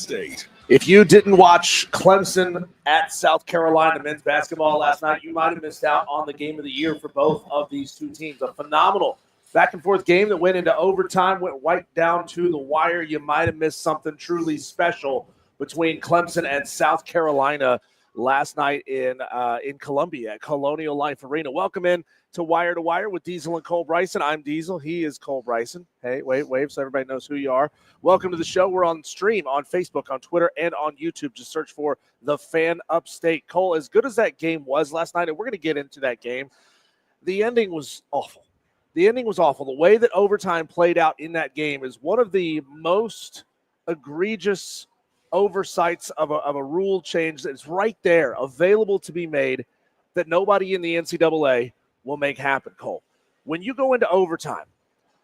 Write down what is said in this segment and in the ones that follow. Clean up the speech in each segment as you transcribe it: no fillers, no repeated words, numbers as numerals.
State. If you didn't watch Clemson at South Carolina men's basketball last night, you might have missed out on the game of the year for both of these two teams. A phenomenal back-and-forth game that went into overtime, went right down to the wire. You might have missed something truly special between Clemson and South Carolina last night in Columbia at Colonial Life Arena. Welcome in to Wire with Diesel and Cole Bryson. I'm Diesel. He is Cole Bryson. Hey, wave so everybody knows who you are. Welcome to the show. We're on stream on Facebook, on Twitter, and on YouTube. Just search for The Fan Upstate. Cole, as good as that game was last night, and we're going to get into that game, the ending was awful. The way that overtime played out in that game is one of the most egregious oversights of a rule change that's right there, available to be made, that nobody in the NCAA will make happen, Cole. When you go into overtime,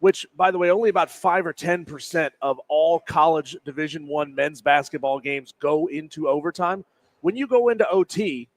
which, by the way, only about 5 or 10% of all college Division I men's basketball games go into overtime. When you go into OT,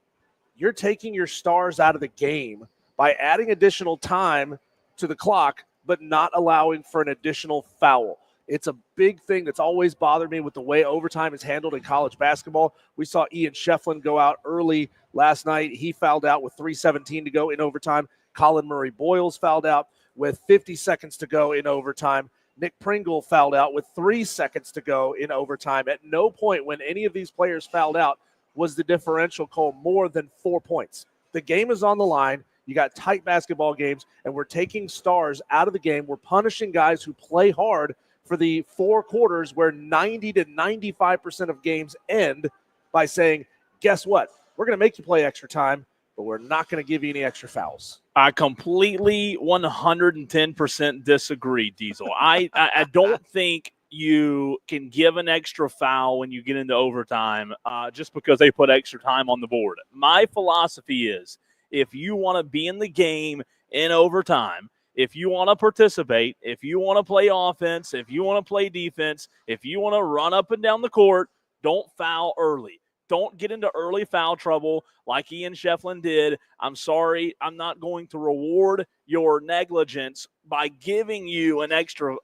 you're taking your stars out of the game by adding additional time to the clock, but not allowing for an additional foul. It's a big thing that's always bothered me with the way overtime is handled in college basketball. We saw Ian Shefflin go out early last night. He fouled out with 3:17 to go in overtime. Colin Murray Boyles fouled out with 50 seconds to go in overtime. Nick Pringle fouled out with 3 seconds to go in overtime. At no point when any of these players fouled out was the differential, Cole, more than 4 points. The game is on the line. You got tight basketball games, and we're taking stars out of the game. We're punishing guys who play hard for the 4 quarters where 90 to 95% of games end by saying, guess what? We're going to make you play extra time, but we're not going to give you any extra fouls. I completely 110% disagree, Diesel. I don't think you can give an extra foul when you get into overtime just because they put extra time on the board. My philosophy is if you want to be in the game in overtime, if you want to participate, if you want to play offense, if you want to play defense, if you want to run up and down the court, don't foul early. Don't get into early foul trouble like Ian Shefflin did. I'm sorry, I'm not going to reward your negligence by giving you an extra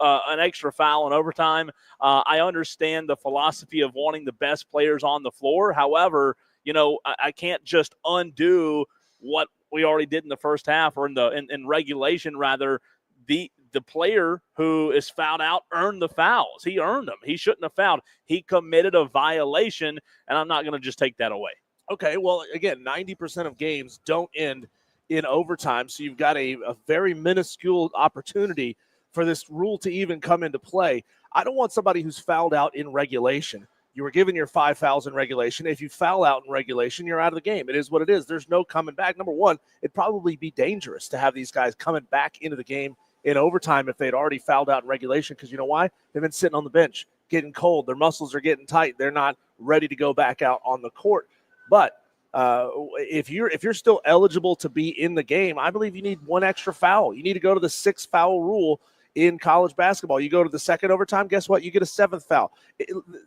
foul in overtime. I understand the philosophy of wanting the best players on the floor. However, I can't just undo what we already did in the first half, or in regulation rather. The player who is fouled out earned the fouls. He earned them. He shouldn't have fouled. He committed a violation, and I'm not going to just take that away. Okay, well, again, 90% of games don't end in overtime, so you've got a very minuscule opportunity for this rule to even come into play. I don't want somebody who's fouled out in regulation. You were given your 5 fouls in regulation. If you foul out in regulation, you're out of the game. It is what it is. There's no coming back. Number one, it'd probably be dangerous to have these guys coming back into the game in overtime if they'd already fouled out in regulation, because you know why? They've been sitting on the bench, getting cold. Their muscles are getting tight. They're not ready to go back out on the court. But if you're still eligible to be in the game, I believe you need 1 extra foul. You need to go to the 6 foul rule in college basketball. You go to the second overtime, guess what? You get a 7th foul.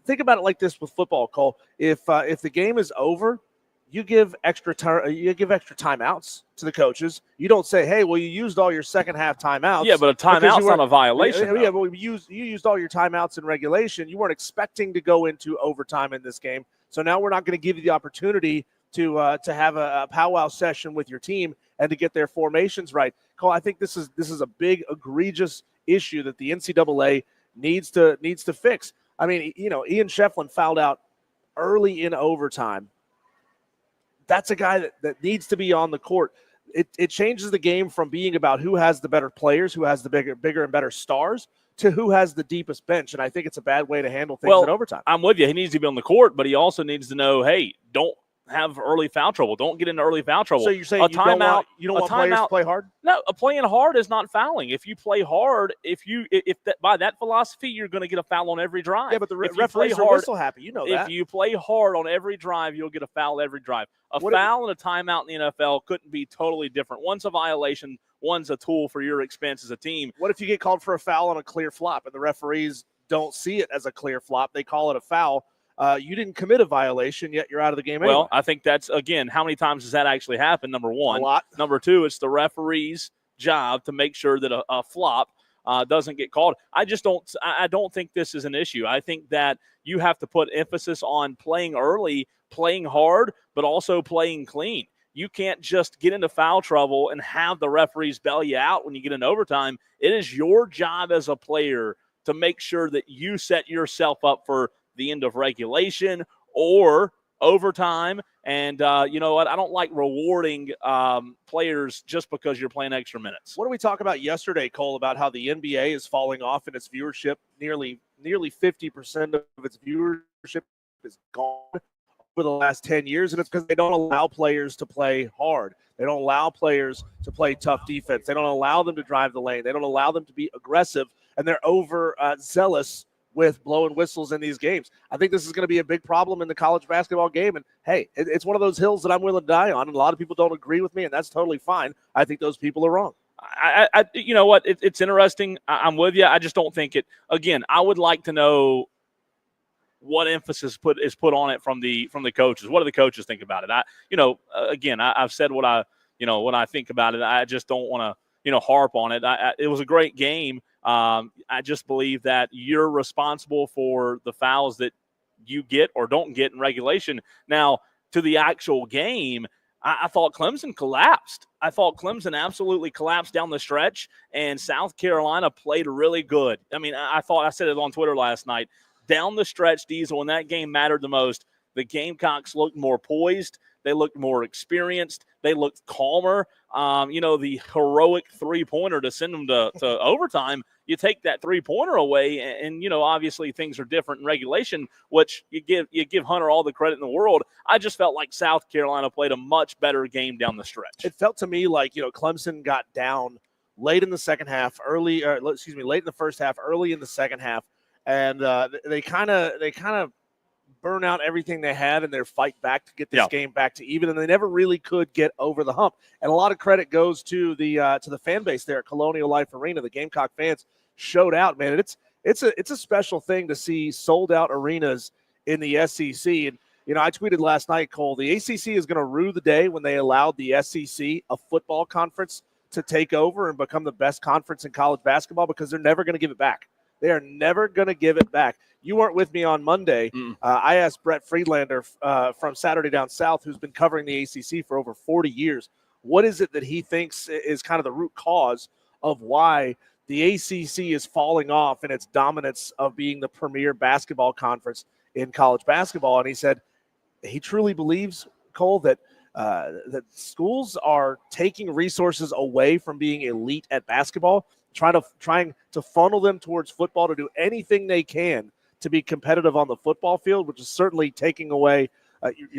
Think about it like this with football, Cole. If the game is over, you give extra timeouts to the coaches. You don't say, "Hey, well, you used all your second half timeouts." Yeah, but a timeout's not a violation. Yeah, but you used all your timeouts in regulation. You weren't expecting to go into overtime in this game, so now we're not going to give you the opportunity to have a powwow session with your team and to get their formations right. Cole, I think this is a big egregious issue that the NCAA needs to fix. I mean, Ian Shefflin fouled out early in overtime. That's a guy that needs to be on the court. It changes the game from being about who has the better players, who has the bigger and better stars, to who has the deepest bench. And I think it's a bad way to handle things in overtime. I'm with you. He needs to be on the court, but he also needs to know, hey, don't have early foul trouble. Don't get into early foul trouble. So you're saying you don't want players to play hard? No, playing hard is not fouling. If you play hard, by that philosophy, you're going to get a foul on every drive. Yeah, but the referees are whistle happy. You know that. If you play hard on every drive, you'll get a foul every drive. A foul and a timeout in the NFL couldn't be totally different. One's a violation. One's a tool for your expense as a team. What if you get called for a foul on a clear flop and the referees don't see it as a clear flop? They call it a foul. You didn't commit a violation, yet you're out of the game anyway. Well, I think that's, again, how many times does that actually happen, number one? A lot. Number two, it's the referee's job to make sure that a flop doesn't get called. I don't think this is an issue. I think that you have to put emphasis on playing early, playing hard, but also playing clean. You can't just get into foul trouble and have the referees bail you out when you get in overtime. It is your job as a player to make sure that you set yourself up for the end of regulation or overtime. And you know what? I don't like rewarding players just because you're playing extra minutes. What did we talk about yesterday, Cole, about how the NBA is falling off in its viewership? Nearly 50% of its viewership is gone over the last 10 years, and it's because they don't allow players to play hard. They don't allow players to play tough defense. They don't allow them to drive the lane. They don't allow them to be aggressive, and they're zealous with blowing whistles in these games. I think this is going to be a big problem in the college basketball game, and hey, it's one of those hills that I'm willing to die on, and a lot of people don't agree with me, and that's totally fine. I think those people are wrong. You know what? It's interesting. I'm with you. I just don't think it. Again, I would like to know what emphasis is put on it from the coaches. What do the coaches think about it? I've said what I think about it. I just don't want to harp on it. It was a great game. I just believe that you're responsible for the fouls that you get or don't get in regulation. Now, to the actual game, I thought Clemson collapsed. I thought Clemson absolutely collapsed down the stretch, and South Carolina played really good. I mean, I said it on Twitter last night. Down the stretch, Diesel, when that game mattered the most, the Gamecocks looked more poised. They looked more experienced. They looked calmer. The heroic three-pointer to send them to overtime, you take that three-pointer away, and obviously things are different in regulation, which you give Hunter all the credit in the world. I just felt like South Carolina played a much better game down the stretch. It felt to me like, Clemson got down late in the second half, late in the first half, early in the second half, and they kind of burn out everything they had in their fight back to get this game back to even, and they never really could get over the hump. And a lot of credit goes to the fan base there at Colonial Life Arena. The Gamecock fans showed out, man. It's a special thing to see sold out arenas in the SEC. And I tweeted last night, Cole, the ACC is going to rue the day when they allowed the SEC, a football conference, to take over and become the best conference in college basketball, because they're never going to give it back. They are never going to give it back. You weren't with me on Monday. I asked Brett Friedlander from Saturday Down South, who's been covering the ACC for over 40 years, what is it that he thinks is kind of the root cause of why the ACC is falling off in its dominance of being the premier basketball conference in college basketball. And he said he truly believes, Cole, that schools are taking resources away from being elite at basketball, trying to funnel them towards football to do anything they can to be competitive on the football field, which is certainly taking away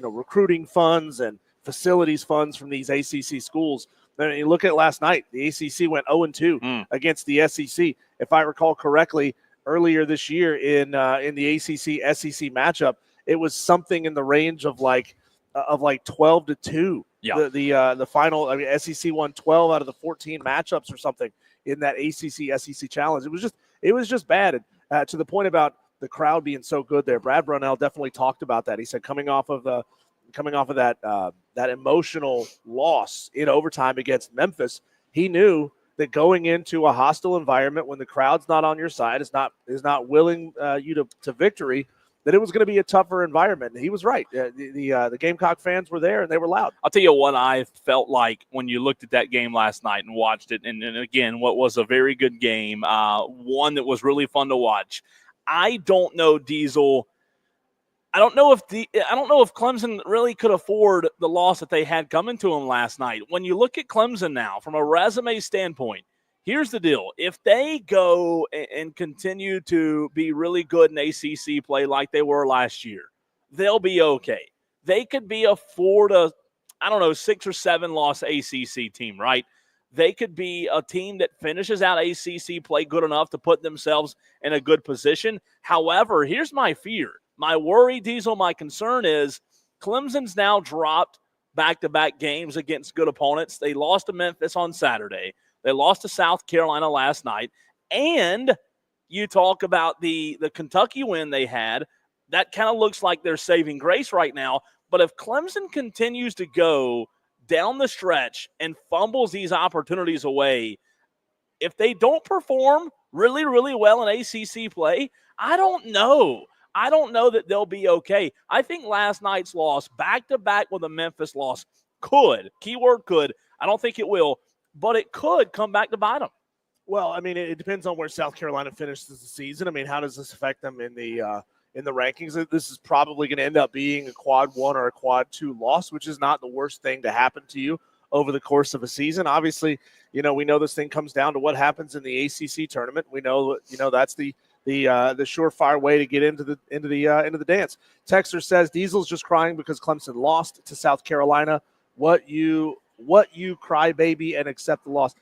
recruiting funds and facilities funds from these ACC schools. And you look at last night, the ACC went 0-2 against the SEC. If I recall correctly, earlier this year in the ACC-SEC matchup, it was something in the range of like 12-2. Yeah. The final, SEC won 12 out of the 14 matchups or something in that ACC-SEC challenge. It was just bad. And, to the point about the crowd being so good there, Brad Brownell definitely talked about that. He said coming off of that emotional loss in overtime against Memphis, he knew that going into a hostile environment when the crowd's not on your side, is not willing you to victory, that it was going to be a tougher environment. And he was right. The Gamecock fans were there, and they were loud. I'll tell you what I felt like when you looked at that game last night and watched it, and again, what was a very good game, one that was really fun to watch. I don't know, Diesel. I don't know if Clemson really could afford the loss that they had coming to them last night. When you look at Clemson now, from a resume standpoint, here's the deal. If they go and continue to be really good in ACC play like they were last year, they'll be okay. They could be a 6 or 7 loss ACC team, right? They could be a team that finishes out ACC play good enough to put themselves in a good position. However, here's my fear. My worry, Diesel, my concern is Clemson's now dropped back-to-back games against good opponents. They lost to Memphis on Saturday. They lost to South Carolina last night. And you talk about the Kentucky win they had. That kind of looks like they're saving grace right now. But if Clemson continues to go down the stretch and fumbles these opportunities away, if they don't perform really, really well in ACC play? I don't know. I don't know that they'll be okay. I think last night's loss, back-to-back with a Memphis loss, could, keyword could, I don't think it will, but it could come back to bite them. Well, I mean, it depends on where South Carolina finishes the season. I mean, how does this affect them in the rankings? This is probably going to end up being a quad 1 or a quad 2 loss, which is not the worst thing to happen to you over the course of a season. Obviously, we know this thing comes down to what happens in the ACC tournament. We know, that's the surefire way to get into the dance. Texter says Diesel's just crying because Clemson lost to South Carolina. What you cry, baby, and accept the loss.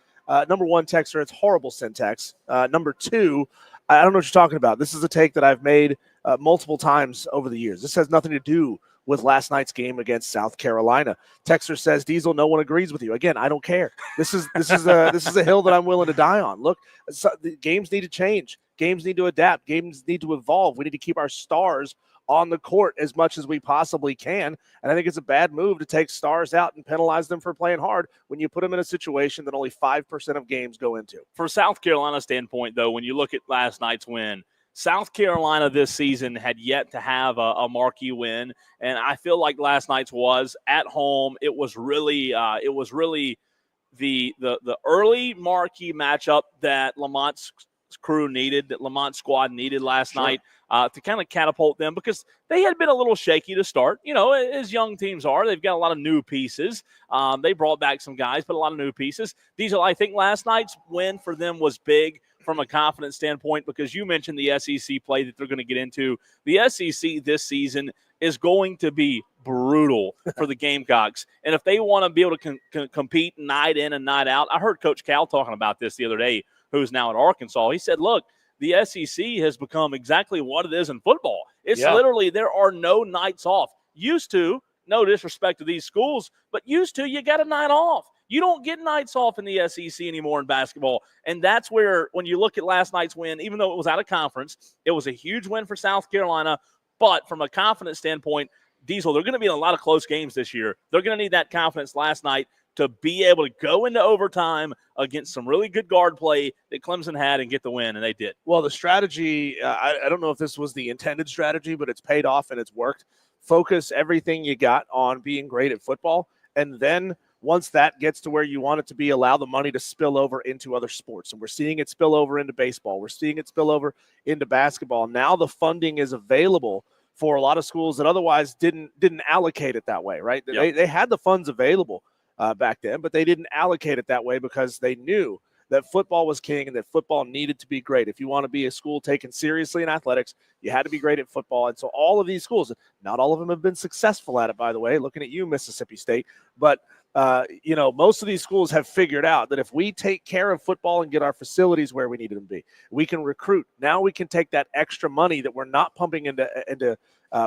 Number one, Texter, it's horrible syntax. Number two, I don't know what you're talking about. This is a take that I've made multiple times over the years. This has nothing to do with last night's game against South Carolina. Texter says, Diesel, no one agrees with you. Again, I don't care. This is a hill that I'm willing to die on. Look, the games need to change. Games need to adapt. Games need to evolve. We need to keep our stars on the court as much as we possibly can. And I think it's a bad move to take stars out and penalize them for playing hard when you put them in a situation that only 5% of games go into. For South Carolina's standpoint, though, when you look at last night's win, South Carolina this season had yet to have a marquee win, and I feel like last night's was at home. It was really the early marquee matchup that Lamont's crew needed, that Lamont's squad needed last night to kind of catapult them, because they had been a little shaky to start. As young teams are, they've got a lot of new pieces. They brought back some guys, but a lot of new pieces. Diesel, I think last night's win for them was big from a confidence standpoint, because you mentioned the SEC play that they're going to get into. The SEC this season is going to be brutal for the Gamecocks. And if they want to be able to compete night in and night out, I heard Coach Cal talking about this the other day, who's now at Arkansas. He said, look, the SEC has become exactly what it is in football. It's literally, there are no nights off. Used to, no disrespect to these schools, but used to, you got a night off. You don't get nights off in the SEC anymore in basketball. And that's where, when you look at last night's win, even though it was out of conference, it was a huge win for South Carolina. But from a confidence standpoint, Diesel, they're going to be in a lot of close games this year. They're going to need that confidence last night to be able to go into overtime against some really good guard play that Clemson had and get the win, and they did. Well, the strategy, I don't know if this was the intended strategy, but it's paid off and it's worked. Focus everything you got on being great at football, and then once that gets to where you want it to be, allow the money to spill over into other sports. And we're seeing it spill over into baseball. We're seeing it spill over into basketball. Now the funding is available for a lot of schools that otherwise didn't allocate it that way, right? Yep. They had the funds available back then, but they didn't allocate it that way because they knew that football was king and that football needed to be great. If you want to be a school taken seriously in athletics, you had to be great at football. And so all of these schools, not all of them have been successful at it, by the way, looking at you, Mississippi State, but most of these schools have figured out that if we take care of football and get our facilities where we need them to be, we can recruit. Now we can take that extra money that we're not pumping into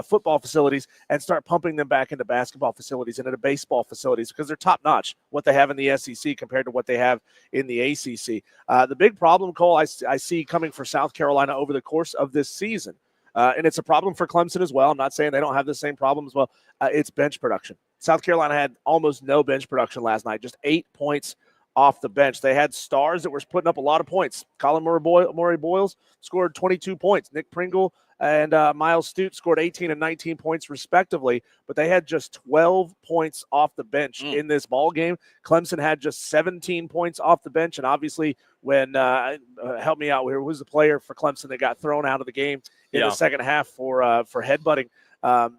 football facilities and start pumping them back into basketball facilities and into baseball facilities, because they're top notch what they have in the SEC compared to what they have in the ACC. The big problem, Cole, I see coming for South Carolina over the course of this season, and it's a problem for Clemson as well. I'm not saying they don't have the same problem as well. It's bench production. South Carolina had almost no bench production last night, just 8 points off the bench. They had stars that were putting up a lot of points. Colin Murray Boyles scored 22 points. Nick Pringle and Miles Stute scored 18 and 19 points respectively, but they had just 12 points off the bench in this ball game. Clemson had just 17 points off the bench, and obviously when help me out here, who was the player for Clemson that got thrown out of the game in the second half for headbutting?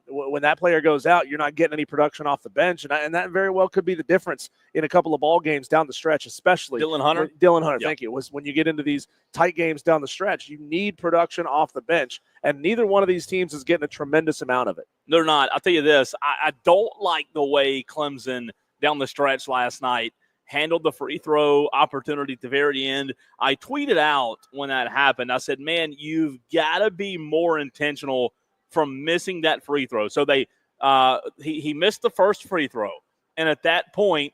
When that player goes out, you're not getting any production off the bench, and that very well could be the difference in a couple of ball games down the stretch, especially Dylan Hunter. Yep. Thank you. Was when you get into these tight games down the stretch, you need production off the bench, and neither one of these teams is getting a tremendous amount of it. They're not. I'll tell you this: I don't like the way Clemson down the stretch last night handled the free throw opportunity at the very end. I tweeted out when that happened. I said, "Man, you've got to be more intentional from missing that free throw." So he missed the first free throw, and at that point,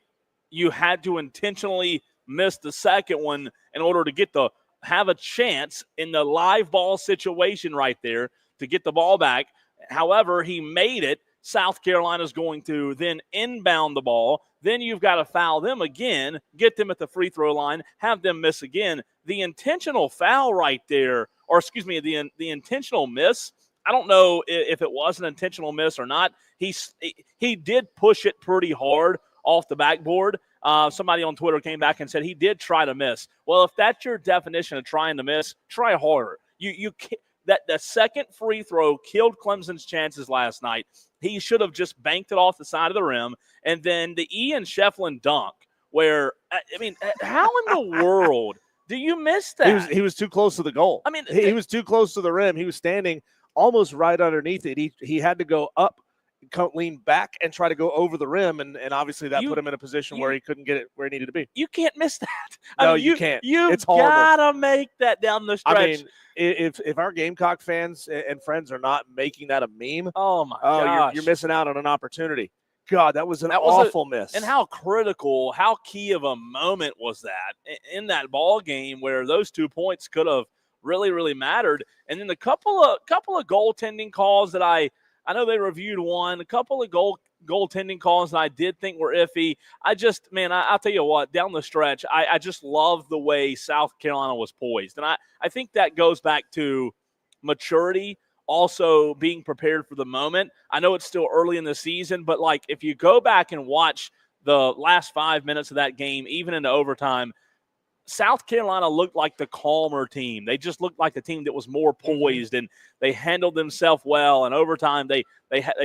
you had to intentionally miss the second one in order to have a chance in the live ball situation right there to get the ball back. However, he made it, South Carolina's going to then inbound the ball. Then you've got to foul them again, get them at the free throw line, have them miss again. The intentional foul right there, or excuse me, the intentional miss, I don't know if it was an intentional miss or not. He did push it pretty hard off the backboard. Somebody on Twitter came back and said he did try to miss. Well, if that's your definition of trying to miss, try harder. You that the second free throw killed Clemson's chances last night. He should have just banked it off the side of the rim. And then the Ian Shefflin dunk, where, I mean, how in the world do you miss that? He was too close to the goal. I mean, he was too close to the rim. He was standing almost right underneath it. He had to go up, lean back, and try to go over the rim, and obviously that put him in a position where he couldn't get it where he needed to be. You can't miss that. No, I mean, you can't. You've got to make that down the stretch. I mean, if our Gamecock fans and friends are not making that a meme, oh my gosh, you're missing out on an opportunity. God, that was an awful miss. And how critical, how key of a moment was that in that ball game where those 2 points could have really, really mattered. And then the couple of goaltending calls that I know they reviewed one, a couple of goaltending calls that I did think were iffy. I'll tell you what, down the stretch, I just love the way South Carolina was poised. And I think that goes back to maturity, also being prepared for the moment. I know it's still early in the season, but like if you go back and watch the last 5 minutes of that game, even into overtime, South Carolina looked like the calmer team. They just looked like the team that was more poised, and they handled themselves well. And overtime, they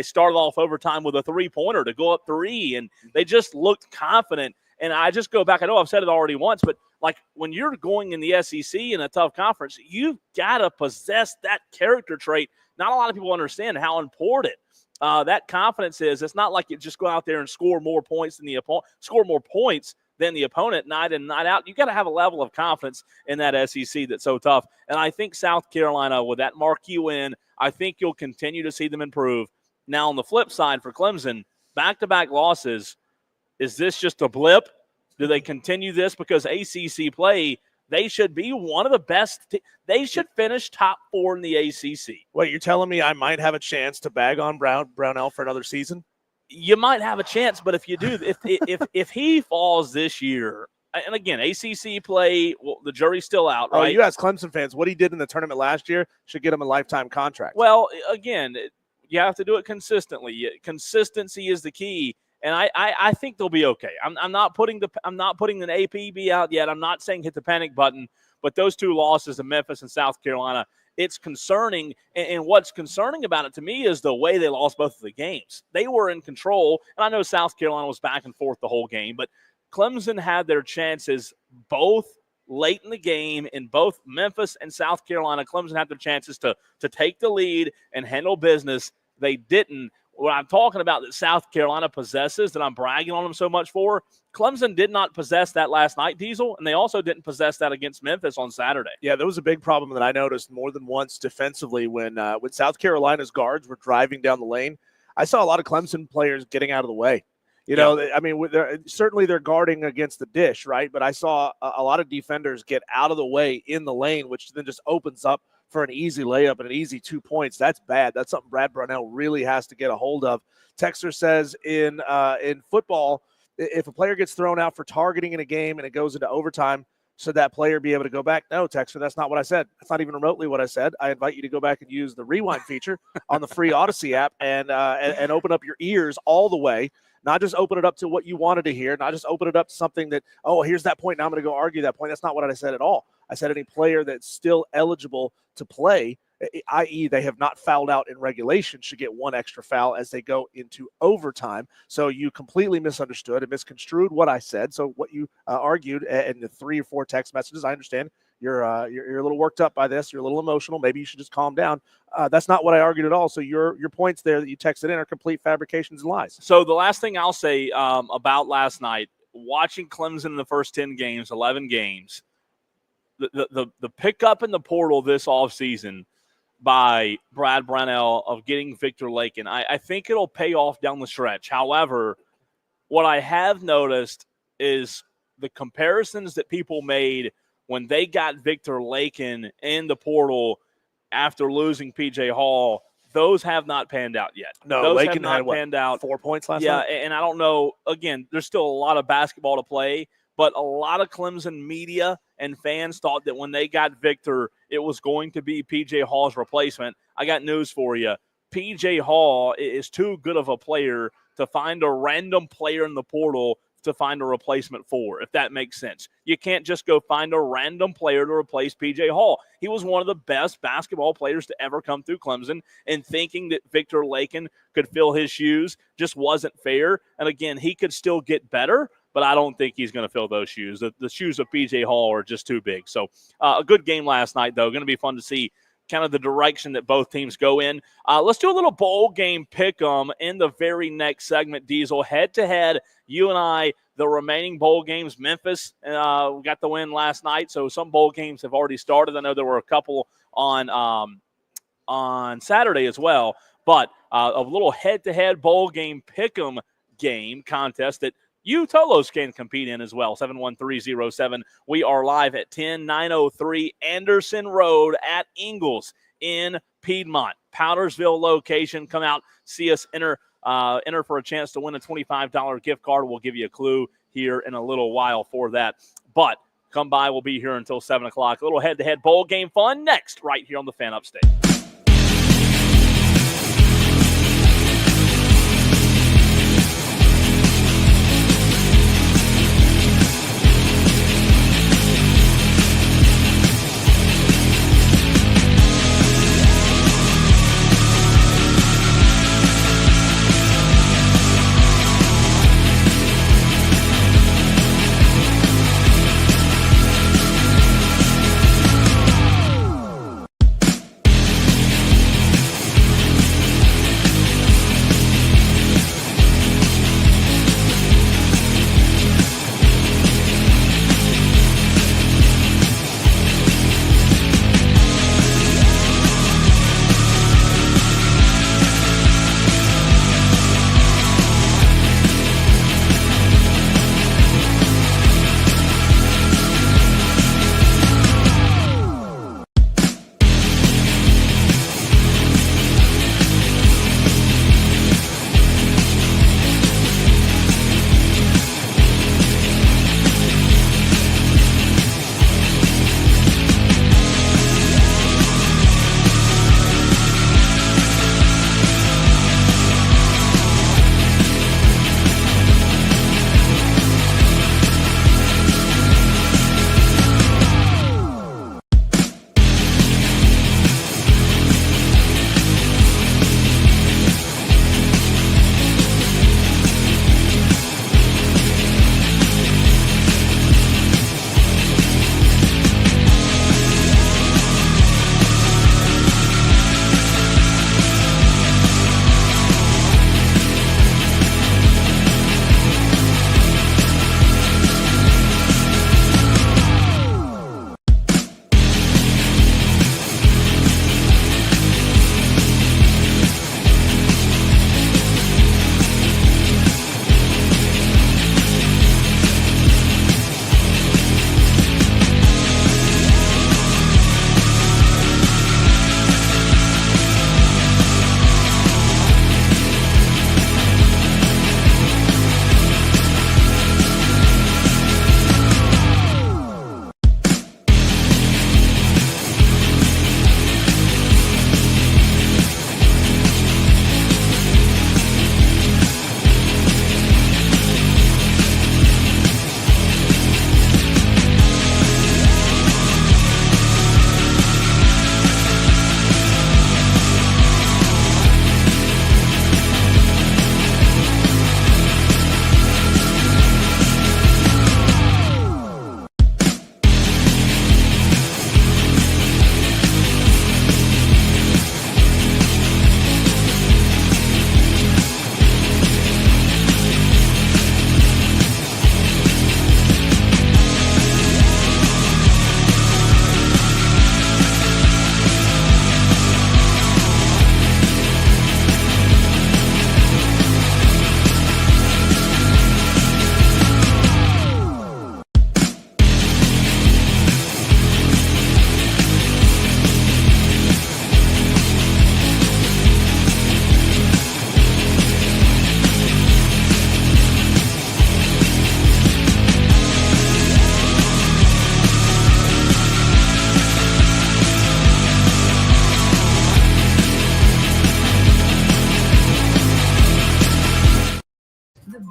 started off overtime with a three-pointer to go up 3, and they just looked confident. And I just go back. I know I've said it already once, but like when you're going in the SEC in a tough conference, you've got to possess that character trait. Not a lot of people understand how important that confidence is. It's not like you just go out there and score more points than the opponent night in, night out. You got to have a level of confidence in that SEC that's so tough. And I think South Carolina, with that marquee win, I think you'll continue to see them improve. Now, on the flip side for Clemson, back-to-back losses, is this just a blip? Do they continue this? Because ACC play, they should be one of the best. They should finish top 4 in the ACC. Wait, you're telling me I might have a chance to bag on Brownell for another season? You might have a chance, but if you do, if he falls this year, and again, ACC play, well, the jury's still out, right? Oh, you ask Clemson fans, what he did in the tournament last year should get him a lifetime contract. Well, again, you have to do it consistently. Consistency is the key, and I think they'll be okay. I'm not putting an APB out yet. I'm not saying hit the panic button, but those 2 losses to Memphis and South Carolina, it's concerning, and what's concerning about it to me is the way they lost both of the games. They were in control, and I know South Carolina was back and forth the whole game, but Clemson had their chances both late in the game in both Memphis and South Carolina. Clemson had their chances to take the lead and handle business. They didn't. What I'm talking about that South Carolina possesses, that I'm bragging on them so much for, Clemson did not possess that last night, Diesel, and they also didn't possess that against Memphis on Saturday. Yeah, there was a big problem that I noticed more than once defensively when South Carolina's guards were driving down the lane. I saw a lot of Clemson players getting out of the way. You know, I mean, certainly they're guarding against the dish, right? But I saw a lot of defenders get out of the way in the lane, which then just opens up for an easy layup and an easy 2 points. That's bad. That's something Brad Brownell really has to get a hold of. Texter says in football, if a player gets thrown out for targeting in a game and it goes into overtime, should that player be able to go back? No, Texter, that's not what I said. That's not even remotely what I said. I invite you to go back and use the rewind feature on the free Odyssey app and open up your ears all the way. Not just open it up to what you wanted to hear, not just open it up to something that, oh, here's that point, now I'm going to go argue that point. That's not what I said at all. I said any player that's still eligible to play, i.e. they have not fouled out in regulation, should get 1 extra foul as they go into overtime. So you completely misunderstood and misconstrued what I said. So what you argued in the 3 or 4 text messages, I understand you're a little worked up by this. You're a little emotional. Maybe you should just calm down. That's not what I argued at all. So your points there that you texted in are complete fabrications and lies. So the last thing I'll say about last night, watching Clemson in the first 10 games, 11 games, the pickup in the portal this offseason by Brad Brownell of getting Victor Lakin, I think it'll pay off down the stretch. However, what I have noticed is the comparisons that people made when they got Victor Lakin in the portal after losing P.J. Hall those have not panned out yet. No, those Lakin have had not panned out. 4 points last Yeah, night? and I don't know. Again, there's still a lot of basketball to play, but a lot of Clemson media and fans thought that when they got Victor, it was going to be P.J. Hall's replacement. I got news for you. P.J. Hall is too good of a player to find a random player in the portal to find a replacement for, if that makes sense. You can't just go find a random player to replace P.J. Hall. He was one of the best basketball players to ever come through Clemson, and thinking that Victor Lakin could fill his shoes just wasn't fair. And again, he could still get better, but I don't think he's going to fill those shoes. The shoes of P.J. Hall are just too big. So a good game last night, though. Going to be fun to see kind of the direction that both teams go in. Let's do a little bowl game pick-em in the very next segment, Diesel. Head-to-head, you and I, the remaining bowl games. Memphis, we got the win last night, so some bowl games have already started. I know there were a couple on Saturday as well, but a little head-to-head bowl game pick-em game contest that you, Tolos, can compete in as well. 71307. We are live at 10903 Anderson Road at Ingalls in Piedmont. Powdersville location. Come out, see us, enter for a chance to win a $25 gift card. We'll give you a clue here in a little while for that. But come by. We'll be here until 7 o'clock. A little head-to-head bowl game fun next right here on the Fan Upstate.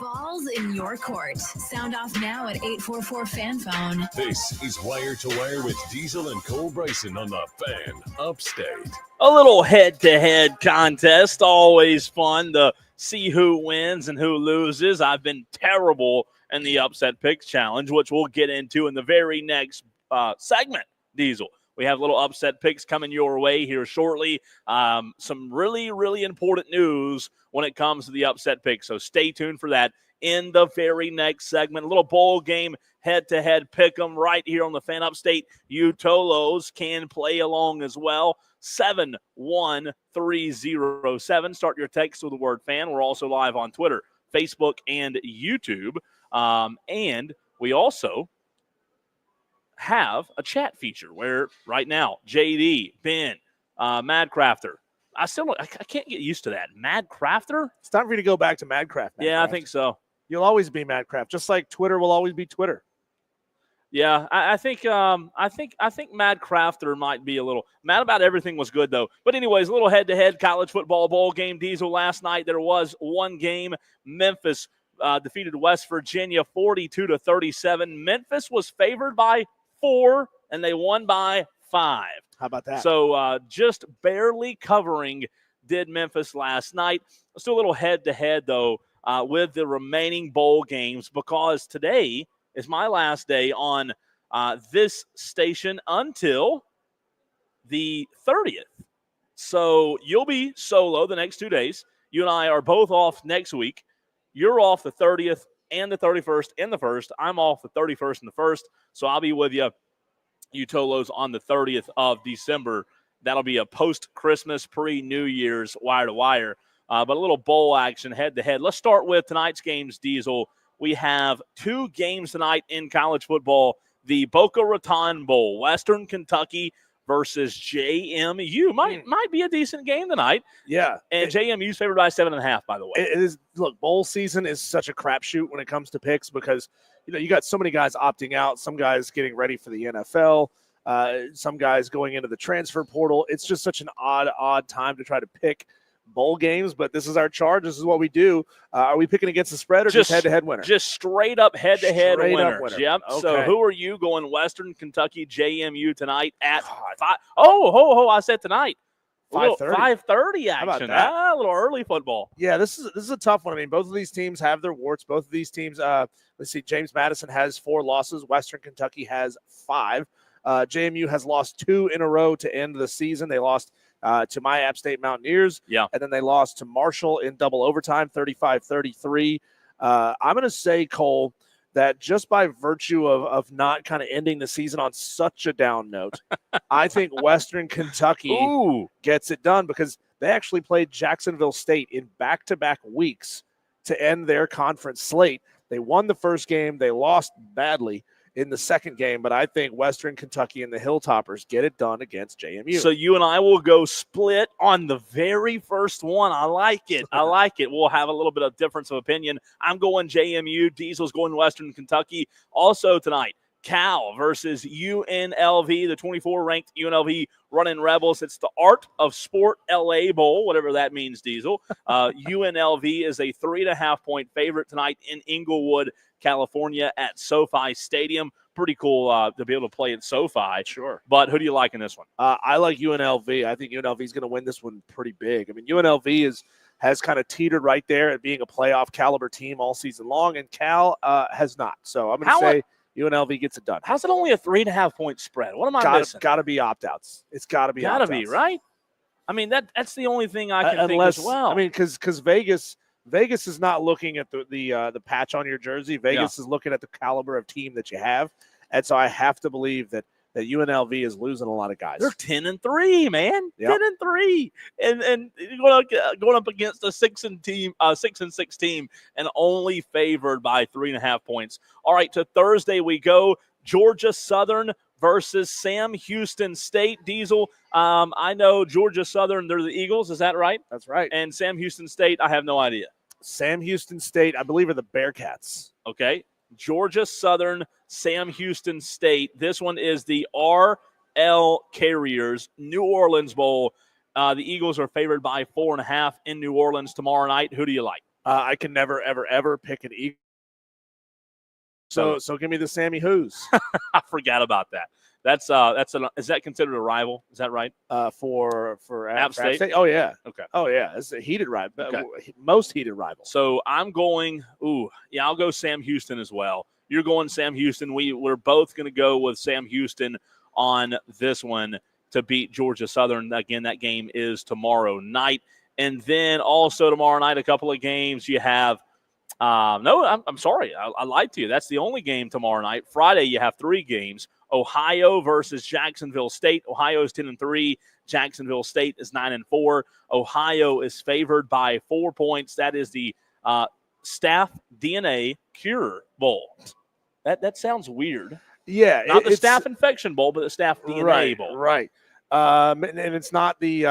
Balls in your court. Sound off now at 844-FAN-PHONE. This is Wire to Wire with Diesel and Cole Bryson on the Fan Upstate. A little head-to-head contest, always fun to see who wins and who loses. I've been terrible in the Upset Picks Challenge, which we'll get into in the very next segment, Diesel. We have little upset picks coming your way here shortly. Some really, really important news when it comes to the upset pick. So stay tuned for that in the very next segment. A little bowl game head-to-head pick 'em right here on the Fan Upstate. You Tolos can play along as well. 71307. Start your text with the word fan. We're also live on Twitter, Facebook, and YouTube. And we also have a chat feature where right now JD, Ben, Madcrafter. I can't get used to that. Madcrafter? It's time for you to go back to Madcraft. Yeah, I think so. You'll always be Madcraft, just like Twitter will always be Twitter. Yeah, I think Madcrafter might be a little mad about everything was good though. But anyways, a little head-to-head college football bowl game. Diesel, last night there was one game. Memphis defeated West Virginia 42-37. Memphis was favored by 4, and they won by 5. How about that? So just barely covering did Memphis last night. Let's do a little head-to-head, though, with the remaining bowl games, because today is my last day on this station until the 30th. So you'll be solo the next 2 days. You and I are both off next week. You're off the 30th and the 31st and the 1st. I'm off the 31st and the 1st. So I'll be with you Tolos on the 30th of December. That'll be a post-Christmas, pre-New Year's wire-to-wire. But a little bowl action head-to-head. Let's start with tonight's games, Diesel. We have 2 games tonight in college football. The Boca Raton Bowl, Western Kentucky versus JMU. Might be a decent game tonight. Yeah. And JMU's favored by 7.5, by the way. It is. Look, bowl season is such a crapshoot when it comes to picks because – you got so many guys opting out, some guys getting ready for the NFL, some guys going into the transfer portal. It's just such an odd time to try to pick bowl games, but this is our charge. This is what we do. Are we picking against the spread or just head-to-head winner? Just straight up head-to-head winner. Yep. Okay. So who are you going Western Kentucky JMU tonight at 5? Oh, I said tonight. 5:30. 5:30 How about action. that? A little early football. Yeah, this is a tough one. I mean, both of these teams have their warts. Both of these teams, let's see, James Madison has 4 losses. Western Kentucky has 5. JMU has lost 2 in a row to end the season. They lost to my App State Mountaineers. Yeah. And then they lost to Marshall in double overtime, 35-33. I'm going to say, Cole, that just by virtue of not kind of ending the season on such a down note, I think Western Kentucky gets it done because they actually played Jacksonville State in back-to-back weeks to end their conference slate. They won the first game. They lost badly in the second game, but I think Western Kentucky and the Hilltoppers get it done against JMU. So you and I will go split on the very first one. I like it. We'll have a little bit of difference of opinion. I'm going JMU. Diesel's going Western Kentucky. Also tonight, Cal versus UNLV, the 24-ranked UNLV Running Rebels. It's the Art of Sport LA Bowl, whatever that means, Diesel. UNLV is a 3.5-point favorite tonight in Inglewood, California at SoFi Stadium. Pretty cool to be able to play at SoFi. Sure. But who do you like in this one? I like UNLV. I think UNLV is going to win this one pretty big. I mean, UNLV has kind of teetered right there at being a playoff caliber team all season long, and Cal has not. So I'm going to say UNLV gets it done. How's it only a 3.5-point spread? What am I missing? Got to be opt-outs. It's got to be opt-outs. Got to be, right? I mean, that's the only thing I can think as well. I mean, because Vegas is not looking at the patch on your jersey. Vegas is looking at the caliber of team that you have. And so I have to believe that UNLV is losing a lot of guys. They're 10-3, man. Yep. 10-3, and going up against a 6-6 team, and only favored by 3.5 points. All right, to Thursday we go. Georgia Southern versus Sam Houston State. Diesel, I know Georgia Southern, they're the Eagles. Is that right? That's right. And Sam Houston State, I have no idea. Sam Houston State, I believe, are the Bearcats. Okay. Georgia Southern, Sam Houston State. This one is the RL Carriers New Orleans Bowl. The Eagles are favored by 4.5 in New Orleans tomorrow night. Who do you like? I can never, ever, ever pick an Eagle. So give me the Sammy Who's. I forgot about that. Is that considered a rival? Is that right? For App State? Oh yeah. Okay. Oh yeah. It's a heated rival. Okay. Most heated rival. So I'm going. I'll go Sam Houston as well. You're going Sam Houston. We're both going to go with Sam Houston on this one to beat Georgia Southern. Again, that game is tomorrow night. And then also tomorrow night, a couple of games. You have I'm sorry. I lied to you. That's the only game tomorrow night. Friday, you have 3 games. Ohio versus Jacksonville State. Ohio is 10-3. Jacksonville State is 9-4. Ohio is favored by 4 points. That is the Staff DNA Cure Bowl. That sounds weird. Yeah. Not the Staff Infection Bowl, but the Staff DNA Bowl. Right. And it's not the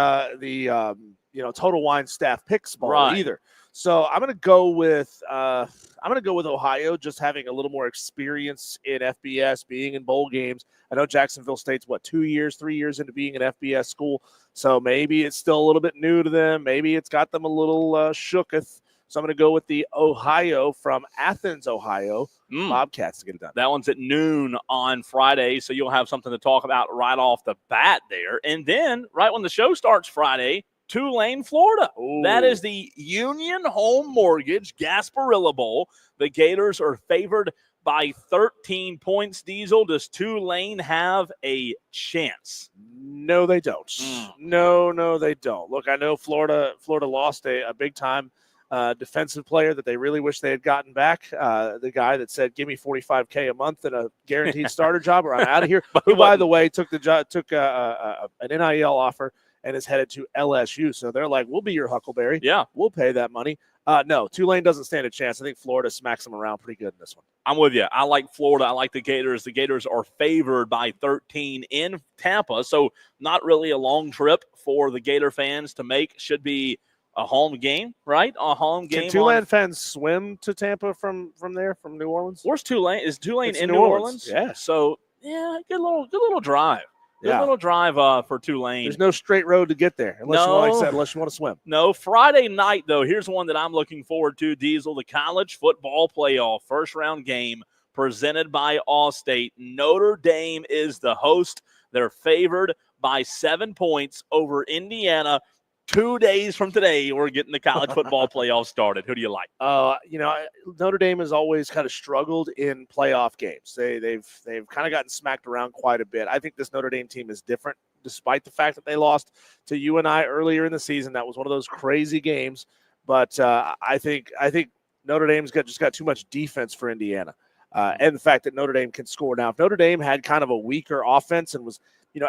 Total Wine Staff Picks Bowl either. So I'm going to go with Ohio, just having a little more experience in FBS, being in bowl games. I know Jacksonville State's 3 years into being an FBS school, so maybe it's still a little bit new to them. Maybe it's got them a little shooketh. So I'm going to go with the Ohio from Athens, Ohio. Bobcats to get it done. That one's at noon on Friday, so you'll have something to talk about right off the bat there. And then right when the show starts Friday, Tulane, Florida. Ooh. That is the Union Home Mortgage Gasparilla Bowl. The Gators are favored by 13 points. Diesel, does Tulane have a chance? No, they don't. No, they don't. Look, I know Florida lost a big-time defensive player that they really wish they had gotten back. The guy that said, "Give me $45K a month and a guaranteed starter job, or I'm out of here." Who, by the way, took an NIL offer and is headed to LSU. So they're like, "We'll be your Huckleberry. Yeah, we'll pay that money." No, Tulane doesn't stand a chance. I think Florida smacks them around pretty good in this one. I'm with you. I like Florida. I like the Gators. The Gators are favored by 13 in Tampa, so not really a long trip for the Gator fans to make. Should be a home game, right? A home game. Can Tulane fans swim to Tampa from there, from New Orleans? Where's Tulane? Is Tulane in New Orleans? Yeah. So, good little drive. Good little drive for Tulane. There's no straight road to get there unless you want to swim. No, Friday night, though, here's one that I'm looking forward to, Diesel, the college football playoff first-round game presented by Allstate. Notre Dame is the host. They're favored by 7 points over Indiana. 2 days from today, we're getting the college football playoff started. Who do you like? Notre Dame has always kind of struggled in playoff games. They've kind of gotten smacked around quite a bit. I think this Notre Dame team is different, despite the fact that they lost to UNI earlier in the season. That was one of those crazy games. But I think Notre Dame's just got too much defense for Indiana, and the fact that Notre Dame can score. Now, if Notre Dame had kind of a weaker offense and was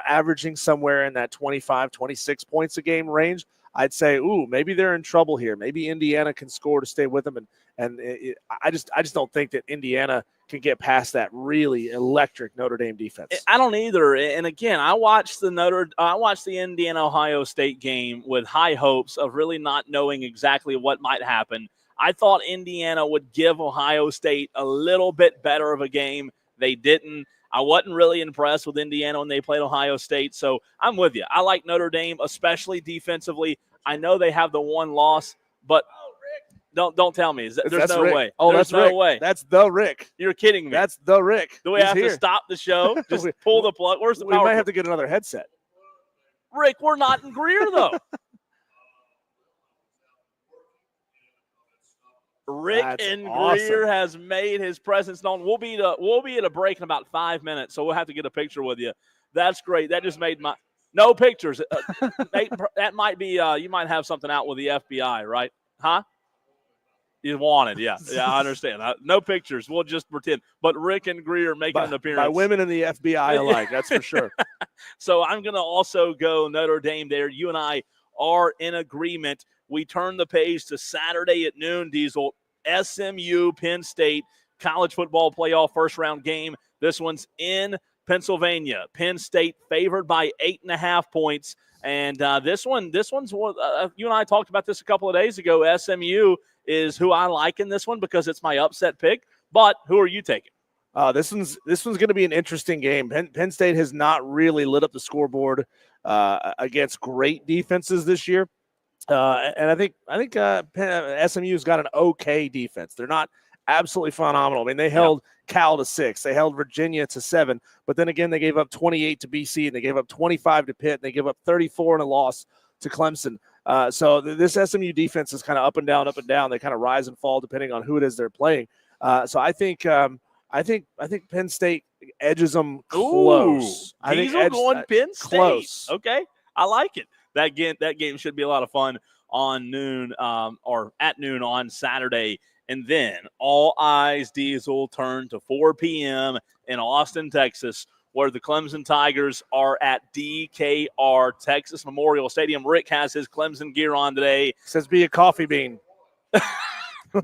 averaging somewhere in that 25, 26 points a game range, I'd say, maybe they're in trouble here. Maybe Indiana can score to stay with them. I just don't think that Indiana can get past that really electric Notre Dame defense. I don't either. And again, I watched the Indiana-Ohio State game with high hopes of really not knowing exactly what might happen. I thought Indiana would give Ohio State a little bit better of a game. They didn't. I wasn't really impressed with Indiana when they played Ohio State, so I'm with you. I like Notre Dame, especially defensively. I know they have the one loss, but don't tell me. There's no way. Oh, there's no way. That's the Rick. You're kidding me. That's the Rick. Do we have to stop the show? Just pull the plug. Where's the power? We might have to get another headset. Rick, we're not in Greer, though. Rick in Greer has made his presence known. We'll be at a break in about 5 minutes, so we'll have to get a picture with you. That's great. That just made my no pictures. That might be you might have something out with the FBI, right? Huh? You wanted, yeah. I understand. No pictures. We'll just pretend. But Rick and Greer making an appearance. By women in the FBI alike, that's for sure. So I'm going to also go Notre Dame there. You and I are in agreement. We turn the page to Saturday at noon, Diesel. SMU, Penn State, college football playoff first-round game. This one's in Pennsylvania. Penn State favored by 8.5 points. And this one's you and I talked about this a couple of days ago. SMU is who I like in this one because it's my upset pick. But who are you taking? This one's going to be an interesting game. Penn State has not really lit up the scoreboard against great defenses this year. And I think SMU's got an okay defense. They're not absolutely phenomenal. I mean, they held Cal to 6. They held Virginia to 7. But then again, they gave up 28 to BC, and they gave up 25 to Pitt, and they gave up 34 in a loss to Clemson. So this SMU defense is kind of up and down, up and down. They kind of rise and fall depending on who it is they're playing. So I think Penn State edges them close. Ooh, Diesel going Penn State. Close. Okay, I like it. That game should be a lot of fun on noon or at noon on Saturday. And then all eyes, Diesel, turn to 4 p.m. in Austin, Texas, where the Clemson Tigers are at DKR, Texas Memorial Stadium. Rick has his Clemson gear on today. Says be a coffee bean.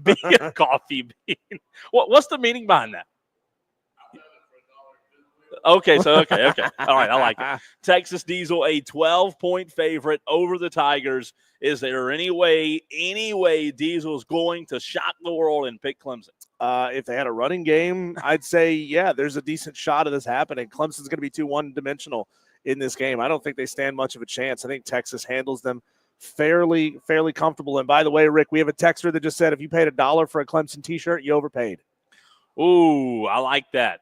Be a coffee bean. What's the meaning behind that? Okay. All right, I like it. Texas Diesel, a 12-point favorite over the Tigers. Is there any way Diesel's going to shock the world and pick Clemson? If they had a running game, I'd say, yeah, there's a decent shot of this happening. Clemson's going to be too one-dimensional in this game. I don't think they stand much of a chance. I think Texas handles them fairly comfortable. And by the way, Rick, we have a texter that just said if you paid $1 for a Clemson T-shirt, you overpaid. Ooh, I like that.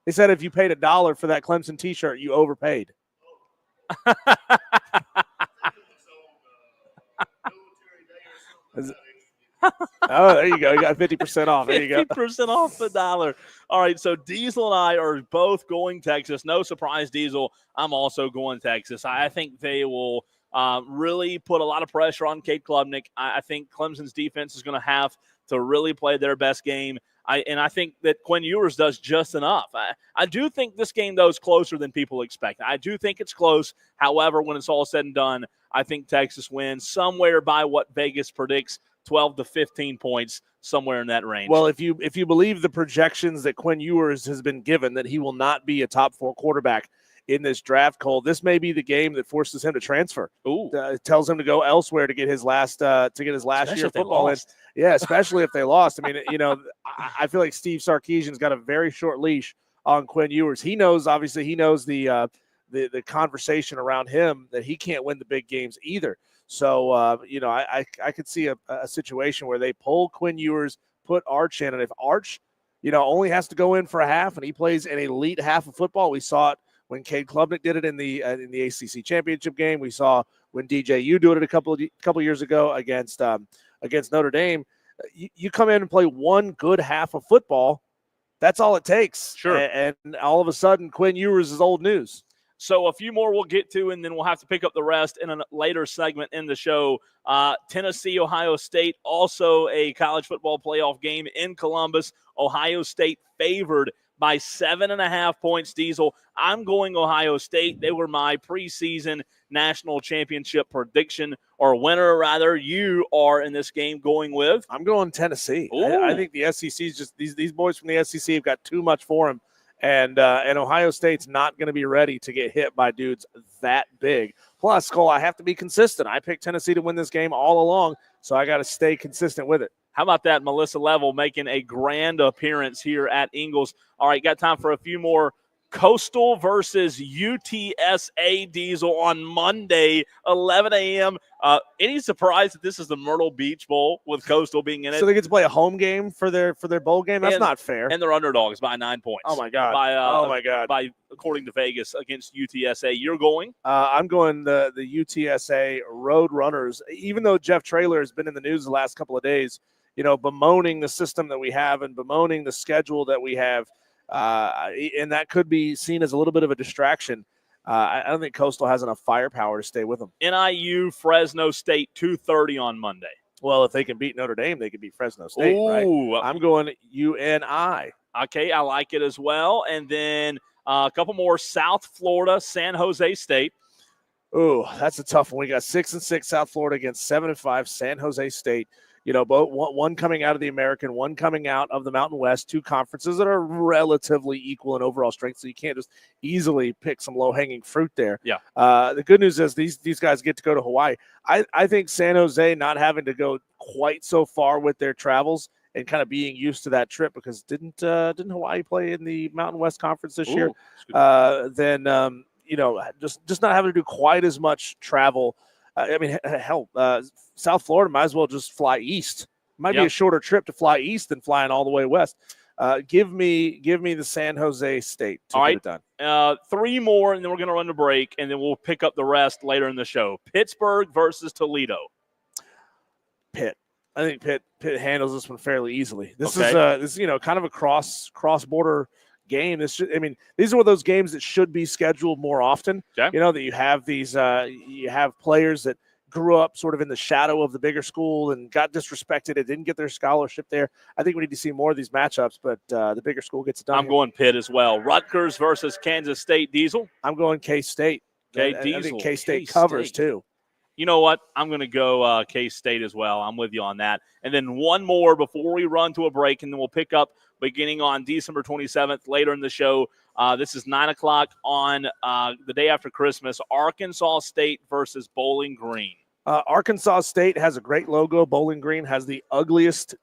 They said if you paid $1 for that Clemson T-shirt, you overpaid. Oh, there you go. You got 50% off. There you go. 50% off the dollar. All right, so Diesel and I are both going Texas. No surprise, Diesel. I'm also going Texas. I think they will really put a lot of pressure on Cade Klubnik. I think Clemson's defense is going to have to really play their best game. I think that Quinn Ewers does just enough. I do think this game, though, is closer than people expect. I do think it's close. However, when it's all said and done, I think Texas wins somewhere by what Vegas predicts, 12 to 15 points, somewhere in that range. Well, if you believe the projections that Quinn Ewers has been given that he will not be a top 4 quarterback in this draft, Cole, this may be the game that forces him to transfer. Ooh, tells him to go elsewhere to get his last year of football in. Yeah, especially if they lost. I mean, I feel like Steve Sarkisian's got a very short leash on Quinn Ewers. He knows the conversation around him that he can't win the big games either. So, I could see a situation where they pull Quinn Ewers, put Arch in, and if Arch, only has to go in for a half and he plays an elite half of football, we saw it when Cade Klubnik did it in the ACC championship game. We saw when DJU did it a couple years ago against Notre Dame. You come in and play one good half of football, that's all it takes. Sure. And all of a sudden, Quinn Ewers is old news. So a few more we'll get to, and then we'll have to pick up the rest in a later segment in the show. Tennessee, Ohio State, also a college football playoff game in Columbus. Ohio State favored by 7.5 points, Diesel. I'm going Ohio State. They were my preseason national championship prediction, or winner, rather. You are in this game going with? I'm going Tennessee. I think the SEC's just these boys from the SEC have got too much for them. And Ohio State's not going to be ready to get hit by dudes that big. Plus, Cole, I have to be consistent. I picked Tennessee to win this game all along, so I got to stay consistent with it. How about that, Melissa Level making a grand appearance here at Ingles? All right, got time for a few more. Coastal versus UTSA, Diesel, on Monday, 11 a.m. Any surprise that this is the Myrtle Beach Bowl with Coastal being in it? So they get to play a home game for their bowl game? That's not fair. And they're underdogs by 9 points. Oh, my God. By, according to Vegas, against UTSA. You're going? I'm going the UTSA Road Runners. Even though Jeff Traylor has been in the news the last couple of days, bemoaning the system that we have and bemoaning the schedule that we have, and that could be seen as a little bit of a distraction. I don't think Coastal has enough firepower to stay with them. NIU, Fresno State, 2:30 on Monday. Well, if they can beat Notre Dame, they can beat Fresno State, right? I'm going UNI. Okay, I like it as well. And then a couple more. South Florida, San Jose State. Ooh, that's a tough one. We got 6-6 South Florida against 7-5 San Jose State. Both one coming out of the American, one coming out of the Mountain West, two conferences that are relatively equal in overall strength, so you can't just easily pick some low-hanging fruit there. Yeah. The good news is these guys get to go to Hawaii. I think San Jose not having to go quite so far with their travels and kind of being used to that trip, because didn't Hawaii play in the Mountain West Conference this year? Then just not having to do quite as much travel Hell, South Florida might as well just fly east. Might be a shorter trip to fly east than flying all the way west. Give me the San Jose State to get it done. 3 more, and then we're going to run the break, and then we'll pick up the rest later in the show. Pittsburgh versus Toledo. Pitt. I think Pitt handles this one fairly easily. This is kind of a cross border game. These are one of those games that should be scheduled more often. Okay. That you have these you have players that grew up sort of in the shadow of the bigger school and got disrespected and didn't get their scholarship there. I think we need to see more of these matchups, but the bigger school gets it done. I'm going Pitt as well. Rutgers versus Kansas State. Diesel? I'm going K-State. Okay, I think K-State covers too. You know what? I'm going to go K-State as well. I'm with you on that. And then one more before we run to a break, and then we'll pick up beginning on December 27th later in the show. This is 9 o'clock on the day after Christmas. Arkansas State versus Bowling Green. Arkansas State has a great logo. Bowling Green has the ugliest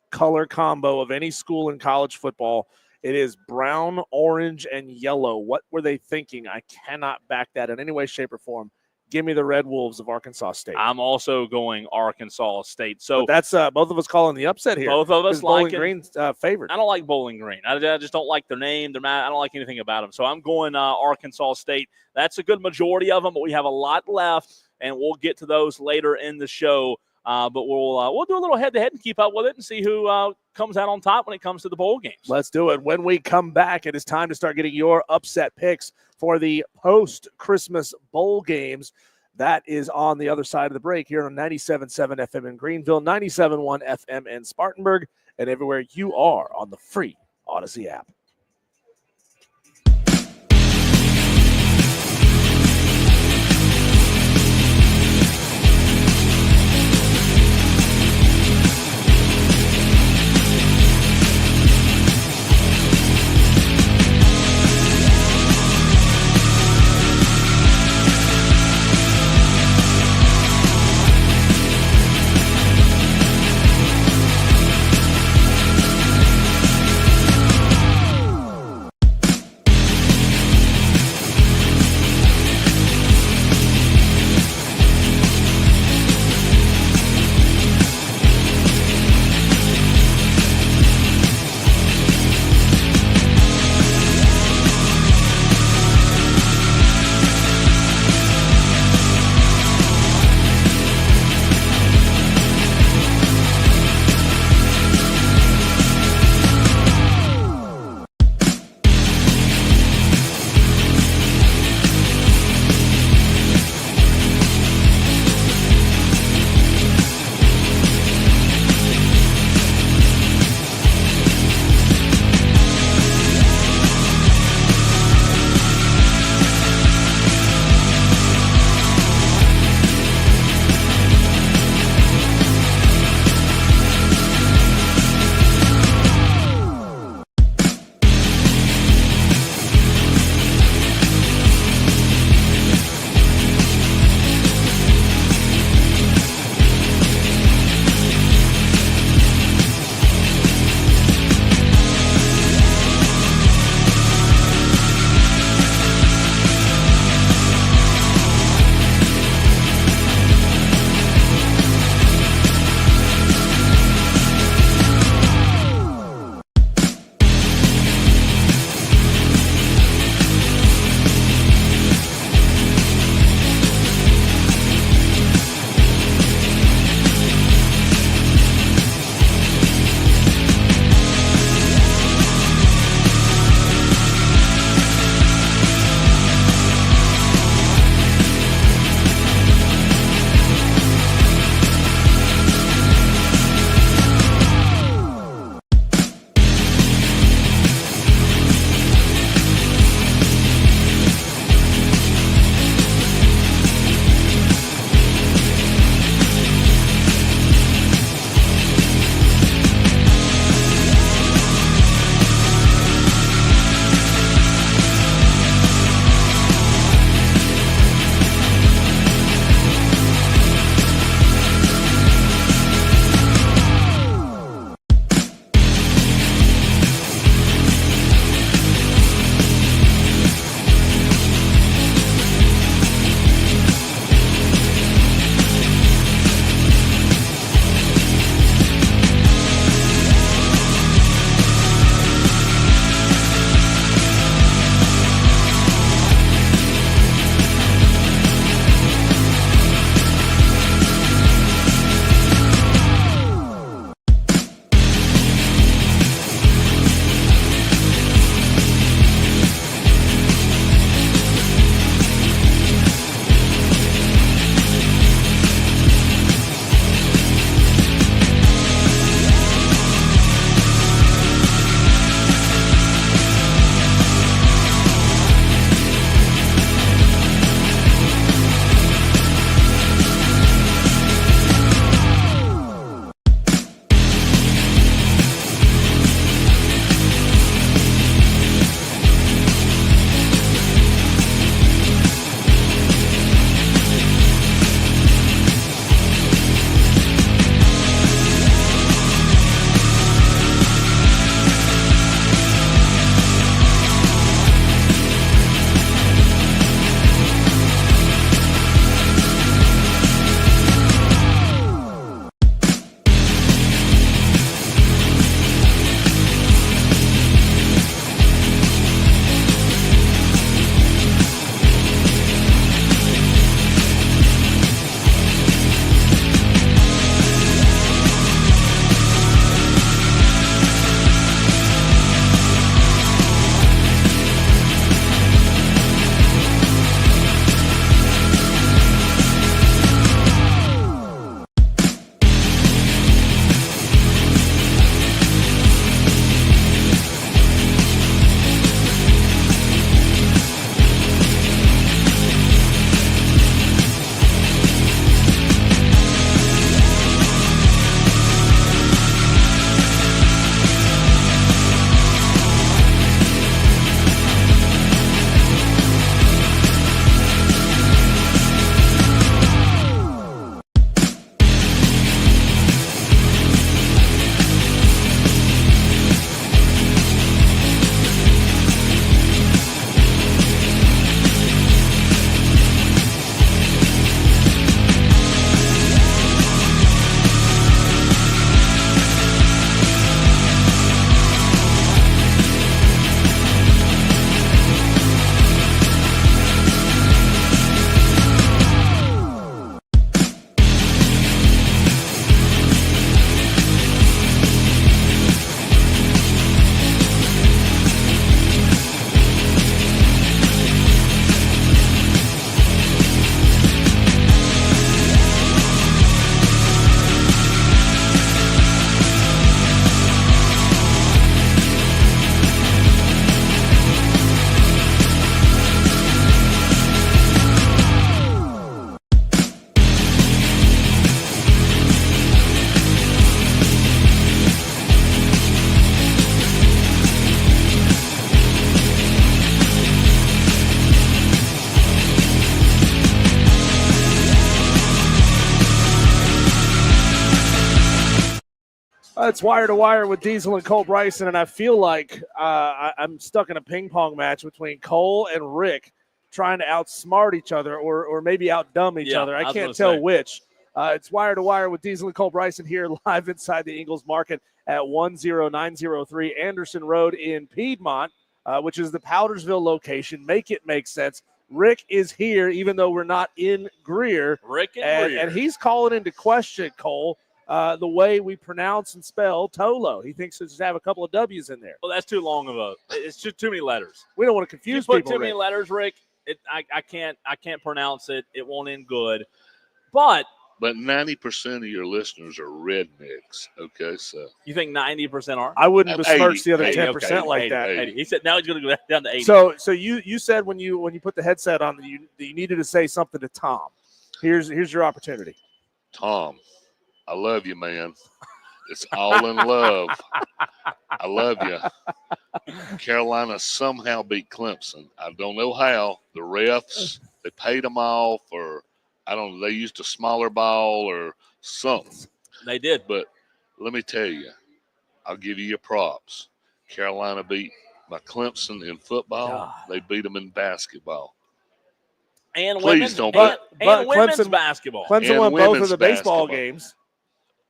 color combo of any school in college football. It is brown, orange, and yellow. What were they thinking? I cannot back that in any way, shape, or form. Give me the Red Wolves of Arkansas State. I'm also going Arkansas State. So but that's both of us calling the upset here. Both of us Bowling like Green's favored. I don't like Bowling Green. I just don't like their name. I don't like anything about them. So I'm going Arkansas State. That's a good majority of them, but we have a lot left, and we'll get to those later in the show. But we'll do a little head-to-head and keep up with it and see who comes out on top when it comes to the bowl games. Let's do it. When we come back, it is time to start getting your upset picks for the post-Christmas bowl games. That is on the other side of the break here on 97.7 FM in Greenville, 97.1 FM in Spartanburg, and everywhere you are on the free Odyssey app. It's wire to wire with Diesel and Cole Bryson, and I feel like I'm stuck in a ping pong match between Cole and Rick, trying to outsmart each other or maybe outdumb each other. I can't tell which. It's wire to wire with Diesel and Cole Bryson here live inside the Ingles Market at 10903 Anderson Road in Piedmont, which is the Powdersville location. Make it make sense. Rick is here, even though we're not in Greer. Rick and Greer. And he's calling into question, Cole, the way we pronounce and spell Tolo. He thinks it should have a couple of W's in there. Well, that's too long of a. It's just too many letters. We don't want to confuse people. You put too many letters, Rick. I can't pronounce it. It won't end good. But 90% of your listeners are rednecks. Okay, so you think 90% are? I wouldn't besmirch the other 10% like that. 80. He said now he's going to go down to 80. So you said when you put the headset on that you needed to say something to Tom. Here's your opportunity. Tom, I love you, man. It's all in love. I love you. Carolina somehow beat Clemson. I don't know how. The refs, they paid them off, or I don't know, they used a smaller ball or something. They did. But let me tell you, I'll give you your props. Carolina beat by Clemson in football. God. They beat them in basketball. And Please women's, don't. and But women's Clemson, basketball. Clemson And won both of women's the baseball basketball. games.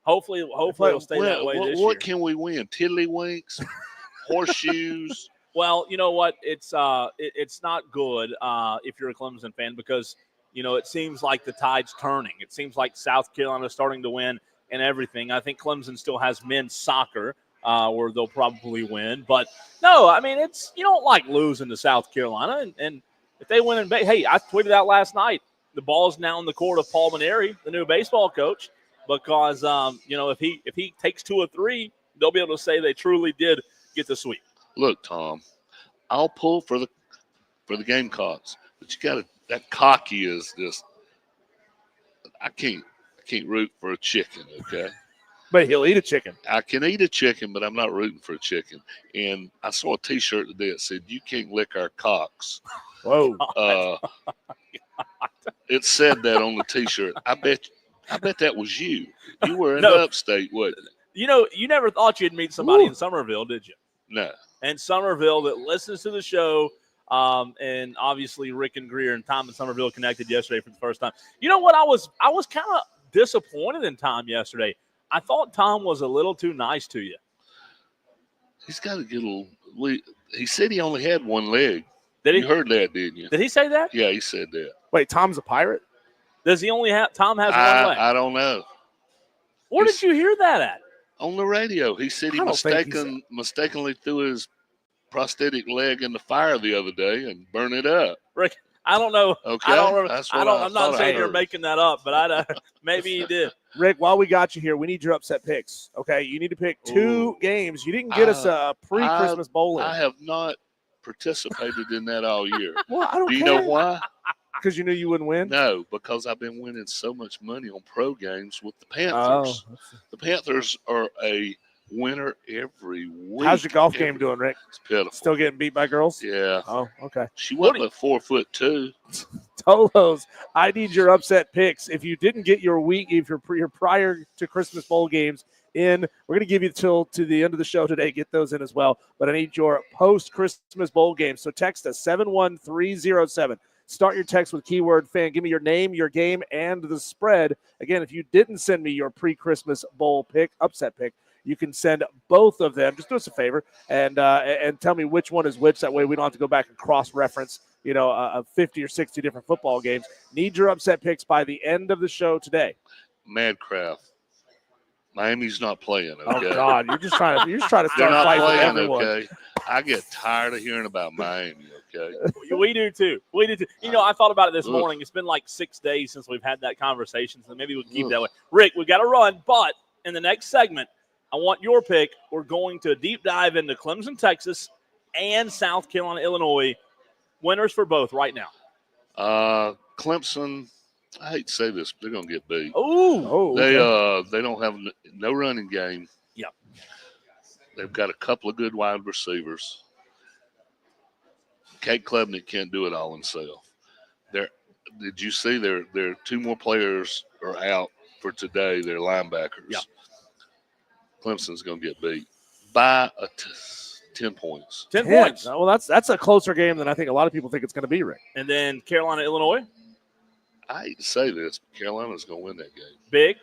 Hopefully it'll stay that way this year. What can we win? Tiddlywinks? Horseshoes? Well, you know what? It's not good if you're a Clemson fan because, you know, it seems like the tide's turning. It seems like South Carolina's starting to win and everything. I think Clemson still has men's soccer where they'll probably win. But, no, I mean, you don't like losing to South Carolina. And if they win hey, I tweeted out last night, the ball's now in the court of Paul Maneri, the new baseball coach, because, you know, if he takes 2 or 3, they'll be able to say they truly did get the sweep. Look, Tom, I'll pull for the Gamecocks, but you got to. That cocky is just. I can't root for a chicken. Okay, But he'll eat a chicken. I can eat a chicken, but I'm not rooting for a chicken. And I saw a T-shirt today that said, "You can't lick our cocks." Whoa! It said that on the T-shirt. I bet that was you. You were in No. upstate, wasn't it? You know, you never thought you'd meet somebody in Somerville, did you? No. And Somerville that listens to the show, and obviously Rick and Greer and Tom and Somerville connected yesterday for the first time. You know what? I was kind of disappointed in Tom yesterday. I thought Tom was a little too nice to you. He's got to get a little. He said he only had one leg. Did he? You heard that, didn't you? Did he say that? Yeah, he said that. Wait, Tom's a pirate? Does he only have? Tom has one leg. I don't know. Where did you hear that at? On the radio, he said he mistakenly threw his prosthetic leg in the fire the other day and burned it up. Rick, I don't know. Okay, I'm not saying you're making that up, but maybe he did. Rick, while we got you here, we need your upset picks. Okay, you need to pick 2 games. You didn't get us a pre-Christmas bowling. I have not participated in that all year. Well, I don't Do you care. know why? Because you knew you wouldn't win? No, because I've been winning so much money on pro games with the Panthers. Oh. The Panthers are a winner every week. How's your golf game doing, Rick? It's pitiful. Still getting beat by girls? Yeah. Oh, okay. She wasn't but 4'2". Tolos, I need your upset picks. If you didn't get your prior to Christmas bowl games in, we're going to give you till to the end of the show today. Get those in as well. But I need your post-Christmas bowl games. So text us 71307. Start your text with keyword fan. Give me your name, your game, and the spread. Again, if you didn't send me your pre-Christmas bowl pick, upset pick, you can send both of them. Just do us a favor and tell me which one is which. That way we don't have to go back and cross-reference, 50 or 60 different football games. Need your upset picks by the end of the show today. Madcraft. Miami's not playing, okay? Oh, God. You're just trying to start They're not fighting with playing, everyone. okay? I get tired of hearing about Miami, okay? We do too. I thought about it this morning. It's been like 6 days since we've had that conversation, so maybe we'll keep that way. Rick, we got to run, but in the next segment, I want your pick. We're going to deep dive into Clemson, Texas, and South Carolina, Illinois. Winners for both right now. Clemson, I hate to say this, but they're going to get beat. Oh, They don't have no running game. Yeah. They've got a couple of good wide receivers. Kate Klubnik can't do it all himself. Did you see their 2 more players are out for today? They're linebackers. Yeah. Clemson's going to get beat by 10 points. 10 points. Well, that's a closer game than I think a lot of people think it's going to be, Rick. And then Carolina, Illinois. I hate to say this, but Carolina's going to win that game. Big.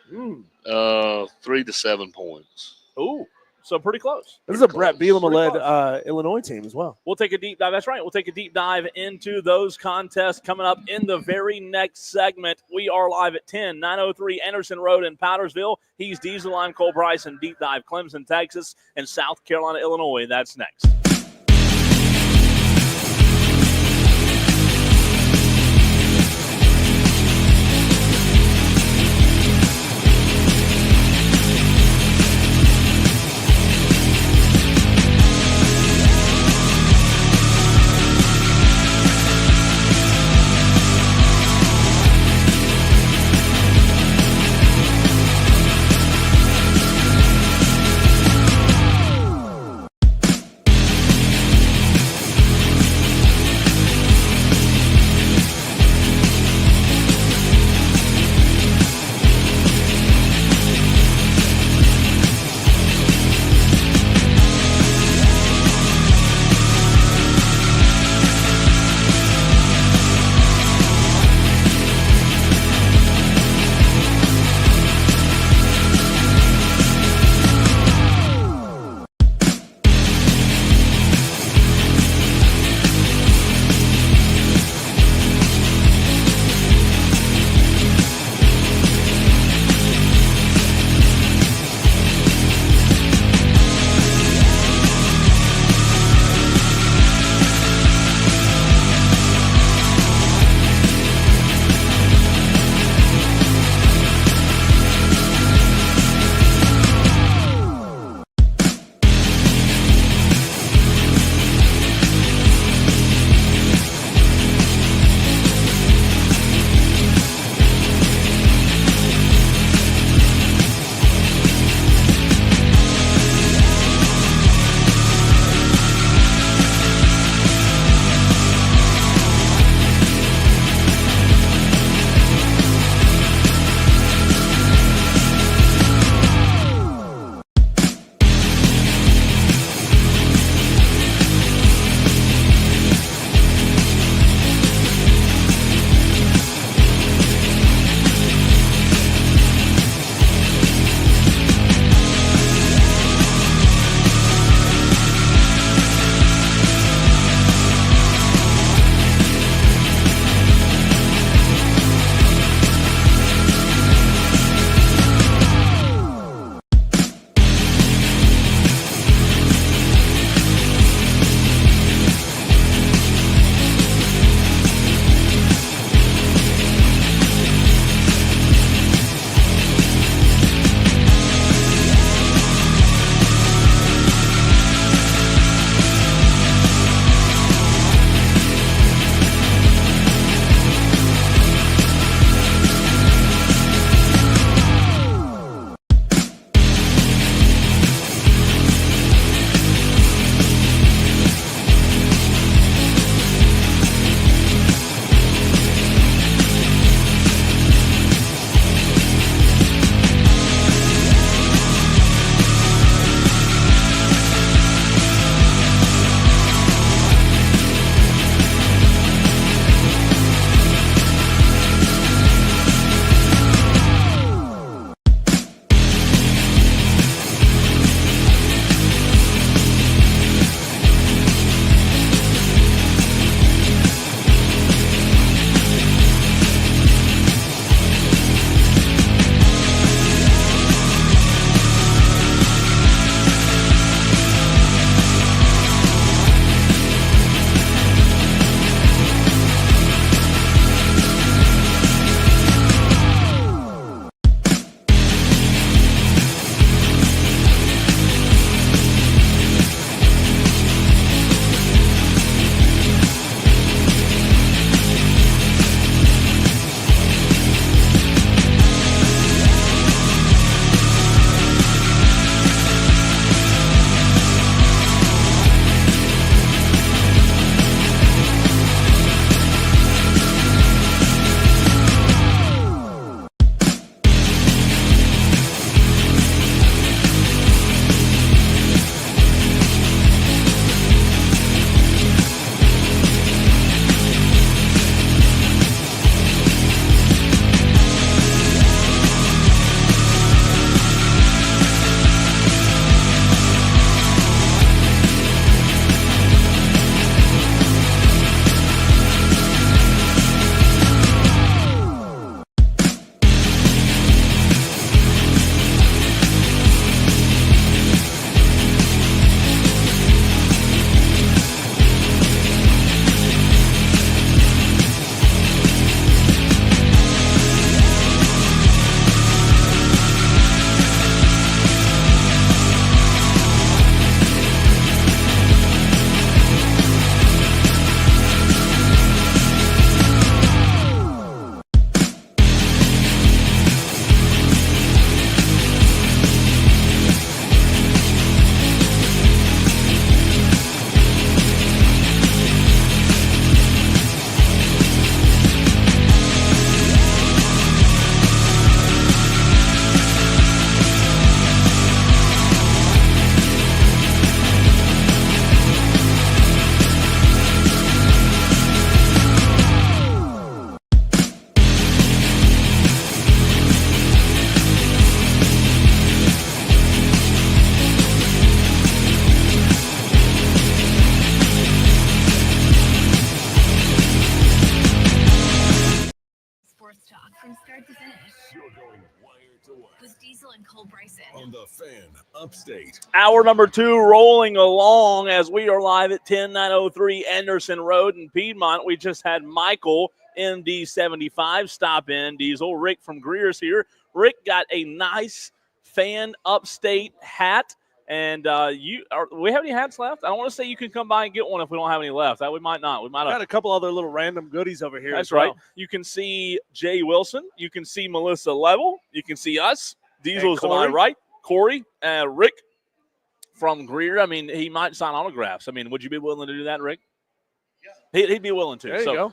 3 to 7 points. Ooh, so pretty close. This is a Brett Pretty Bielema-led Illinois team as well. We'll take a deep dive. That's right. We'll take a deep dive into those contests coming up in the very next segment. We are live at 10, 903 Anderson Road in Powdersville. He's Diesel. I'm Cole Bryce, and deep dive Clemson, Texas, and South Carolina, Illinois. That's next. and Cole Bryson. On the Fan Upstate. Hour number 2 rolling along as we are live at 10903 Anderson Road in Piedmont. We just had Michael, MD75, stop in. Diesel. Rick from Greer's here. Rick got a nice Fan Upstate hat. And we have any hats left? I don't want to say you can come by and get one if we don't have any left. We might not. We might have got a couple other little random goodies over here. That's as well. right. You can see Jay Wilson. You can see Melissa Level. You can see us. Diesel's to my right. Corey, Rick from Greer. I mean, he might sign autographs. I mean, would you be willing to do that, Rick? Yeah. He'd be willing to. There you go.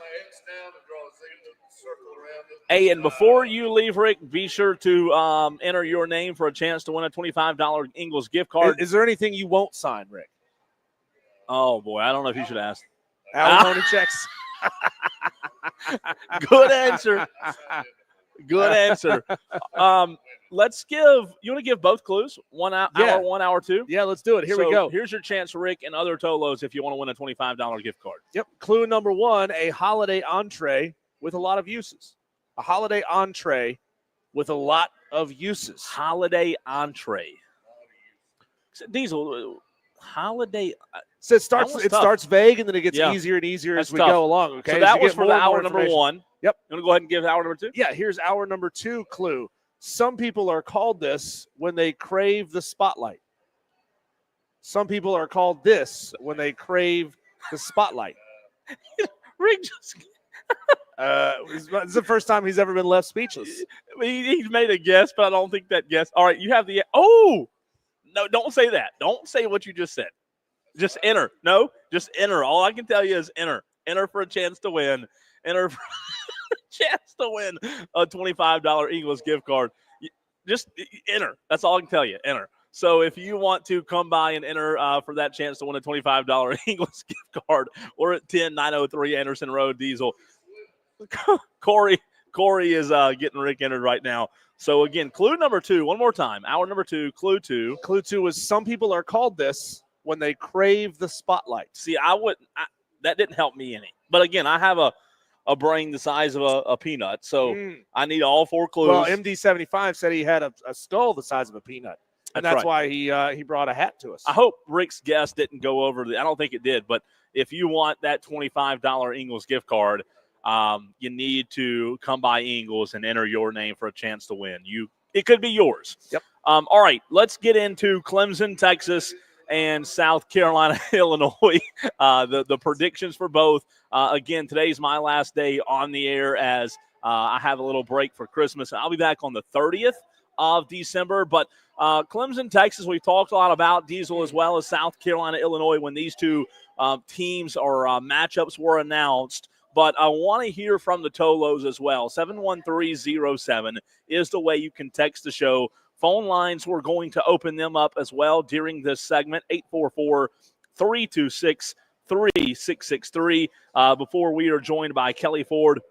Hey, and before you leave, Rick, be sure to enter your name for a chance to win a $25 Ingles gift card. Is there anything you won't sign, Rick? Oh, boy, I don't know if you should ask. Alimony checks. Good answer. Good answer. Let's give – you want to give both clues? Hour 1, hour 2? Yeah, let's do it. Here we go. Here's your chance, Rick, and other Tolos if you want to win a $25 gift card. Yep. Clue number 1, a holiday entree with a lot of uses. A holiday entree with a lot of uses. Holiday entree. Diesel, holiday. So it starts vague, and then it gets easier and easier as we go along. Okay, so that was for the hour number 1. Yep. You want to go ahead and give hour number 2? Yeah, here's hour number 2 clue. Some people are called this when they crave the spotlight. Some people are called this when they crave the spotlight. Rick just... It's the first time he's ever been left speechless. He's made a guess, but I don't think that guess. All right, you have the. Oh, no! Don't say that. Don't say what you just said. Just enter. No, just enter. All I can tell you is enter. Enter for a chance to win. Enter for a chance to win a $25 Ingles gift card. Just enter. That's all I can tell you. Enter. So if you want to come by and enter for that chance to win a $25 Ingles gift card, we're at 10903 Anderson Road, Diesel. Corey is getting Rick entered right now. So, again, clue number 2, one more time. Hour number 2, clue 2. Clue 2 was some people are called this when they crave the spotlight. See, that didn't help me any. But, again, I have a brain the size of a peanut, so I need all 4 clues. Well, MD75 said he had a skull the size of a peanut. And that's why he brought a hat to us. I hope Rick's guess didn't go over I don't think it did. But if you want that $25 Ingles gift card, you need to come by Ingles and enter your name for a chance to win. It could be yours. Yep. All right, let's get into Clemson, Texas, and South Carolina, Illinois. The predictions for both. Again, today's my last day on the air as I have a little break for Christmas. I'll be back on the 30th of December. But Clemson, Texas, we've talked a lot about Diesel as well as South Carolina, Illinois when these two teams or matchups were announced. But I want to hear from the Tolos as well. 71307 is the way you can text the show. Phone lines, we're going to open them up as well during this segment, 844-326-3663. Before we are joined by Kelley Ford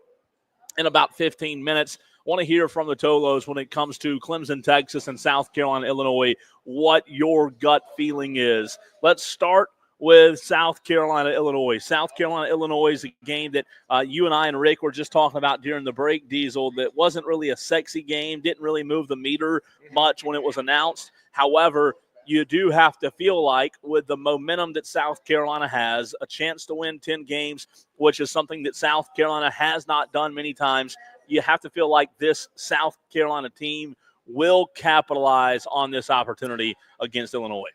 in about 15 minutes. Want to hear from the Tolos when it comes to Clemson, Texas, and South Carolina, Illinois, what your gut feeling is. Let's start with South Carolina, Illinois. South Carolina, Illinois is a game that you and I and Rick were just talking about during the break, Diesel, that wasn't really a sexy game, didn't really move the meter much when it was announced. However, you do have to feel like with the momentum that South Carolina has, a chance to win 10 games, which is something that South Carolina has not done many times, you have to feel like this South Carolina team will capitalize on this opportunity against Illinois.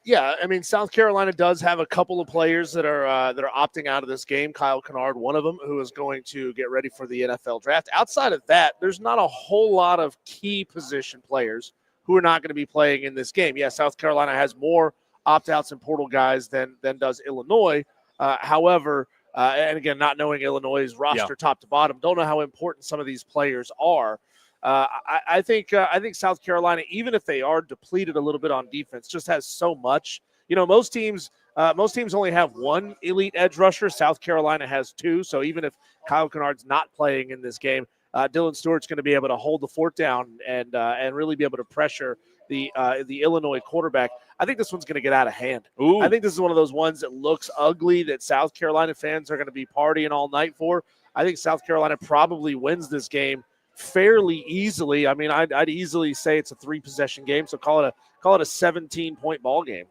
Yeah, I mean, South Carolina does have a couple of players that are opting out of this game. Kyle Kennard, one of them, who is going to get ready for the NFL draft. Outside of that, there's not a whole lot of key position players who are not going to be playing in this game. Yeah, South Carolina has more opt-outs and portal guys than does Illinois. However, and again, not knowing Illinois' roster top to bottom, don't know how important some of these players are. I think South Carolina, even if they are depleted a little bit on defense, just has so much. You know, most teams only have one elite edge rusher. South Carolina has two. So even if Kyle Kennard's not playing in this game, Dylan Stewart's going to be able to hold the fort down and really be able to pressure the Illinois quarterback. I think this one's going to get out of hand. Ooh. I think this is one of those ones that looks ugly that South Carolina fans are going to be partying all night for. I think South Carolina probably wins this game fairly easily. I mean, I'd easily say it's a 3-possession game, so call it a 17-point ball game.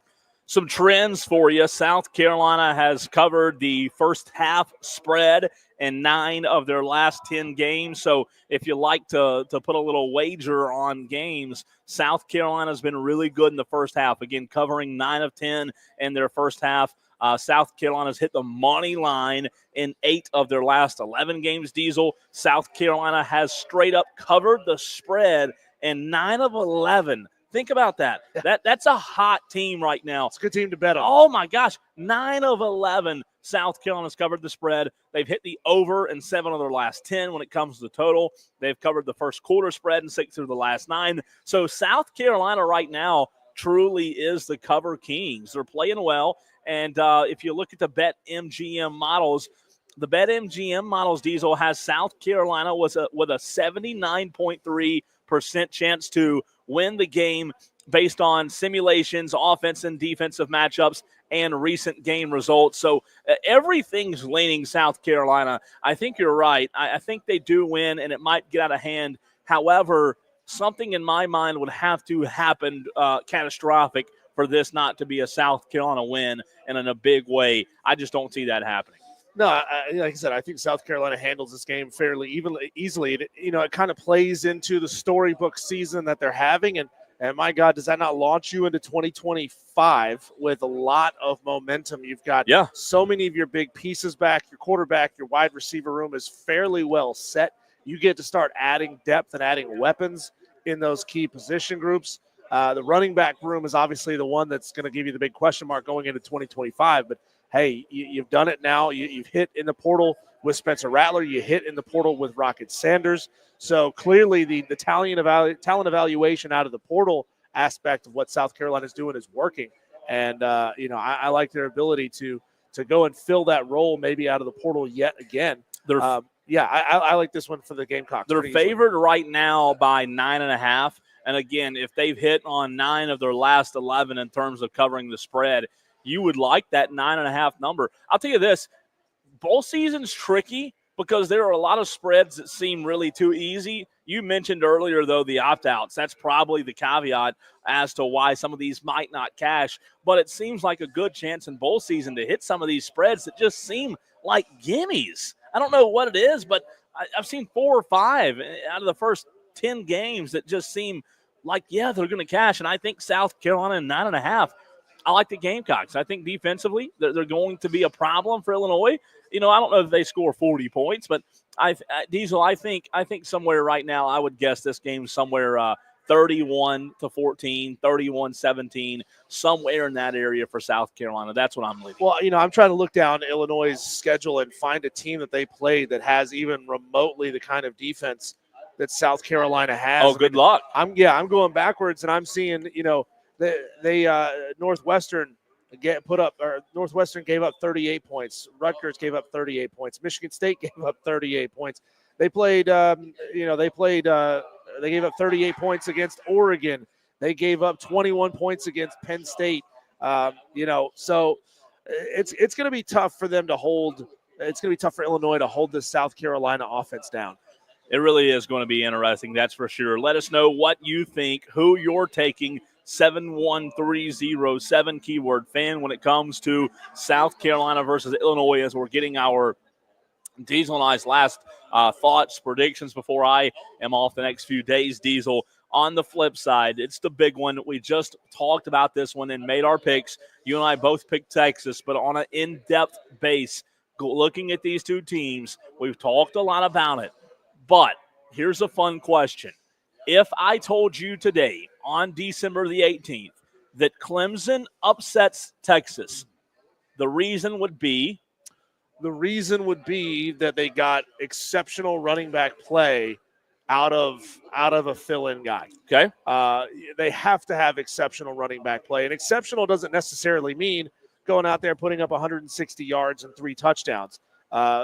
Some trends for you. South Carolina has covered the first half spread in 9 of their last 10 games. So if you like to put a little wager on games, South Carolina's been really good in the first half. Again, covering 9 of 10 in their first half. South Carolina's hit the money line in 8 of their last 11 games, Diesel. South Carolina has straight up covered the spread in 9 of 11. Think about that. That's a hot team right now. It's a good team to bet on. Oh, my gosh. 9 of 11, South Carolina's covered the spread. They've hit the over in 7 of their last 10 when it comes to the total. They've covered the first quarter spread in 6 of the last 9. So South Carolina right now truly is the cover kings. They're playing well. And if you look at the BetMGM models, the BetMGM models, Diesel, has South Carolina with a 79.3% chance to win the game based on simulations, offense and defensive matchups, and recent game results. So everything's leaning South Carolina. I think you're right. I think they do win, and it might get out of hand. However, something in my mind would have to happen catastrophic for this not to be a South Carolina win, and in a big way. I just don't see that happening. No, like I said, I think South Carolina handles this game fairly easily. It kind of plays into the storybook season that they're having, and my God, does that not launch you into 2025 with a lot of momentum? You've got so many of your big pieces back. Your quarterback, your wide receiver room is fairly well set. You get to start adding depth and adding weapons in those key position groups. The running back room is obviously the one that's going to give you the big question mark going into 2025, but hey, you've done it now. You've hit in the portal with Spencer Rattler. You hit in the portal with Rocket Sanders. So clearly the talent evaluation out of the portal aspect of what South Carolina is doing is working. And, I like their ability to go and fill that role maybe out of the portal yet again. I like this one for the Gamecocks. They're favored right now by 9.5. And, again, if they've hit on 9 of their last 11 in terms of covering the spread, you would like that 9.5 number. I'll tell you this, bowl season's tricky because there are a lot of spreads that seem really too easy. You mentioned earlier, though, the opt-outs. That's probably the caveat as to why some of these might not cash. But it seems like a good chance in bowl season to hit some of these spreads that just seem like gimmies. I don't know what it is, but I've seen 4 or 5 out of the first 10 games that just seem like, they're going to cash. And I think South Carolina 9.5. I like the Gamecocks. I think defensively they're going to be a problem for Illinois. I don't know if they score 40 points, but Diesel, I think somewhere right now I would guess this game somewhere 31-14, 31-17, somewhere in that area for South Carolina. That's what I'm leaving. Well, I'm trying to look down Illinois' schedule and find a team that they played that has even remotely the kind of defense that South Carolina has. Oh, good luck. I'm going backwards, and I'm seeing, Northwestern Northwestern gave up 38 points. Rutgers gave up 38 points. Michigan State gave up 38 points. They played, they gave up 38 points against Oregon. They gave up 21 points against Penn State. So it's going to be tough for them to hold. It's going to be tough for Illinois to hold this South Carolina offense down. It really is going to be interesting, that's for sure. Let us know what you think, who you're taking. 71307 keyword fan when it comes to South Carolina versus Illinois, as we're getting our Diesel and I's last thoughts, predictions before I am off the next few days. Diesel, on the flip side, it's the big one. We just talked about this one and made our picks. You and I both picked Texas, but on an in-depth base, looking at these two teams, we've talked a lot about it. But here's a fun question. If I told you today on December the 18th that Clemson upsets Texas, the reason would be that they got exceptional running back play out of a fill-in guy. Okay. They have to have exceptional running back play, and exceptional doesn't necessarily mean going out there putting up 160 yards and 3 touchdowns.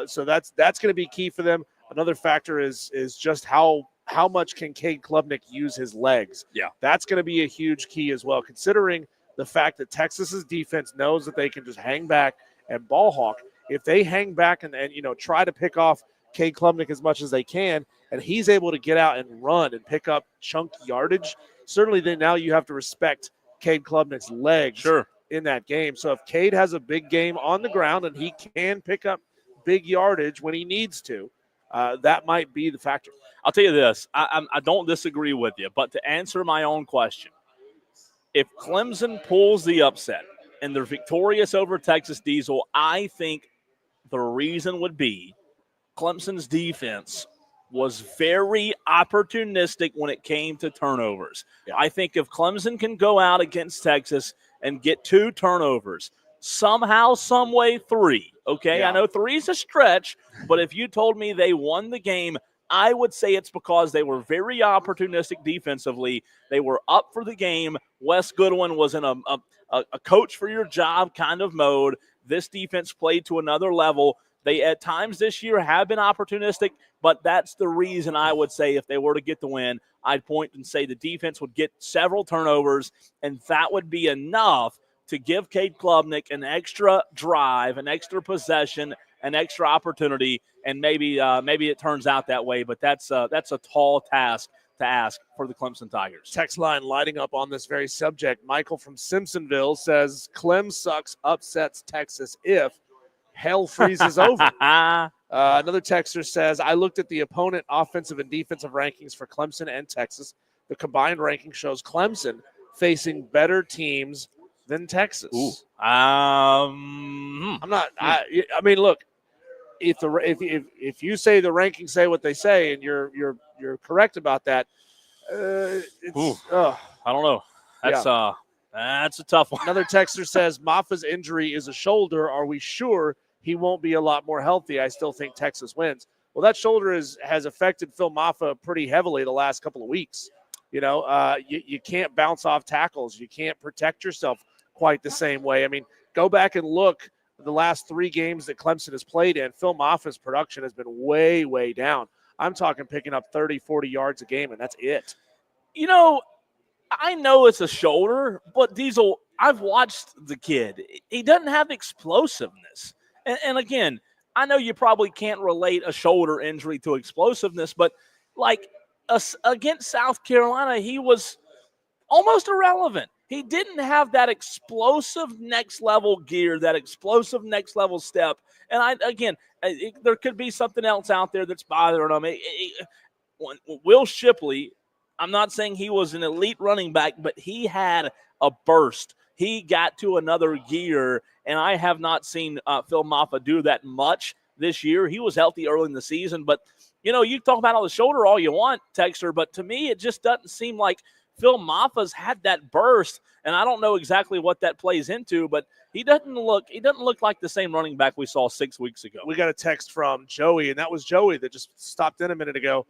So that's going to be key for them. Another factor is just how much can Cade Klubnik use his legs. Yeah. That's going to be a huge key as well, considering the fact that Texas's defense knows that they can just hang back and ball hawk. If they hang back and try to pick off Cade Klubnik as much as they can, and he's able to get out and run and pick up chunky yardage, certainly then now you have to respect Cade Klubnik's legs in that game. So if Cade has a big game on the ground and he can pick up big yardage when he needs to, that might be the factor. I'll tell you this. I don't disagree with you, but to answer my own question, if Clemson pulls the upset and they're victorious over Texas Diesel, I think the reason would be Clemson's defense was very opportunistic when it came to turnovers. Yeah. I think if Clemson can go out against Texas and get 2 turnovers, somehow, some way 3, okay? Yeah. I know 3 is a stretch, but if you told me they won the game, I would say it's because they were very opportunistic defensively. They were up for the game. Wes Goodwin was in a coach for your job kind of mode. This defense played to another level. They, at times this year, have been opportunistic, but that's the reason I would say if they were to get the win, I'd point and say the defense would get several turnovers, and that would be enough to give Cade Klubnik an extra drive, an extra possession, an extra opportunity, and maybe it turns out that way, but that's a tall task to ask for the Clemson Tigers. Text line lighting up on this very subject. Michael from Simpsonville says, Clem sucks, upsets Texas if hell freezes over. Another texter says, I looked at the opponent offensive and defensive rankings for Clemson and Texas. The combined ranking shows Clemson facing better teams than Texas. I'm not. I mean, look, if you say the rankings say what they say, and you're correct about that, I don't know. That's a tough one. Another texter says Maffa's injury is a shoulder. Are we sure he won't be a lot more healthy? I still think Texas wins. Well, that shoulder has affected Phil Maffa pretty heavily the last couple of weeks. You know, you can't bounce off tackles. You can't protect yourself quite the same way. I mean, go back and look the last 3 games that Clemson has played in. Phil Maffa's production has been way, way down. I'm talking picking up 30, 40 yards a game, and that's it. You know, I know it's a shoulder, but Diesel, I've watched the kid. He doesn't have explosiveness. And again, I know you probably can't relate a shoulder injury to explosiveness, but like against South Carolina, he was almost irrelevant. He didn't have that explosive next-level gear, that explosive next-level step. And, there could be something else out there that's bothering him. Will Shipley, I'm not saying he was an elite running back, but he had a burst. He got to another gear, and I have not seen Phil Maffa do that much this year. He was healthy early in the season, but, you know, you talk about on the shoulder all you want, Texter, but to me it just doesn't seem like Phil Maffa's had that burst, and I don't know exactly what that plays into, but he doesn't look like the same running back we saw 6 weeks ago. We got a text from Joey, and that was Joey that just stopped in a minute ago.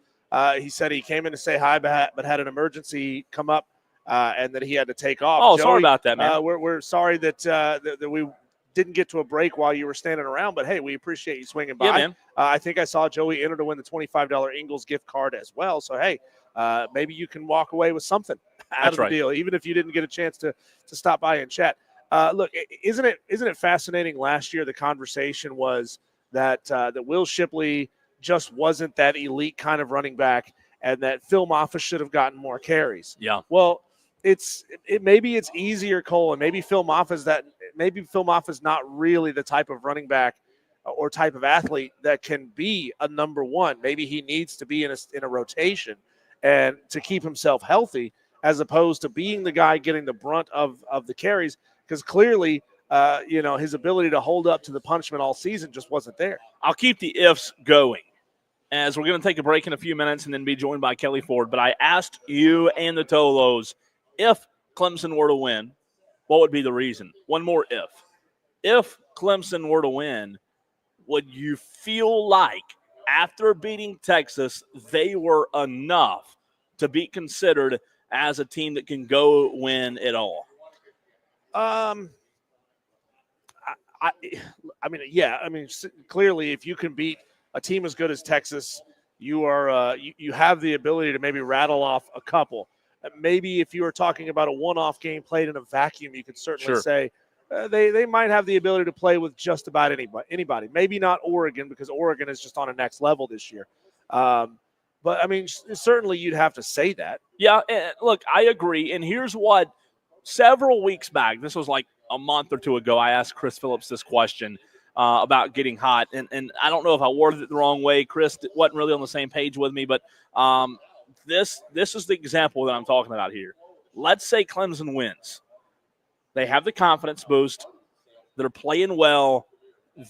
He said he came in to say hi, but had an emergency come up, and that he had to take off. Oh, Joey, sorry about that, man. We're sorry that we didn't get to a break while you were standing around, but hey, we appreciate you swinging by. Yeah, man. I think I saw Joey enter to win the $25 Ingles gift card as well. So hey, maybe you can walk away with something out of the deal, even if you didn't get a chance to stop by and chat. Look, isn't it fascinating? Last year, the conversation was that Will Shipley just wasn't that elite kind of running back, and that Phil Maffa should have gotten more carries. Yeah. Well, maybe it's easier, Cole, and maybe Phil Maffa's not really the type of running back or type of athlete that can be a number one. Maybe he needs to be in a rotation and to keep himself healthy, as opposed to being the guy getting the brunt of the carries, because clearly, his ability to hold up to the punishment all season just wasn't there. I'll keep the ifs going, as we're going to take a break in a few minutes and then be joined by Kelley Ford. But I asked you and the Tolos, if Clemson were to win, what would be the reason? One more if. If Clemson were to win, would you feel like after beating Texas, they were enough to be considered as a team that can go win it all? Clearly, if you can beat a team as good as Texas, you are you have the ability to maybe rattle off a couple. Maybe if you were talking about a one-off game played in a vacuum, you could certainly say they might have the ability to play with just about anybody. Maybe not Oregon, because Oregon is just on a next level this year. But, I mean, certainly you'd have to say that. Yeah, look, I agree. And here's what several weeks back, this was like a month or two ago, I asked Chris Phillips this question about getting hot. And I don't know if I worded it the wrong way. Chris wasn't really on the same page with me, but this is the example that I'm talking about here. Let's say Clemson wins. They have the confidence boost. They're playing well.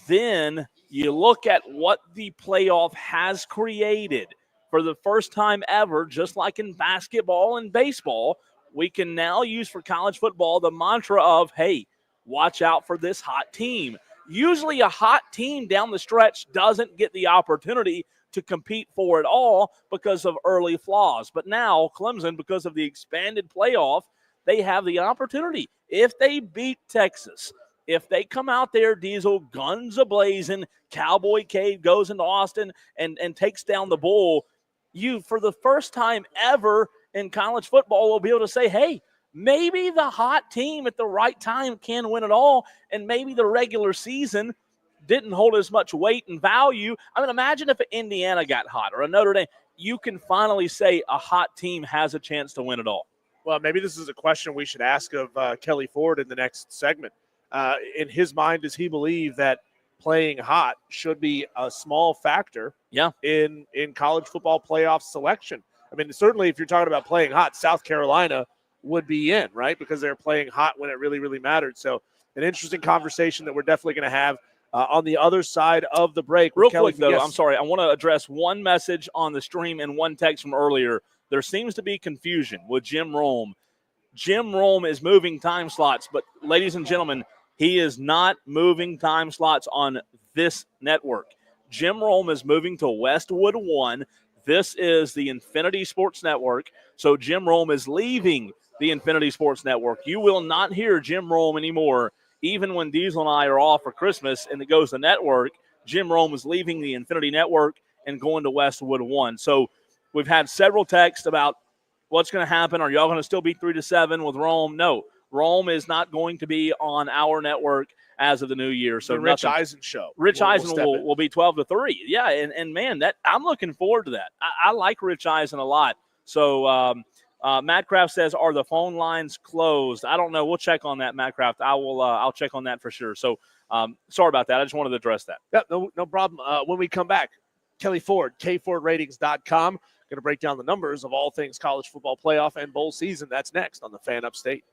Then you look at what the playoff has created. For the first time ever, just like in basketball and baseball, we can now use for college football the mantra of, hey, watch out for this hot team. Usually a hot team down the stretch doesn't get the opportunity to compete for it all because of early flaws. But now Clemson, because of the expanded playoff, they have the opportunity. If they beat Texas, if they come out there, Diesel, guns a-blazing, Cowboy Cade goes into Austin and takes down the Bull, you, for the first time ever in college football, will be able to say, hey, maybe the hot team at the right time can win it all, and maybe the regular season didn't hold as much weight and value. I mean, imagine if Indiana got hot or a Notre Dame. You can finally say a hot team has a chance to win it all. Well, maybe this is a question we should ask of Kelley Ford in the next segment. In his mind, does he believe that playing hot should be a small factor in college football playoff selection? I mean, certainly if you're talking about playing hot, South Carolina would be in, right? Because they're playing hot when it really, really mattered. So an interesting conversation that we're definitely going to have on the other side of the break. Real quick, though, I'm sorry. I want to address one message on the stream and one text from earlier. There seems to be confusion with Jim Rome. Jim Rome is moving time slots, but ladies and gentlemen, he is not moving time slots on this network. Jim Rome is moving to Westwood 1. This is the Infinity Sports Network. So Jim Rome is leaving the Infinity Sports Network. You will not hear Jim Rome anymore. Even when Diesel and I are off for Christmas and it goes to network, Jim Rome is leaving the Infinity Network and going to Westwood 1. So we've had several texts about what's going to happen. Are y'all going to still be 3-7 with Rome? No. Rome is not going to be on our network as of the new year. So the Rich Eisen show. Rich Eisen will be 12-3. Yeah, and man, that I'm looking forward to that. I like Rich Eisen a lot. So Matt Kraft says, are the phone lines closed? I don't know. We'll check on that, Matt Kraft. I'll check on that for sure. So sorry about that. I just wanted to address that. Yeah, no problem. When we come back, Kelley Ford, KFordRatings.com. Going to break down the numbers of all things college football playoff and bowl season. That's next on the Fan Upstate.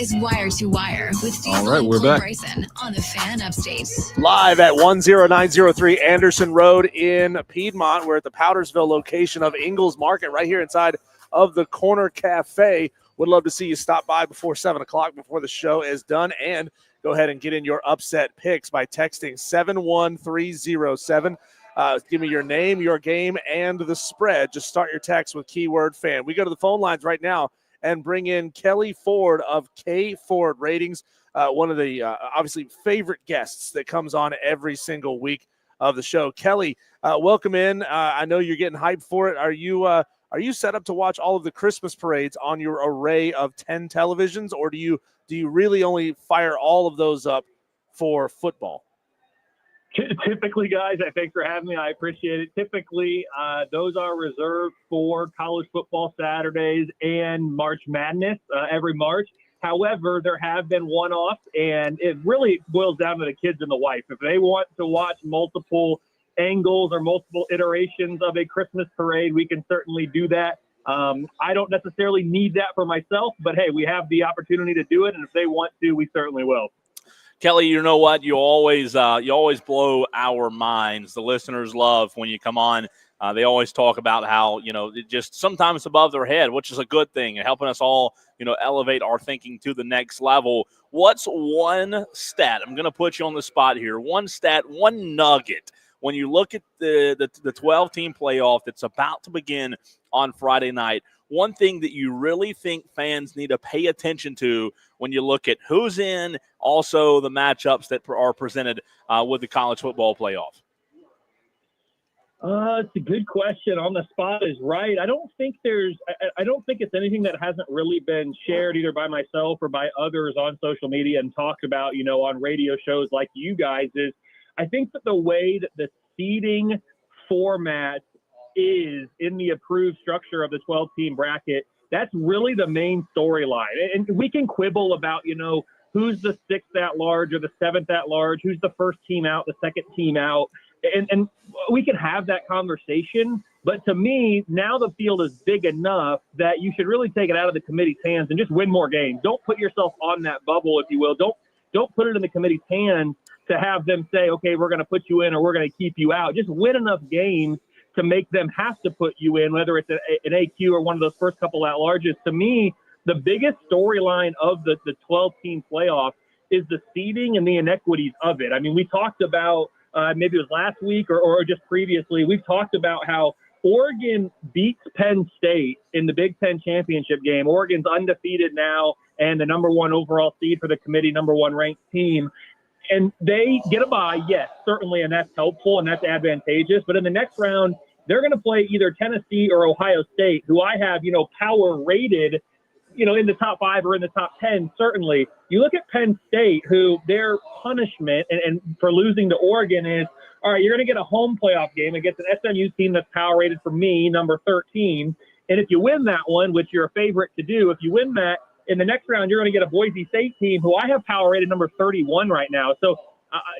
It's Wire to Wire with Diesel All right, and we're Cole back. Bryson on the Fan Upstate. Live at 10903 Anderson Road in Piedmont. We're at the Powdersville location of Ingles Market right here inside of the Corner Cafe. Would love to see you stop by before 7 o'clock, before the show is done. And go ahead and get in your upset picks by texting 71307. Give me your name, your game, and the spread. Just start your text with keyword fan. We go to the phone lines right now and bring in Kelley Ford of KFordRatings, one of the obviously favorite guests that comes on every single week of the show. Kelley, welcome in. I know you're getting hyped for it. Are you set up to watch all of the Christmas parades on your array of 10 televisions, or do you really only fire all of those up for football? Typically, guys, thanks for having me. I appreciate it. Typically, those are reserved for college football Saturdays and March Madness every March. However, there have been one-offs, and it really boils down to the kids and the wife. If they want to watch multiple angles or multiple iterations of a Christmas parade, we can certainly do that. I don't necessarily need that for myself, but hey, we have the opportunity to do it, and if they want to, we certainly will. Kelley, you know what? You always blow our minds. The listeners love when you come on. They always talk about how, it just sometimes above their head, which is a good thing, and helping us all, elevate our thinking to the next level. What's one stat? I'm going to put you on the spot here. One stat, one nugget. When you look at the 12-team playoff that's about to begin on Friday night, one thing that you really think fans need to pay attention to when you look at who's in, also the matchups that are presented with the college football playoff? It's a good question. On the spot is right. I don't think it's anything that hasn't really been shared either by myself or by others on social media and talked about, on radio shows like you guys. Is I think that the way that the seeding format is in the approved structure of the 12-team bracket, that's really the main storyline. And we can quibble about, who's the 6th at large or the 7th at large, who's the first team out, the second team out. And we can have that conversation. But to me, now the field is big enough that you should really take it out of the committee's hands and just win more games. Don't put yourself on that bubble, if you will. Don't put it in the committee's hands to have them say, okay, we're going to put you in or we're going to keep you out. Just win enough games to make them have to put you in, whether it's an AQ or one of those first couple at-larges. To me, the biggest storyline of the 12-team playoff is the seeding and the inequities of it. I mean, we talked about, maybe it was last week or just previously, we've talked about how Oregon beats Penn State in the Big Ten championship game. Oregon's undefeated now and the number one overall seed for the committee, number one ranked team. And they get a bye, yes, certainly, and that's helpful and that's advantageous. But in the next round, they're going to play either Tennessee or Ohio State, who I have, power rated, in the top 5 or in the top 10, certainly. You look at Penn State, who their punishment and for losing to Oregon is, all right, you're going to get a home playoff game against an SMU team that's power rated for me, number 13. And if you win that one, which you're a favorite to do, if you win that, in the next round, you're going to get a Boise State team who I have power rated number 31 right now. So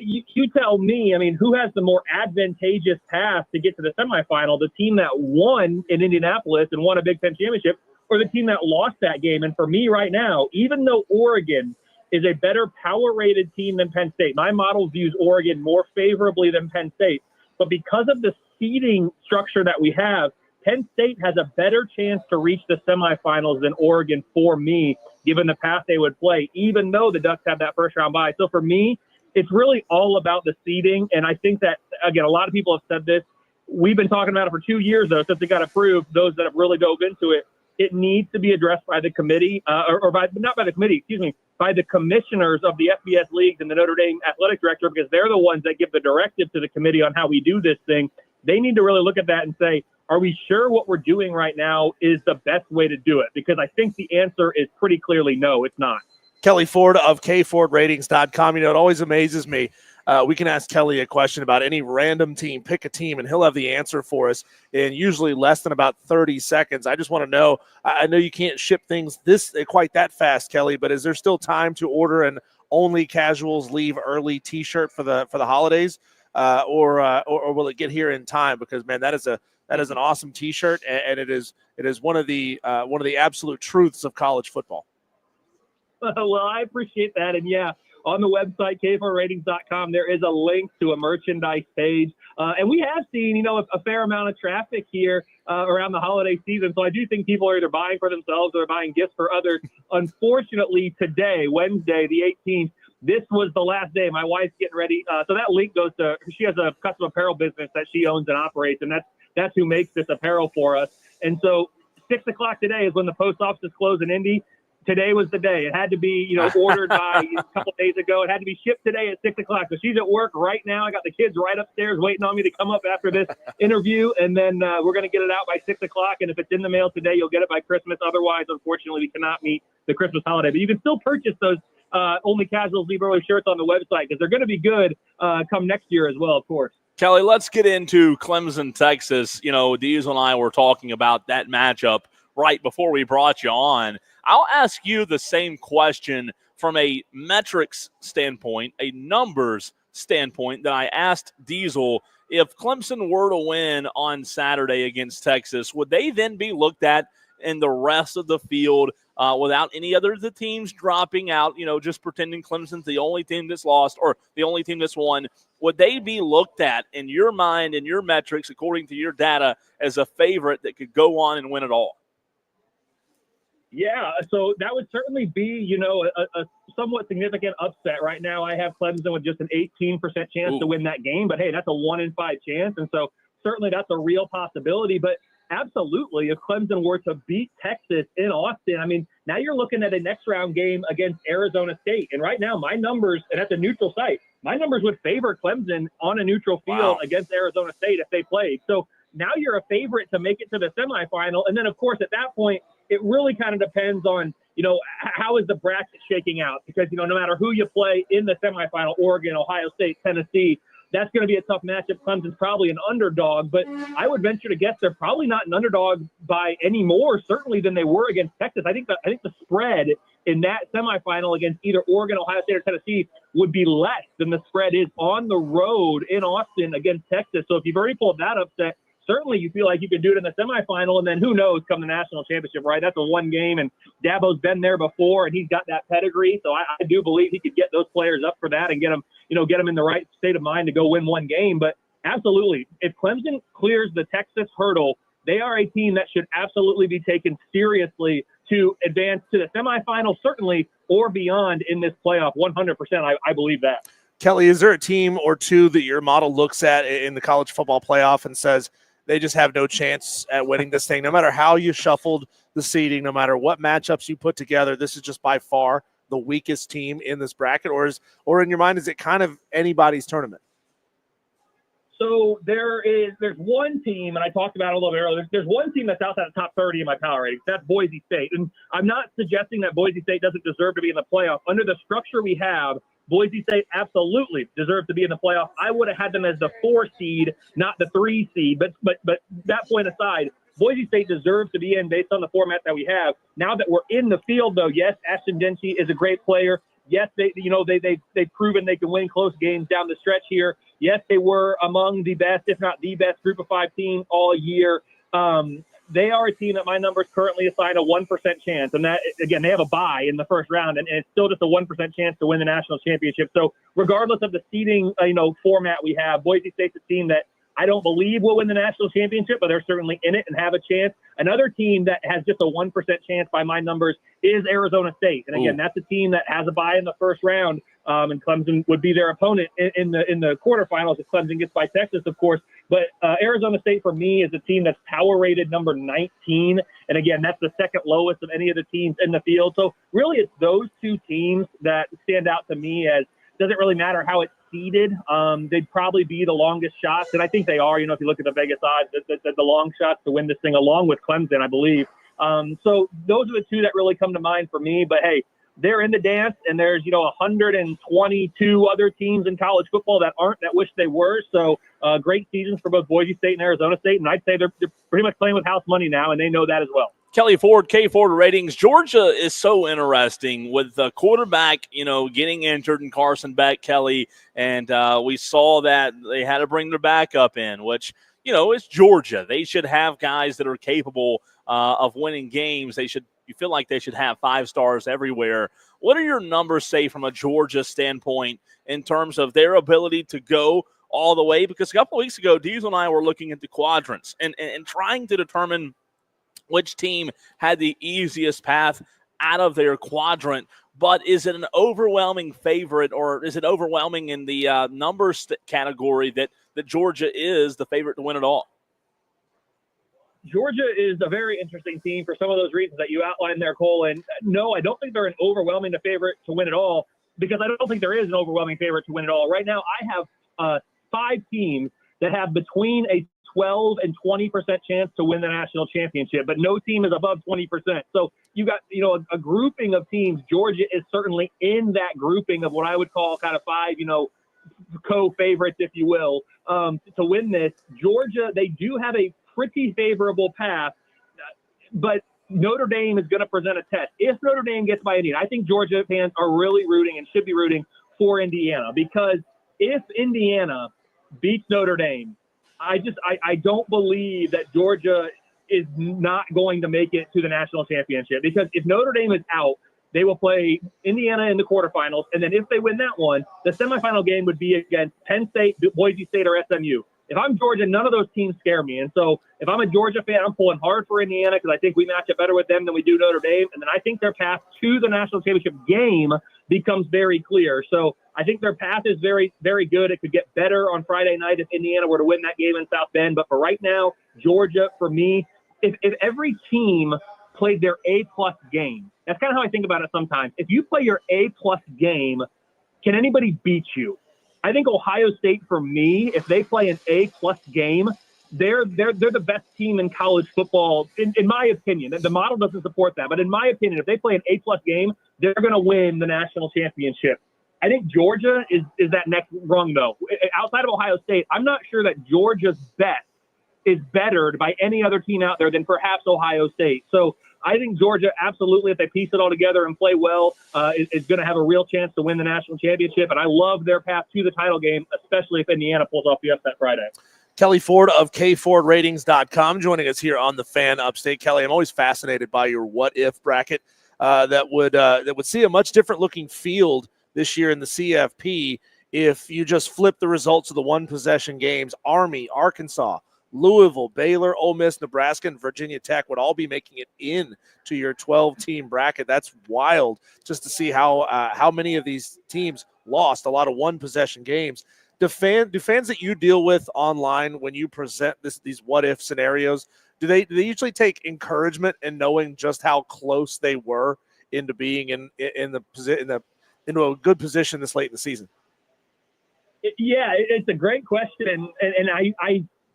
you tell me, I mean, who has the more advantageous path to get to the semifinal, the team that won in Indianapolis and won a Big Ten championship or the team that lost that game? And for me right now, even though Oregon is a better power rated team than Penn State, my model views Oregon more favorably than Penn State. But because of the seeding structure that we have, Penn State has a better chance to reach the semifinals than Oregon for me, given the path they would play, even though the Ducks have that first round bye. So for me, it's really all about the seeding. And I think that, again, a lot of people have said this. We've been talking about it for 2 years, though, since it got approved, those that have really dove into it. It needs to be addressed by the committee, not by the committee, by the commissioners of the FBS leagues and the Notre Dame athletic director, because they're the ones that give the directive to the committee on how we do this thing. They need to really look at that and say, are we sure what we're doing right now is the best way to do it? Because I think the answer is pretty clearly no, it's not. Kelley Ford of KFordRatings.com. It always amazes me. We can ask Kelley a question about any random team, pick a team, and he'll have the answer for us in usually less than about 30 seconds. I just want to know, I know you can't ship things quite that fast, Kelley, but is there still time to order an only casuals leave early T-shirt for the holidays, or will it get here in time? Because man, that is an awesome T-shirt, and it is one of the absolute truths of college football. Well, I appreciate that. And yeah, on the website, KFordRatings.com, there is a link to a merchandise page. And we have seen, a fair amount of traffic here around the holiday season. So I do think people are either buying for themselves or buying gifts for others. Unfortunately, today, Wednesday, the 18th, this was the last day. My wife's getting ready. So that link goes to, she has a custom apparel business that she owns and operates, and that's who makes this apparel for us. And so 6 o'clock today is when the post office is closed in Indy. Today was the day. It had to be, ordered by a couple of days ago. It had to be shipped today at 6 o'clock. So she's at work right now. I got the kids right upstairs waiting on me to come up after this interview. And then we're going to get it out by 6 o'clock. And if it's in the mail today, you'll get it by Christmas. Otherwise, unfortunately, we cannot meet the Christmas holiday. But you can still purchase those Only Casuals Leave Early shirts on the website because they're going to be good come next year as well, of course. Kelley, let's get into Clemson, Texas. Diesel and I were talking about that matchup right before we brought you on. I'll ask you the same question from a metrics standpoint, a numbers standpoint that I asked Diesel. If Clemson were to win on Saturday against Texas, would they then be looked at in the rest of the field without any other of the teams dropping out, just pretending Clemson's the only team that's lost or the only team that's won? Would they be looked at in your mind and your metrics, according to your data, as a favorite that could go on and win it all? Yeah, so that would certainly be, a somewhat significant upset. Right now, I have Clemson with just an 18% chance to win that game. But, hey, that's a 1 in 5 chance. And so certainly that's a real possibility. But absolutely, if Clemson were to beat Texas in Austin, I mean, now you're looking at a next round game against Arizona State. And right now, my numbers, and that's a neutral site, my numbers would favor Clemson on a neutral field against Arizona State if they played. So now you're a favorite to make it to the semifinal. And then, of course, at that point, it really kind of depends on, how is the bracket shaking out? Because, no matter who you play in the semifinal, Oregon, Ohio State, Tennessee, that's going to be a tough matchup. Clemson's probably an underdog, but I would venture to guess they're probably not an underdog by any more, certainly, than they were against Texas. I think the spread in that semifinal against either Oregon, Ohio State, or Tennessee would be less than the spread is on the road in Austin against Texas. So if you've already pulled that upset, certainly you feel like you could do it in the semifinal, and then who knows come the national championship, right? That's a one game, and Dabo's been there before, and he's got that pedigree. So I do believe he could get those players up for that and get them in the right state of mind to go win one game. But absolutely, if Clemson clears the Texas hurdle, they are a team that should absolutely be taken seriously to advance to the semifinal, certainly, or beyond in this playoff. 100%, I believe that. Kelley, is there a team or two that your model looks at in the college football playoff and says, they just have no chance at winning this thing? No matter how you shuffled the seeding, no matter what matchups you put together, this is just by far the weakest team in this bracket? Or in your mind, is it kind of anybody's tournament? So there's one team, and I talked about it a little bit earlier. There's one team that's outside the top 30 in my power ratings. That's Boise State. And I'm not suggesting that Boise State doesn't deserve to be in the playoff. Under the structure we have, Boise State absolutely deserves to be in the playoff. I would have had them as the 4 seed, not the 3 seed. But that point aside, Boise State deserves to be in based on the format that we have. Now that we're in the field, though, yes, Ashton Dempsey is a great player. Yes, they've proven they can win close games down the stretch here. Yes, they were among the best, if not the best, group of 5 team all year. They are a team that my numbers currently assign a 1% chance. And that, again, they have a bye in the first round, and it's still just a 1% chance to win the national championship. So regardless of the seeding, format we have, Boise State's a team that I don't believe will win the national championship, but they're certainly in it and have a chance. Another team that has just a 1% chance by my numbers is Arizona State. And again, that's a team that has a bye in the first round, and Clemson would be their opponent in the quarterfinals if Clemson gets by Texas, of course. But Arizona State, for me, is a team that's power rated number 19. And again, that's the second lowest of any of the teams in the field. So really, it's those two teams that stand out to me as doesn't really matter how it's seeded. They'd probably be the longest shots. And I think they are, if you look at the Vegas odds, the long shots to win this thing along with Clemson, I believe. So those are the two that really come to mind for me. But, hey, they're in the dance, and there's, 122 other teams in college football that aren't, that wish they were. So great seasons for both Boise State and Arizona State. And I'd say they're pretty much playing with house money now, and they know that as well. Kelley Ford, KFordRatings. Georgia is so interesting with the quarterback, getting injured in Carson Beck, Kelley, and we saw that they had to bring their backup in, which, it's Georgia. They should have guys that are capable of winning games. They should you feel like they should have 5 stars everywhere. What are your numbers say from a Georgia standpoint in terms of their ability to go all the way? Because a couple of weeks ago, Diesel and I were looking at the quadrants and trying to determine which team had the easiest path out of their quadrant. But is it an overwhelming favorite, or is it overwhelming in the numbers category that Georgia is the favorite to win it all? Georgia is a very interesting team for some of those reasons that you outlined there, Cole. And no, I don't think they're an overwhelming favorite to win it all, because I don't think there is an overwhelming favorite to win it all. Right now, I have 5 teams that have between a 12 and 20% chance to win the national championship, but no team is above 20%. So you got, a grouping of teams. Georgia is certainly in that grouping of what I would call kind of 5, co-favorites, if you will, to win this. Georgia, they do have a pretty favorable path, but Notre Dame is going to present a test. If Notre Dame gets by Indiana, I think Georgia fans are really rooting and should be rooting for Indiana, because if Indiana beats Notre Dame, I don't believe that Georgia is not going to make it to the national championship, because if Notre Dame is out, they will play Indiana in the quarterfinals. And then if they win that one, the semifinal game would be against Penn State, Boise State, or SMU. If I'm Georgia, none of those teams scare me. And so if I'm a Georgia fan, I'm pulling hard for Indiana, because I think we match up better with them than we do Notre Dame. And then I think their path to the national championship game becomes very clear. So I think their path is very, very good. It could get better on Friday night if Indiana were to win that game in South Bend. But for right now, Georgia, for me, if every team played their A-plus game, that's kind of how I think about it sometimes. If you play your A-plus game, can anybody beat you? I think Ohio State, for me, if they play an A-plus game, they're the best team in college football, in my opinion. The model doesn't support that, but in my opinion, if they play an A-plus game, they're going to win the national championship. I think Georgia is that next rung, though. Outside of Ohio State, I'm not sure that Georgia's best is bettered by any other team out there than perhaps Ohio State. So I think Georgia, absolutely, if they piece it all together and play well, is going to have a real chance to win the national championship. And I love their path to the title game, especially if Indiana pulls off the upset Friday. Kelley Ford of KFordRatings.com joining us here on the Fan Upstate. Kelley, I'm always fascinated by your what-if bracket that would see a much different looking field this year in the CFP if you just flip the results of the one-possession games. Army, Arkansas, Louisville, Baylor, Ole Miss, Nebraska, and Virginia Tech would all be making it in to your 12-team bracket. That's wild just to see how many of these teams lost a lot of one-possession games. Do fans that you deal with online when you present these what-if scenarios, do they usually take encouragement in knowing just how close they were into being into a good position this late in the season? Yeah, it's a great question, and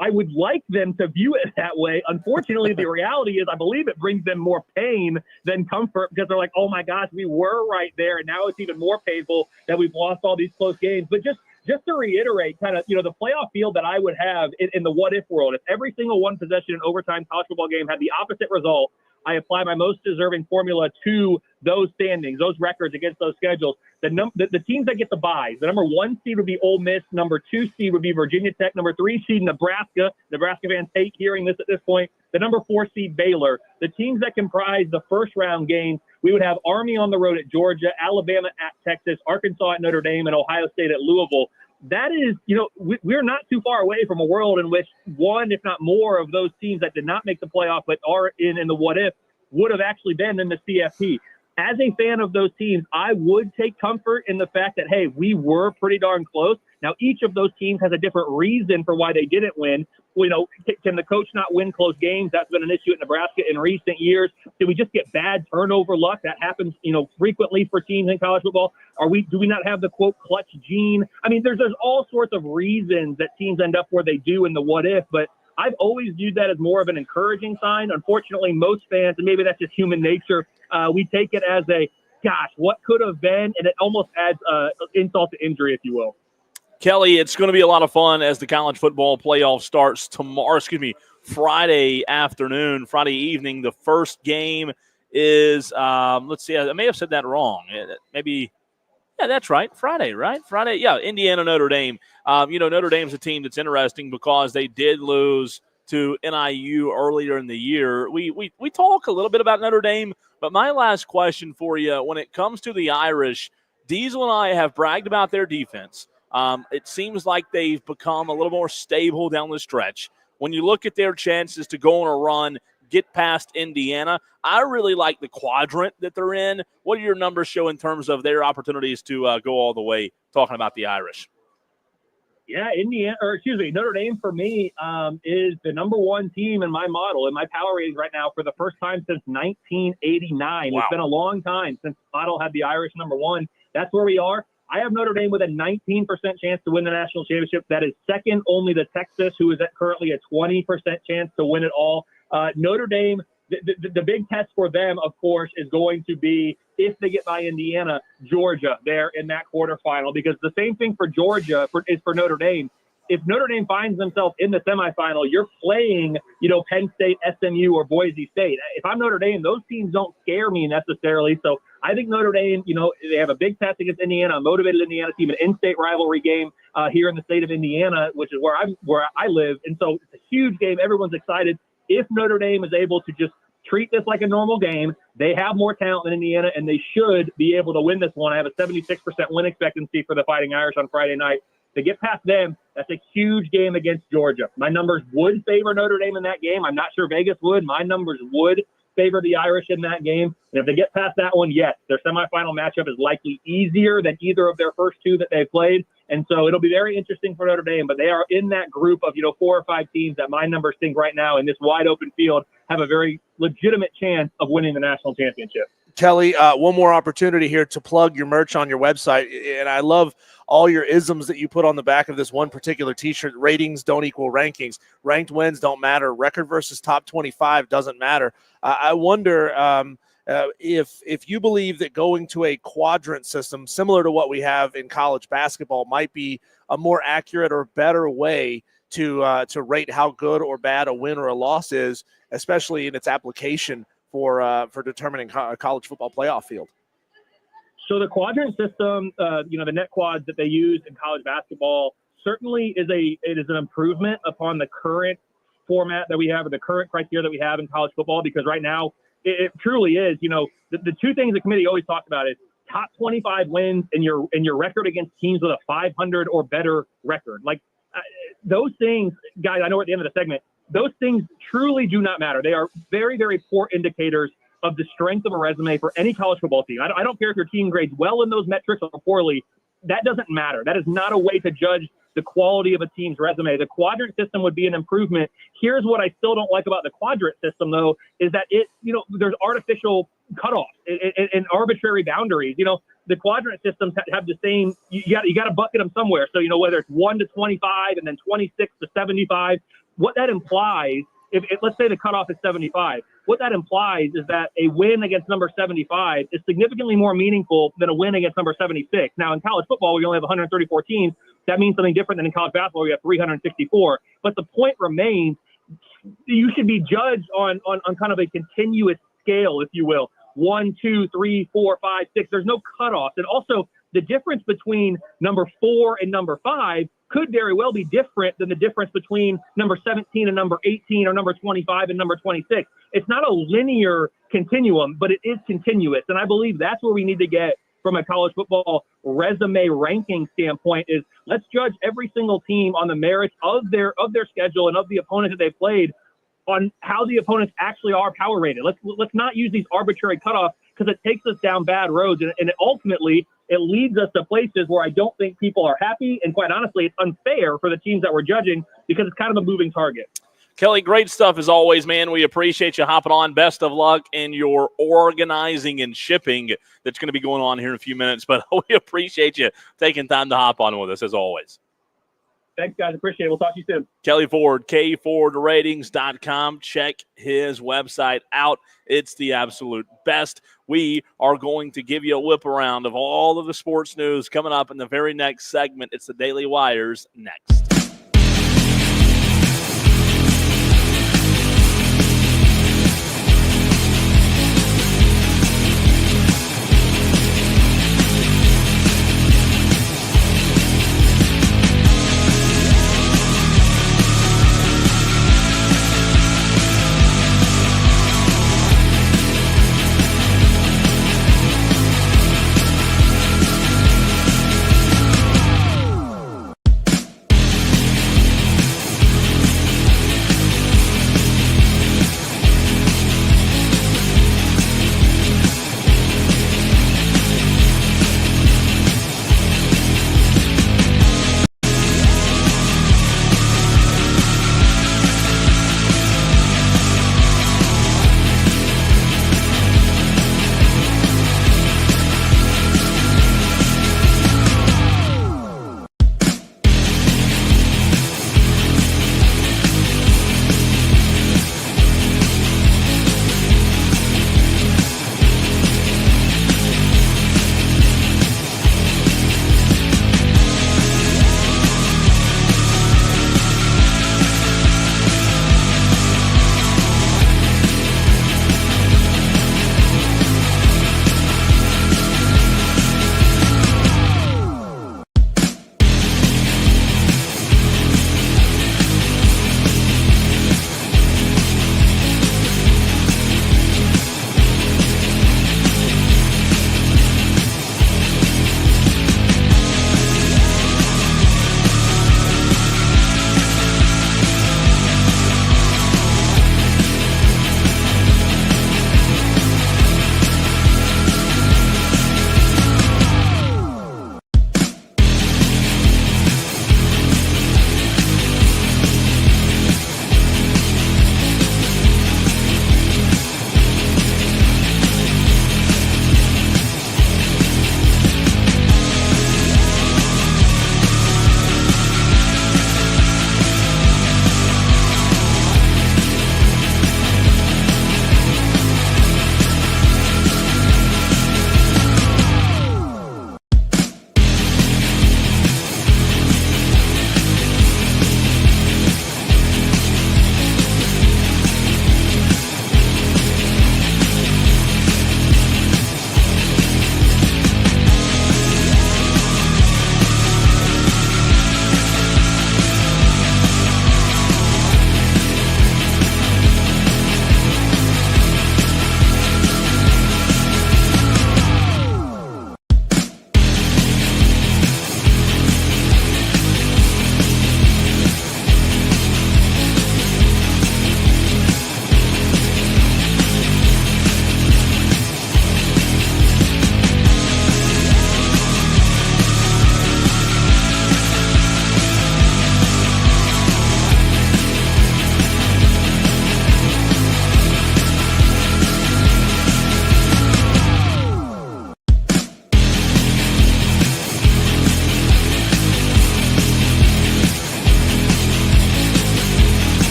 I would like them to view it that way. Unfortunately, the reality is I believe it brings them more pain than comfort, because they're like, oh my gosh, we were right there, and now it's even more painful that we've lost all these close games. But just to reiterate, kind of, the playoff field that I would have in the what-if world, if every single one-possession overtime college football game had the opposite result, I apply my most deserving formula to those standings, those records against those schedules. The teams that get the buys, the number 1 seed would be Ole Miss, number 2 seed would be Virginia Tech, number 3 seed Nebraska. Nebraska fans hate hearing this at this point. The number 4 seed Baylor. The teams that comprise the first round games, we would have Army on the road at Georgia, Alabama at Texas, Arkansas at Notre Dame, and Ohio State at Louisville. That is, we're not too far away from a world in which one, if not more, of those teams that did not make the playoff but are in the what if would have actually been in the CFP. As a fan of those teams, I would take comfort in the fact that, hey, we were pretty darn close. Now, each of those teams has a different reason for why they didn't win. Can the coach not win close games? That's been an issue at Nebraska in recent years. Did we just get bad turnover luck? That happens, frequently for teams in college football. Do we not have the, quote, clutch gene? I mean, there's all sorts of reasons that teams end up where they do in the what if, but I've always viewed that as more of an encouraging sign. Unfortunately, most fans, and maybe that's just human nature, we take it as a, gosh, what could have been, and it almost adds insult to injury, if you will. Kelley, it's going to be a lot of fun as the college football playoff starts Friday afternoon, Friday evening. The first game is, let's see, I may have said that wrong. Maybe, yeah, that's right. Friday, yeah, Indiana, Notre Dame. Notre Dame's a team that's interesting because they did lose to NIU earlier in the year. We talk a little bit about Notre Dame, but my last question for you, when it comes to the Irish, Diesel and I have bragged about their defense. It seems like they've become a little more stable down the stretch. When you look at their chances to go on a run, get past Indiana, I really like the quadrant that they're in. What do your numbers show in terms of their opportunities to go all the way, talking about the Irish? Yeah, Notre Dame for me is the number one team in my model, in my power ratings right now for the first time since 1989. Wow. It's been a long time since the model had the Irish number one. That's where we are. I have Notre Dame with a 19% chance to win the national championship. That is second only to Texas, who is at currently a 20% chance to win it all. Notre Dame, the big test for them, of course, is going to be, if they get by Indiana, Georgia there in that quarterfinal, because the same thing for Georgia is for Notre Dame. If Notre Dame finds themselves in the semifinal, you're playing, Penn State, SMU, or Boise State. If I'm Notre Dame, those teams don't scare me necessarily. So I think Notre Dame, they have a big test against Indiana, a motivated Indiana team, an in-state rivalry game here in the state of Indiana, which is where I live. And so it's a huge game. Everyone's excited. If Notre Dame is able to just treat this like a normal game, they have more talent than Indiana, and they should be able to win this one. I have a 76% win expectancy for the Fighting Irish on Friday night. To get past them, that's a huge game against Georgia. My numbers would favor Notre Dame in that game. I'm not sure Vegas would. My numbers would favor the Irish in that game. And if they get past that one, yes, their semifinal matchup is likely easier than either of their first two that they've played. And so it'll be very interesting for Notre Dame, but they are in that group of, 4 or 5 teams that my numbers think right now in this wide open field have a very legitimate chance of winning the national championship. Kelley, one more opportunity here to plug your merch on your website. And I love all your isms that you put on the back of this one particular T-shirt. Ratings don't equal rankings. Ranked wins don't matter. Record versus top 25 doesn't matter. I wonder if you believe that going to a quadrant system similar to what we have in college basketball might be a more accurate or better way to rate how good or bad a win or a loss is, especially in its application for determining a college football playoff field. So the quadrant system, the net quads that they use in college basketball certainly is an improvement upon the current format that we have, or the current criteria that we have in college football, because right now it truly is, the two things the committee always talks about is top 25 wins and your record against teams with a 500 or better record. Like those things, guys, I know we're at the end of the segment, those things truly do not matter. They are very, very poor indicators of the strength of a resume for any college football team. I don't care if your team grades well in those metrics or poorly. That doesn't matter. That is not a way to judge the quality of a team's resume. The quadrant system would be an improvement. Here's what I still don't like about the quadrant system, though, is that there's artificial cutoffs and arbitrary boundaries. The quadrant systems have the same. You got to bucket them somewhere. So whether it's 1 to 25 and then 26 to 75, what that implies, if let's say the cutoff is 75, what that implies is that a win against number 75 is significantly more meaningful than a win against number 76. Now, in college football, we only have 134 teams. That means something different than in college basketball, we have 364. But the point remains, you should be judged on kind of a continuous scale, if you will. 1, 2, 3, 4, 5, 6. There's no cutoffs. And also, the difference between number 4 and number 5 could very well be different than the difference between number 17 and number 18, or number 25 and number 26. It's not a linear continuum, but it is continuous. And I believe that's where we need to get from a college football resume ranking standpoint, is let's judge every single team on the merits of their schedule and of the opponent that they've played, on how the opponents actually are power rated. Let's not use these arbitrary cutoffs, because it takes us down bad roads, and ultimately it leads us to places where I don't think people are happy, and quite honestly, it's unfair for the teams that we're judging, because it's kind of a moving target. Kelley, great stuff as always, man. We appreciate you hopping on. Best of luck in your organizing and shipping that's going to be going on here in a few minutes, but we appreciate you taking time to hop on with us as always. Thanks, guys. Appreciate it. We'll talk to you soon. Kelley Ford, KFordRatings.com. Check his website out. It's the absolute best. We are going to give you a whip around of all of the sports news coming up in the very next segment. It's the Daily Wires next.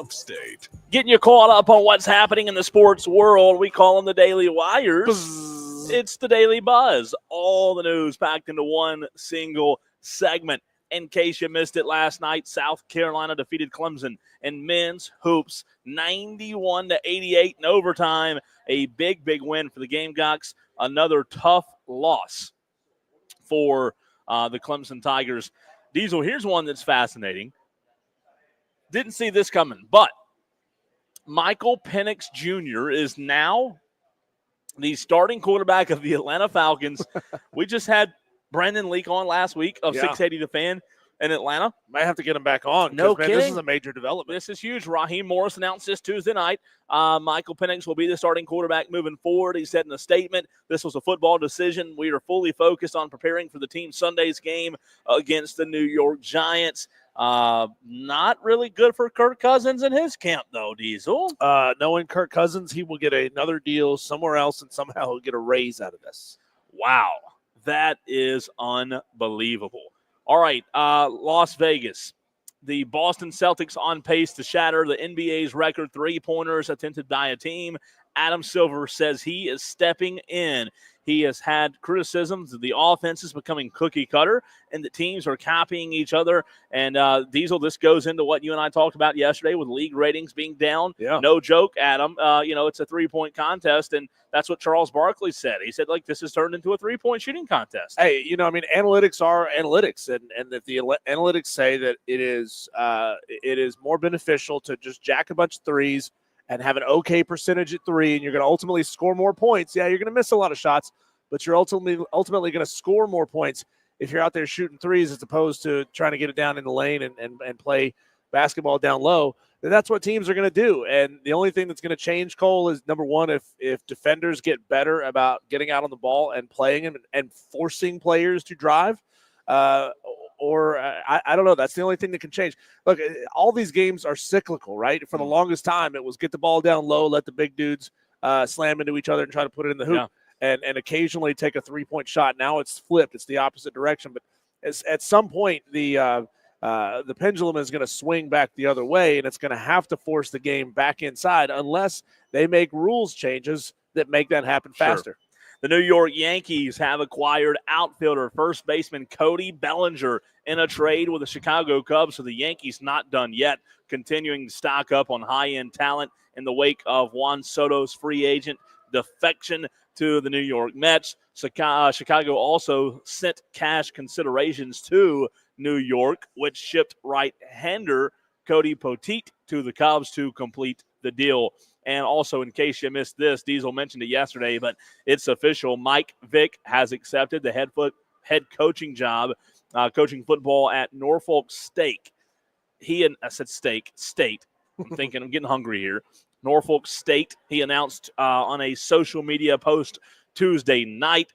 upstate. Getting you caught up on what's happening in the sports world. We call them the Daily Wires. It's the Daily Buzz. All the news packed into one single segment. In case you missed it last night, South Carolina defeated Clemson in men's hoops 91-88 in overtime. A big, big win for the Gamecocks. Another tough loss for the Clemson Tigers. Diesel, here's one that's fascinating. Didn't see this coming, but Michael Penix Jr. is now the starting quarterback of the Atlanta Falcons. We just had Brandon Leak on last week of 680 The Fan in Atlanta. Might have to get him back on. No man, kidding. This is a major development. This is huge. Raheem Morris announced this Tuesday night. Michael Penix will be the starting quarterback moving forward. He said in a statement, this was a football decision. We are fully focused on preparing for the team Sunday's game against the New York Giants. Not really good for Kirk Cousins in his camp, though, Diesel. Knowing Kirk Cousins, he will get another deal somewhere else, and somehow he'll get a raise out of this. Wow. That is unbelievable. All right, Las Vegas. The Boston Celtics on pace to shatter the NBA's record three-pointers attempted by a team. Adam Silver says he is stepping in. He has had criticisms of the offense is becoming cookie-cutter and the teams are copying each other. And, Diesel, this goes into what you and I talked about yesterday with league ratings being down. Yeah. No joke, Adam. It's a three-point contest, and that's what Charles Barkley said. He said, this has turned into a three-point shooting contest. Hey, analytics are analytics, and if the analytics say that it is more beneficial to just jack a bunch of threes and have an okay percentage at three, and you're going to ultimately score more points. Yeah, you're going to miss a lot of shots, but you're ultimately going to score more points if you're out there shooting threes as opposed to trying to get it down in the lane and play basketball down low. Then that's what teams are going to do. And the only thing that's going to change, Cole, is, number one, if defenders get better about getting out on the ball and playing and forcing players to drive, I don't know. That's the only thing that can change. Look, all these games are cyclical, right? For the longest time, it was get the ball down low, let the big dudes slam into each other and try to put it in the hoop, and occasionally take a three-point shot. Now it's flipped. It's the opposite direction. But at some point, the pendulum is going to swing back the other way, and it's going to have to force the game back inside unless they make rules changes that make that happen faster. Sure. The New York Yankees have acquired outfielder first baseman Cody Bellinger in a trade with the Chicago Cubs. So the Yankees not done yet, continuing to stock up on high-end talent in the wake of Juan Soto's free agent defection to the New York Mets. Chicago also sent cash considerations to New York, which shipped right-hander Cody Poteet to the Cubs to complete the deal. And also, in case you missed this, Diesel mentioned it yesterday, but it's official. Mike Vick has accepted the head coaching job, coaching football at Norfolk State. I said State. I'm getting hungry here. Norfolk State, he announced on a social media post Tuesday night.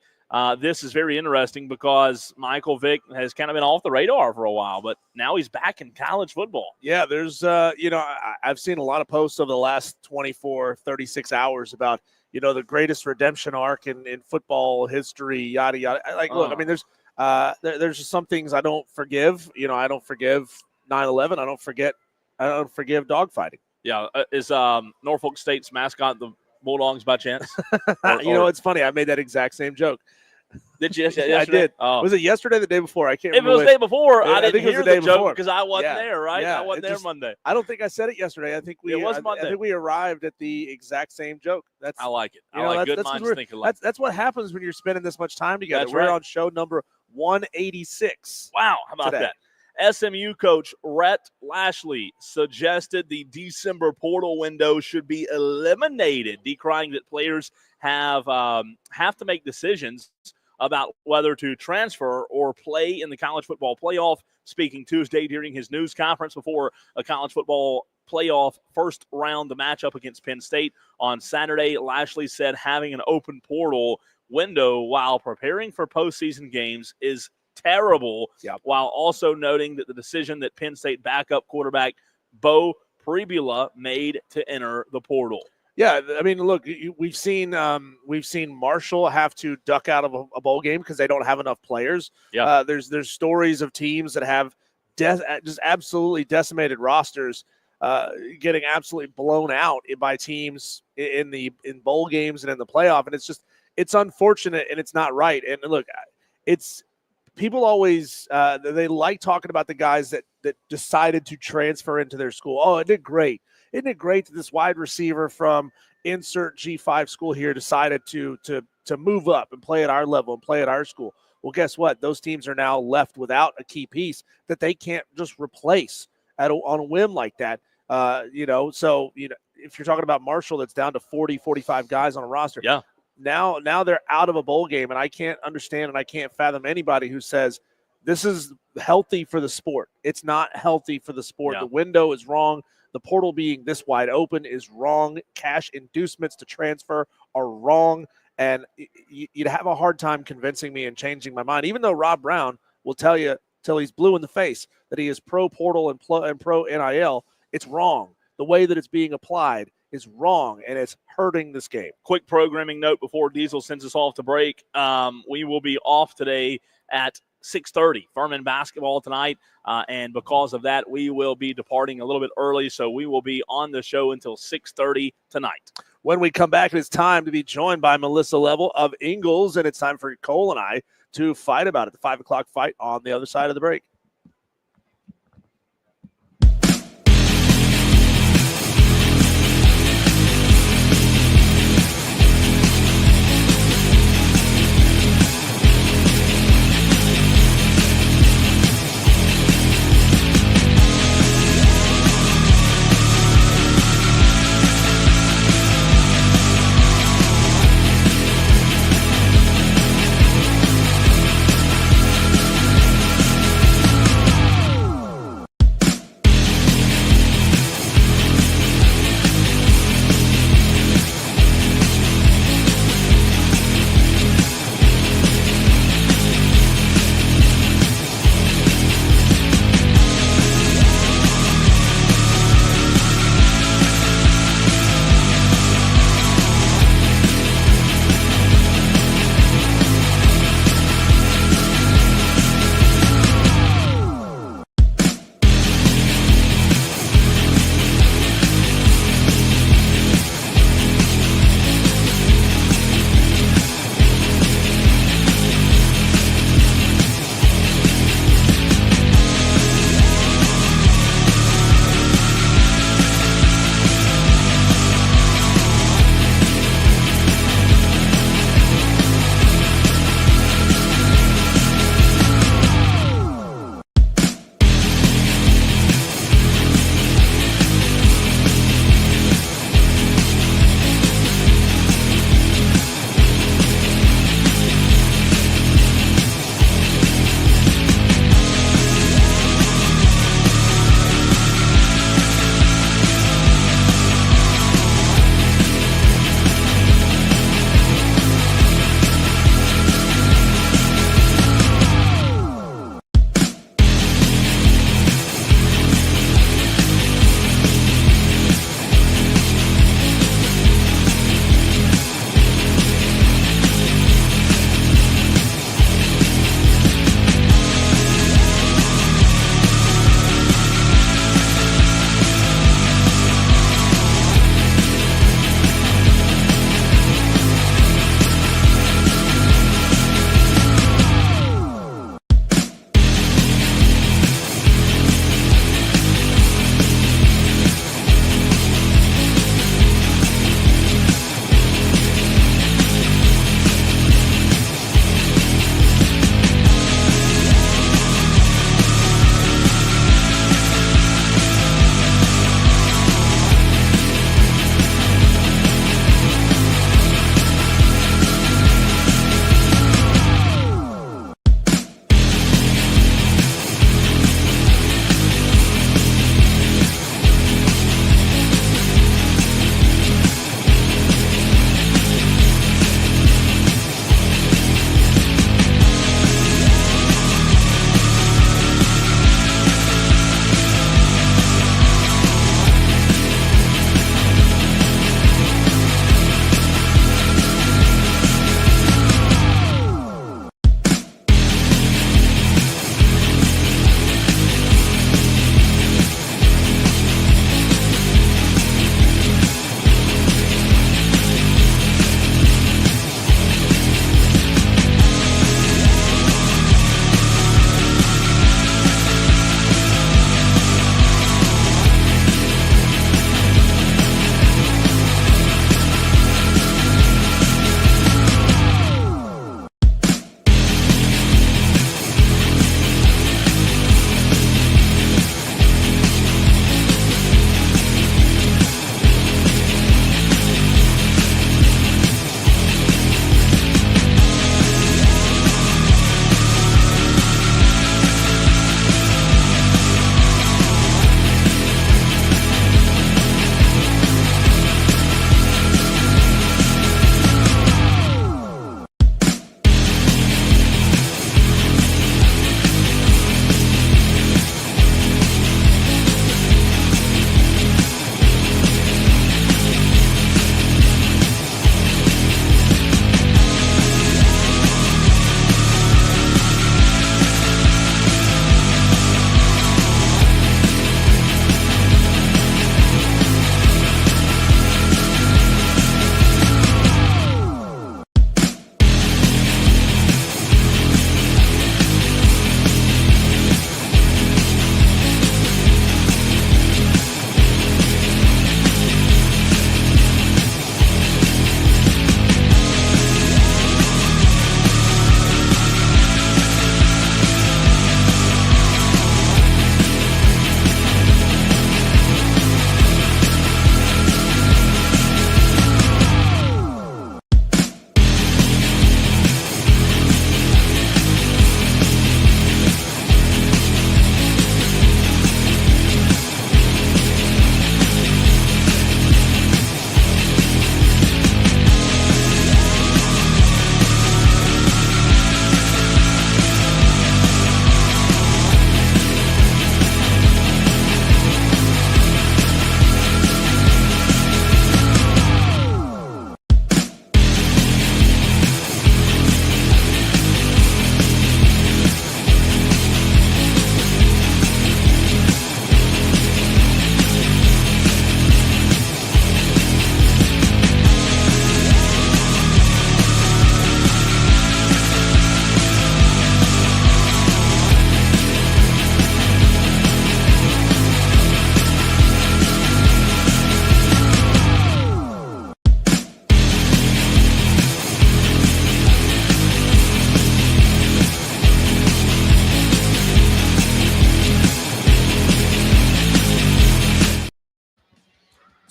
This is very interesting because Michael Vick has kind of been off the radar for a while, but now he's back in college football. Yeah, there's, I've seen a lot of posts over the last 24, 36 hours about, the greatest redemption arc in football history, yada, yada. Look, I mean, there's just some things I don't forgive. I don't forgive 9/11. I don't forgive dogfighting. Yeah. Is Norfolk State's mascot the Bulldogs by chance? It's funny. I made that exact same joke. Did you? I did. Oh. Was it yesterday or the day before? I can't remember. If it was the day before, I didn't hear the joke because I wasn't there, right? Yeah. I wasn't there Monday. I don't think I said it yesterday. I think it was Monday. I think we arrived at the exact same joke. I like it. I like good minds thinking alike. That's what happens when you're spending this much time together. That's We're right. on show number 186. Wow, how about that? SMU coach Rhett Lashley suggested the December portal window should be eliminated, decrying that players have to make decisions about whether to transfer or play in the college football playoff. Speaking Tuesday during his news conference before a college football playoff first round, the matchup against Penn State on Saturday, Lashley said having an open portal window while preparing for postseason games is terrible, while also noting that the decision that Penn State backup quarterback Bo Pribula made to enter the portal. Yeah, I mean, look, we've seen Marshall have to duck out of a bowl game because they don't have enough players. Yeah, there's stories of teams that have just absolutely decimated rosters getting absolutely blown out by teams in bowl games and in the playoff. And it's unfortunate and it's not right. And look, it's people always they like talking about the guys that decided to transfer into their school. Oh, it did great. Isn't it great that this wide receiver from insert G5 school here decided to move up and play at our level and play at our school? Well, guess what? Those teams are now left without a key piece that they can't just replace on a whim like that. So if you're talking about Marshall, that's down to 40, 45 guys on a roster. Yeah. Now they're out of a bowl game, and I can't understand and I can't fathom anybody who says this is healthy for the sport. It's not healthy for the sport. Yeah. The window is wrong. The portal being this wide open is wrong. Cash inducements to transfer are wrong. And you'd have a hard time convincing me and changing my mind, even though Rob Brown will tell you till he's blue in the face that he is pro portal and pro NIL. It's wrong. The way that it's being applied is wrong, and it's hurting this game. Quick programming note before Diesel sends us off to break. We will be off today at 6:30. Furman basketball tonight, and because of that, we will be departing a little bit early, so we will be on the show until 6:30 tonight. When we come back, it's time to be joined by Melissa Level of Ingalls, and it's time for Cole and I to fight about it. The 5 o'clock fight on the other side of the break.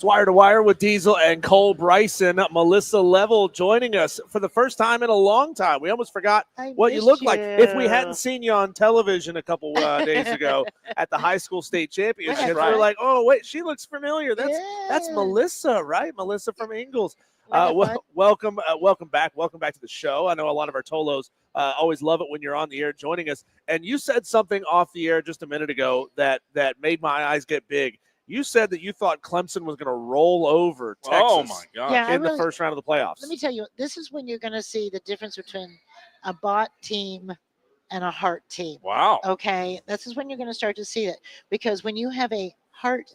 Wire to Wire with Diesel and Cole Bryson. Melissa Level joining us for the first time in a long time. We almost forgot what you look like. If we hadn't seen you on television a couple days ago at the high school state championship, we're like, oh, wait, she looks familiar. That's Melissa, right? Melissa from Ingalls. Welcome back. Welcome back to the show. I know a lot of our Tolos always love it when you're on the air joining us. And you said something off the air just a minute ago that made my eyes get big. You said that you thought Clemson was going to roll over Texas. Oh my God! In the first round of the playoffs. Let me tell you, this is when you're going to see the difference between a bot team and a heart team. Wow. Okay, this is when you're going to start to see it, because when you have a heart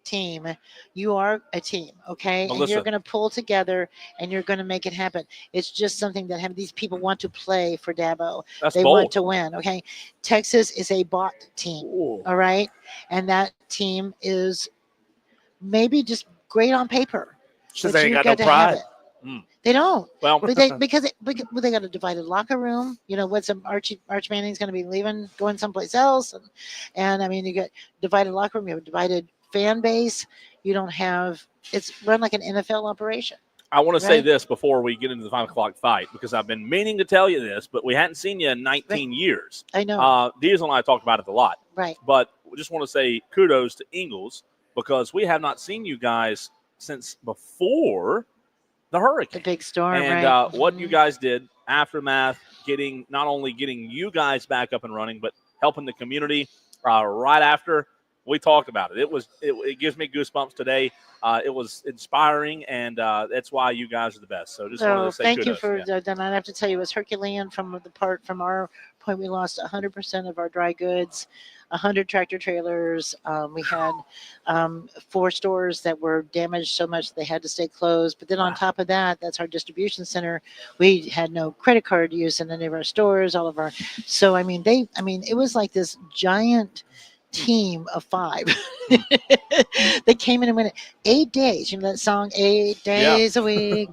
team, you are a team, okay? Melissa. And you're going to pull together and you're going to make it happen. It's just something that these people want to play for Dabo. That's they bold. want to win, okay? Texas is a bot team, all right? And that team is maybe just great on paper. Because but they ain't you've got no to have pride. it. They don't. Well, But they got a divided locker room. You know, what's Arch Manning's going to be leaving, going someplace else, and I mean, you got divided locker room. You have a divided fan base. You don't have. It's run like an NFL operation. I want to say this before we get into the 5 o'clock fight, because I've been meaning to tell you this, but we hadn't seen you in 19 years. I know. Diesel and I talked about it a lot. Right. But we just want to say kudos to Ingalls, because we have not seen you guys since before the hurricane. The big storm, and what you guys did, aftermath, not only getting you guys back up and running, but helping the community right after. We talked about it. It gives me goosebumps today. It was inspiring, and that's why you guys are the best. So just wanted to say thank kudos. you for that. I have to tell you, it was Herculean from our point. We lost 100% of our dry goods, 100 tractor trailers. We had 4 stores that were damaged so much they had to stay closed. But then on top of that, that's our distribution center. We had no credit card use in any of our stores. So I mean, it was like this giant team of 5. They came in and went 8 days. You know that song, 8 days a week.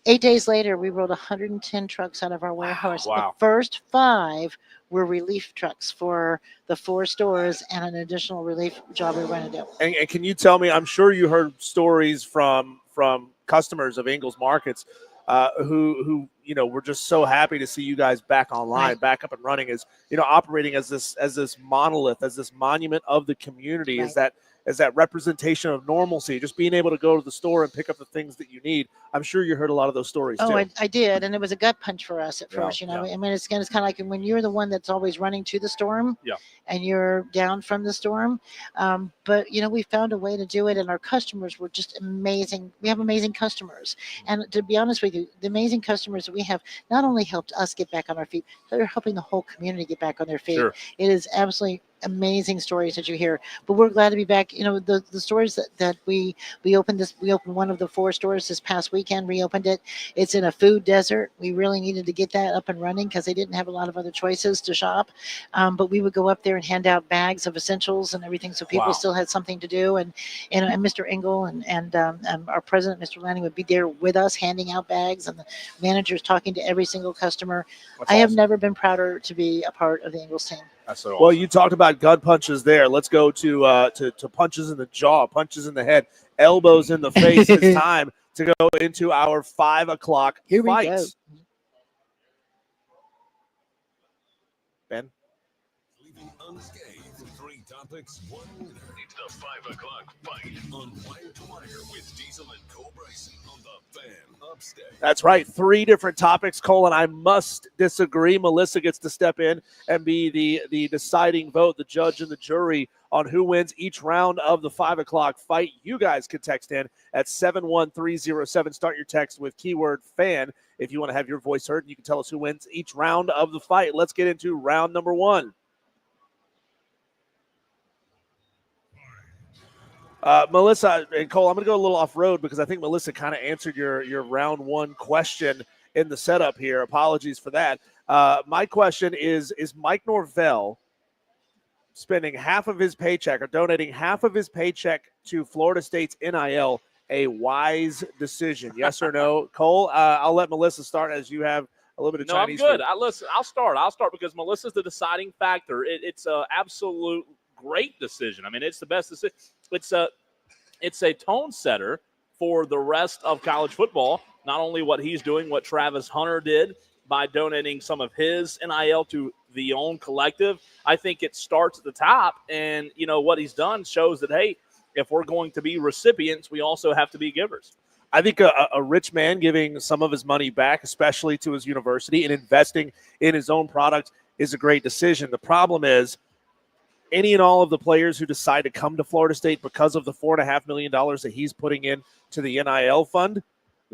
8 days later, we rolled 110 trucks out of our warehouse. Wow. The first 5 were relief trucks for the 4 stores and an additional relief job we were going to do. And can you tell me, I'm sure you heard stories from customers of Ingalls Markets who were just so happy to see you guys back online, back up and running, operating as this monolith, as this monument of the community, as that representation of normalcy, just being able to go to the store and pick up the things that you need. I'm sure you heard a lot of those stories too. Oh, I did, and it was a gut punch for us at first. I mean, it's kind of like when you're the one that's always running to the storm, and you're down from the storm. But we found a way to do it, and our customers were just amazing. We have amazing customers, and to be honest with you, the amazing customers that we have not only helped us get back on our feet, they're helping the whole community get back on their feet. Sure. It is absolutely amazing stories that you hear, but we're glad to be back. The stores that we opened one of the 4 stores this past weekend, reopened it. It's in a food desert. We really needed to get that up and running because they didn't have a lot of other choices to shop, but we would go up there and hand out bags of essentials and everything, so people still had something to do. And Mr. Engel and our president, Mr. Lanning, would be there with us handing out bags, and the managers talking to every single customer. That's I have awesome. never been prouder to be a part of the Ingalls team. That's so awesome. Well, you talked about gun punches there. Let's go to punches in the jaw, punches in the head, elbows in the face. It's time to go into our 5 o'clock Here we fight. go. Ben? Leaving unscathed. 3 topics, 1 winner. It's the 5 o'clock fight on Wire to Wire with Diesel and Cole Bryson on the Fan Upstate. That's right. 3 different topics, Cole, and I must disagree. Melissa gets to step in and be the deciding vote, the judge and the jury on who wins each round of the 5 o'clock fight. You guys can text in at 71307. Start your text with keyword fan if you want to have your voice heard, and you can tell us who wins each round of the fight. Let's get into round number 1. Melissa and Cole, I'm going to go a little off road because I think Melissa kind of answered your round 1 question in the setup here. Apologies for that. My question is Mike Norvell spending half of his paycheck or donating half of his paycheck to Florida State's NIL a wise decision? Yes or no? Cole, I'll let Melissa start as you have a little bit of Chinese I'm good. food. I'll start because Melissa's the deciding factor. It's an absolute great decision. I mean, it's the best decision. it's a tone setter for the rest of college football. Not only what he's doing, what Travis Hunter did by donating some of his NIL to the own collective. I think it starts at the top, and what he's done shows that, hey, if we're going to be recipients, we also have to be givers. I think a rich man giving some of his money back, especially to his university, and investing in his own product is a great decision. The problem is any and all of the players who decide to come to Florida State because of the $4.5 million that he's putting in to the NIL fund,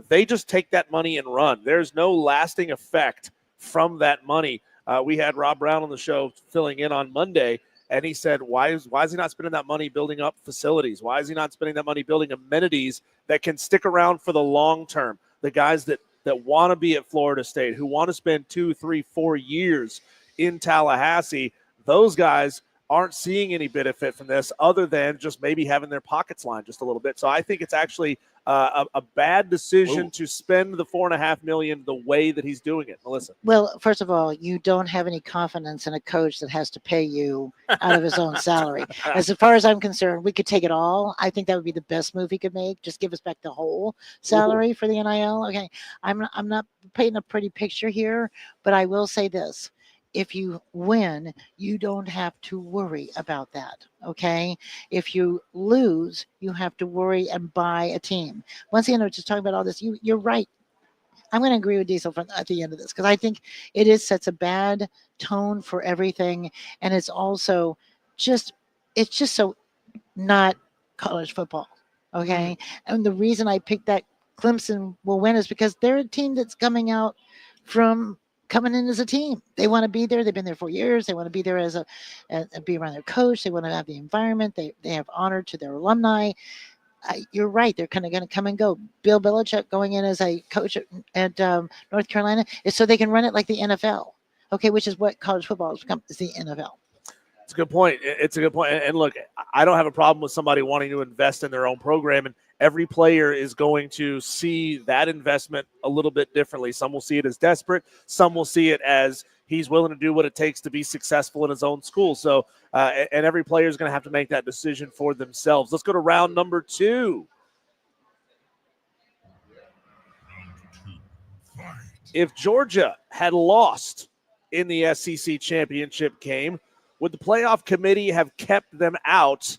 they just take that money and run. There's no lasting effect from that money. We had Rob Brown on the show filling in on Monday, and he said, why is he not spending that money building up facilities? Why is he not spending that money building amenities that can stick around for the long term? The guys that want to be at Florida State, who want to spend 2, 3, 4 years in Tallahassee, those guys aren't seeing any benefit from this other than just maybe having their pockets lined just a little bit. So I think it's actually a bad decision to spend the $4.5 million the way that he's doing it. Melissa. Well, first of all, you don't have any confidence in a coach that has to pay you out of his own salary. As far as I'm concerned, we could take it all. I think that would be the best move he could make. Just give us back the whole salary for the NIL. Okay, I'm not painting a pretty picture here, but I will say this. If you win, you don't have to worry about that, okay? If you lose, you have to worry and buy a team. Once again, I'm just talking about all this. You're right. I'm going to agree with Diesel at the end of this because I think it sets a bad tone for everything, and it's also just so not college football, okay? And the reason I picked that Clemson will win is because they're a team that's coming in as a team. They want to be there. They've been there for years. They want to be there be around their coach. They want to have the environment. They have honor to their alumni. You're right. They're kind of going to come and go. Bill Belichick going in as a coach at North Carolina is so they can run it like the NFL. Okay, which is what college football has become, is the NFL. It's a good point. It's a good point. And look, I don't have a problem with somebody wanting to invest in their own program, and every player is going to see that investment a little bit differently. Some will see it as desperate. Some will see it as he's willing to do what it takes to be successful in his own school. So, and every player is going to have to make that decision for themselves. Let's go to round number 2. If Georgia had lost in the SEC championship game, would the playoff committee have kept them out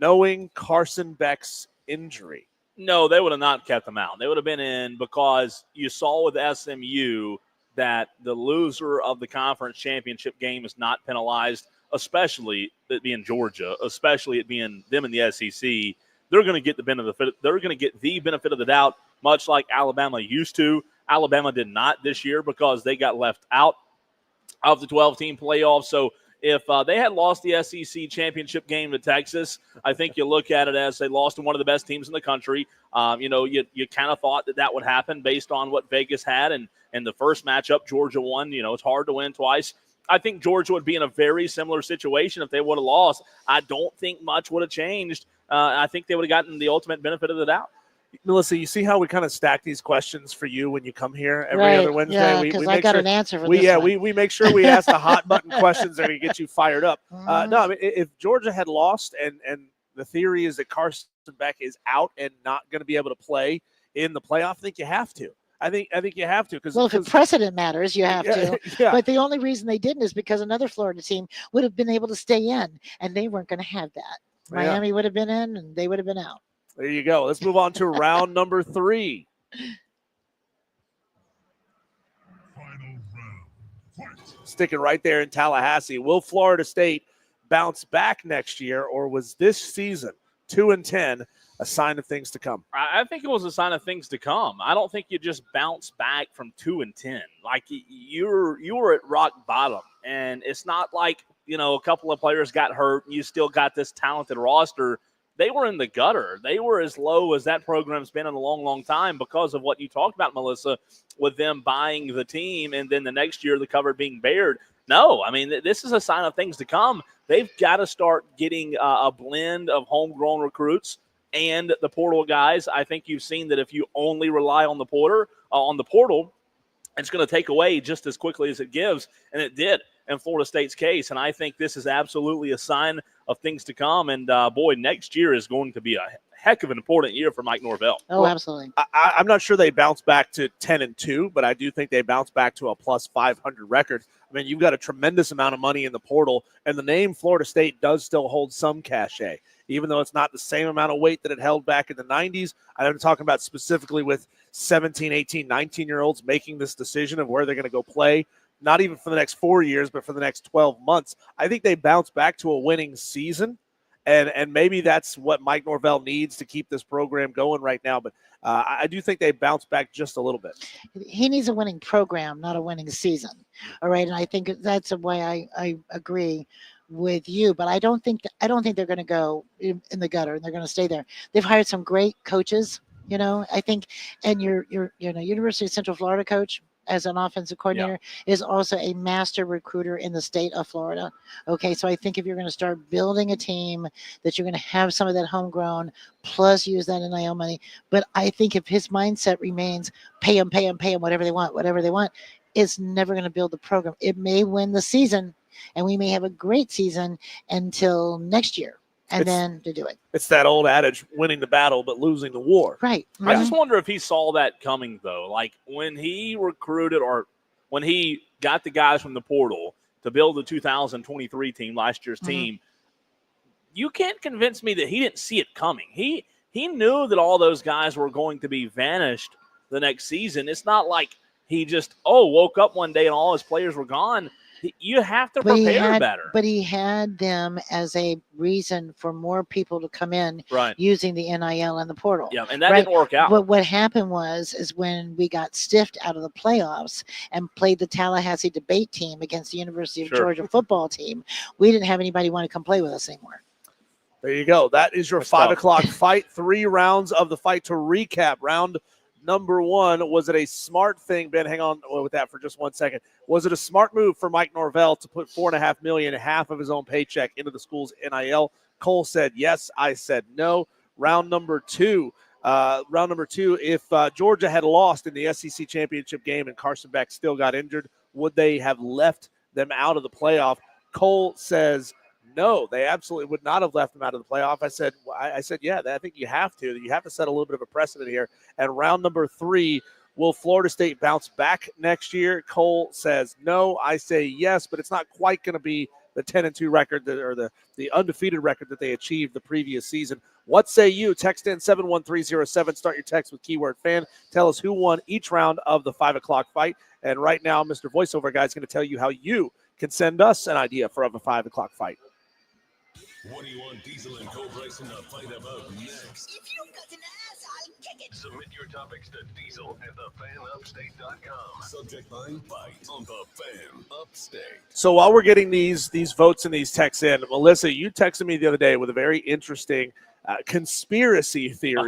knowing Carson Beck's injury? No, they would have not kept them out. They would have been in because you saw with SMU that the loser of the conference championship game is not penalized, especially it being Georgia, especially it being them in the SEC. They're going to get the benefit. They're going to get the benefit of the doubt, much like Alabama used to. Alabama did not this year because they got left out of the 12-team playoff. So if they had lost the SEC championship game to Texas, I think you look at it as they lost to one of the best teams in the country. You kind of thought that would happen based on what Vegas had. And the first matchup, Georgia won. It's hard to win twice. I think Georgia would be in a very similar situation if they would have lost. I don't think much would have changed. I think they would have gotten the ultimate benefit of the doubt. Melissa, you see how we kind of stack these questions for you when you come here every other Wednesday? Yeah, because I got an answer for this one. We make sure we ask the hot button questions that are going to get you fired up. No, I mean, if Georgia had lost and the theory is that Carson Beck is out and not going to be able to play in the playoff, I think you have to. I think you have to. Well, if precedent matters, you have to. Yeah. But the only reason they didn't is because another Florida team would have been able to stay in, and they weren't going to have that. Miami would have been in, and they would have been out. There you go. Let's move on to round number 3. Final round. Fight. Sticking right there in Tallahassee. Will Florida State bounce back next year, or was this season 2-10 a sign of things to come? I think it was a sign of things to come. I don't think you just bounce back from 2-10. Like you were at rock bottom, and it's not like a couple of players got hurt and you still got this talented roster. They were in the gutter. They were as low as that program's been in a long, long time because of what you talked about, Melissa, with them buying the team and then the next year the cover being bared. No, I mean, this is a sign of things to come. They've got to start getting a blend of homegrown recruits and the portal guys. I think you've seen that if you only rely on the portal, it's going to take away just as quickly as it gives, and it did in Florida State's case. And I think this is absolutely a sign of things to come. And, boy, next year is going to be a heck of an important year for Mike Norvell. Oh, absolutely. I'm not sure they bounce back to 10-2, but I do think they bounce back to a plus 500 record. I mean, you've got a tremendous amount of money in the portal, and the name Florida State does still hold some cachet, even though it's not the same amount of weight that it held back in the 90s. I'm talking about specifically with 17, 18, 19-year-olds making this decision of where they're going to go play, not even for the next 4 years, but for the next 12 months. I think they bounce back to a winning season, and maybe that's what Mike Norvell needs to keep this program going right now. But I do think they bounce back just a little bit. He needs a winning program, not a winning season. All right, and I think that's why I agree with you. But I don't think they're going to go in the gutter and they're going to stay there. They've hired some great coaches. I think, and your University of Central Florida coach as an offensive coordinator is also a master recruiter in the state of Florida. Okay, so I think if you're going to start building a team, that you're going to have some of that homegrown plus use that NIL money. But I think if his mindset remains pay them, whatever they want, it's never going to build the program. It may win the season, and we may have a great season until next year. And then to do it. It's that old adage, winning the battle but losing the war. Right. I just wonder if he saw that coming, though. Like when he recruited or when he got the guys from the portal to build the 2023 team, last year's team, you can't convince me that he didn't see it coming. He knew that all those guys were going to be vanished the next season. It's not like he just, woke up one day and all his players were gone. You have to prepare better. But he had them as a reason for more people to come in using the NIL and the portal. Yeah, and that didn't work out. But what happened is when we got stiffed out of the playoffs and played the Tallahassee debate team against the University of Georgia football team, we didn't have anybody want to come play with us anymore. There you go. That is your 5 o'clock fight. 3 rounds of the fight to recap. Round number 1, was it a smart thing? Ben, hang on with that for just 1 second. Was it a smart move for Mike Norvell to put $4.5 million, half of his own paycheck, into the school's NIL? Cole said yes. I said no. Round number 2. If Georgia had lost in the SEC championship game and Carson Beck still got injured, would they have left them out of the playoff? Cole says no, they absolutely would not have left them out of the playoff. I said, yeah, I think you have to. You have to set a little bit of a precedent here. And round number 3, will Florida State bounce back next year? Cole says no. I say yes, but it's not quite going to be the 10-2 record or the undefeated record that they achieved the previous season. What say you? Text in 71307. Start your text with keyword fan. Tell us who won each round of the 5 o'clock fight. And right now, Mr. Voiceover Guy is going to tell you how you can send us an idea for a 5 o'clock fight. What do you want Diesel and Cole Bryson to fight about next? If you've got an ass, I'll kick it. Submit your topics to Diesel at thefanupstate.com. Subject line fight on the Fan Upstate. So while we're getting these votes and these texts in, Melissa, you texted me the other day with a very interesting conspiracy theory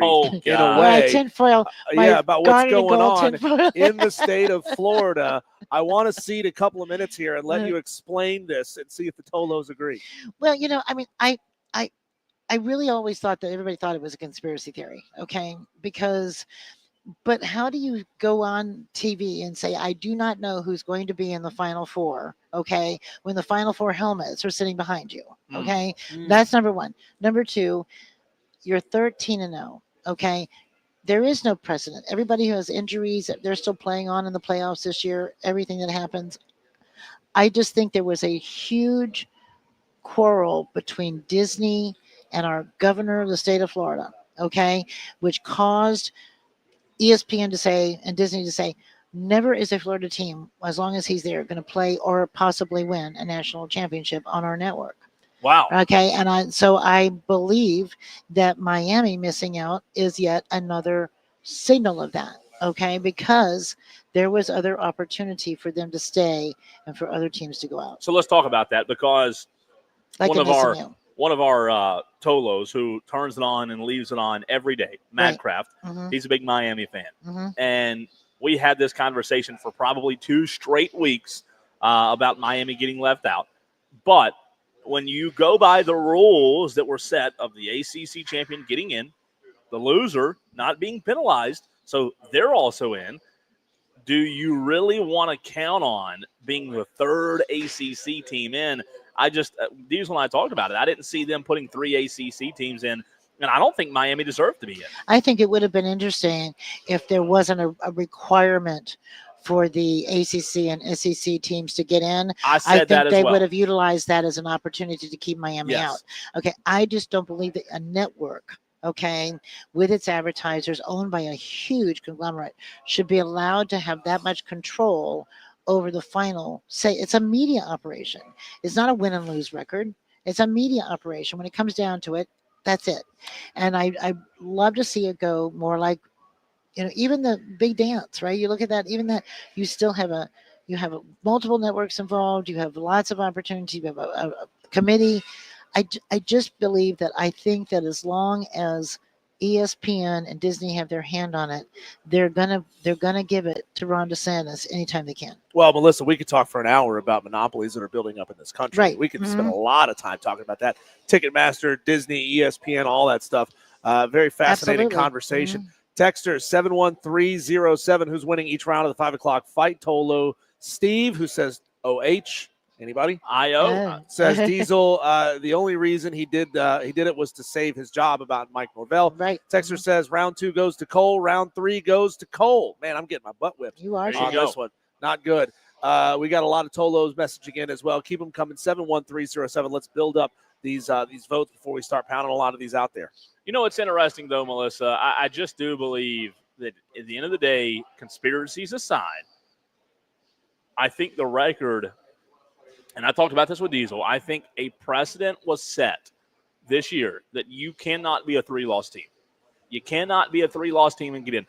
in a way. Tinfoil. About what's going on in the state of Florida. I want to cede a couple of minutes here and let you explain this and see if the Tolos agree. Well, I really always thought that everybody thought it was a conspiracy theory, okay? But how do you go on TV and say, I do not know who's going to be in the Final Four, okay, when the Final Four helmets are sitting behind you, okay? That's number 1. Number 2, you're 13-0, okay? There is no precedent. Everybody who has injuries, they're still playing on in the playoffs this year, everything that happens. I just think there was a huge quarrel between Disney and our governor of the state of Florida, okay, which caused ESPN to say and Disney to say, never is a Florida team, as long as he's there, going to play or possibly win a national championship on our network. Wow. Okay, and I believe that Miami missing out is yet another signal of that, okay, because there was other opportunity for them to stay and for other teams to go out. So let's talk about that, because one of our Tolos who turns it on and leaves it on every day, Matt Kraft, he's a big Miami fan. And we had this conversation for probably 2 straight weeks about Miami getting left out. But when you go by the rules that were set of the ACC champion getting in, the loser not being penalized, so they're also in, do you really want to count on being the 3rd ACC team in? Diesel and I talked about it. I didn't see them putting 3 ACC teams in And I don't think Miami deserved to be in. I think it would have been interesting if there wasn't a requirement for the ACC and SEC teams to get in. I I said think that as they well. would have utilized that as an opportunity to keep Miami Yes. out. Okay, I just don't believe that a network, okay, with its advertisers owned by a huge conglomerate, should be allowed to have that much control over the final. Say it's a media operation. It's not a win and lose record. It's a media operation. When it comes down to it, that's it. And I love to see it go more like, even the big dance, right? You look at that, even that you still have multiple networks involved. You have lots of opportunity. You have a committee. I just believe that I think that as long as ESPN and Disney have their hand on it, they're gonna give it to Ron DeSantis anytime they can. Well, Melissa, we could talk for an hour about monopolies that are building up in this country. Right. We could spend a lot of time talking about that. Ticketmaster, Disney, ESPN, all that stuff. Very fascinating Absolutely. conversation. Texter 71307, who's winning each round of the 5 o'clock fight. Tolo Steve, who says OH. Anybody? IO. Says Diesel. The only reason he did it was to save his job about Mike Norvell. Right. Texter says round 2 goes to Cole. Round 3 goes to Cole. Man, I'm getting my butt whipped You are. There you on go. this one. Not good. We got a lot of Tolo's messaging in as well. Keep them coming. 71307. Let's build up these votes before we start pounding a lot of these out there. You know what's interesting, though, Melissa? I just do believe that at the end of the day, conspiracies aside, I think the record, and I talked about this with Diesel, I think a precedent was set this year that you cannot be a 3-loss team. You cannot be a 3-loss team and get in.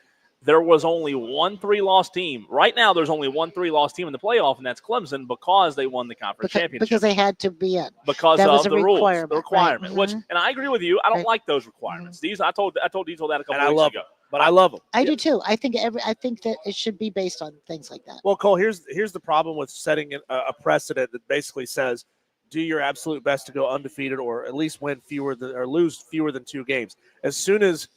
There was only one 3-loss team. Right now, there's only one 3-loss team in the playoff, and that's Clemson because they won the conference championship. Because they had to be in. Because that of was a the rules, requirement, the requirement. right. Which, and I agree with you. I don't Right. like those requirements. These I told Diesel that a couple And I weeks love ago. them. But I love them. I do too. I think that it should be based on things like that. Well, Cole, here's the problem with setting a precedent that basically says do your absolute best to go undefeated or at least win lose fewer than 2 games. As soon as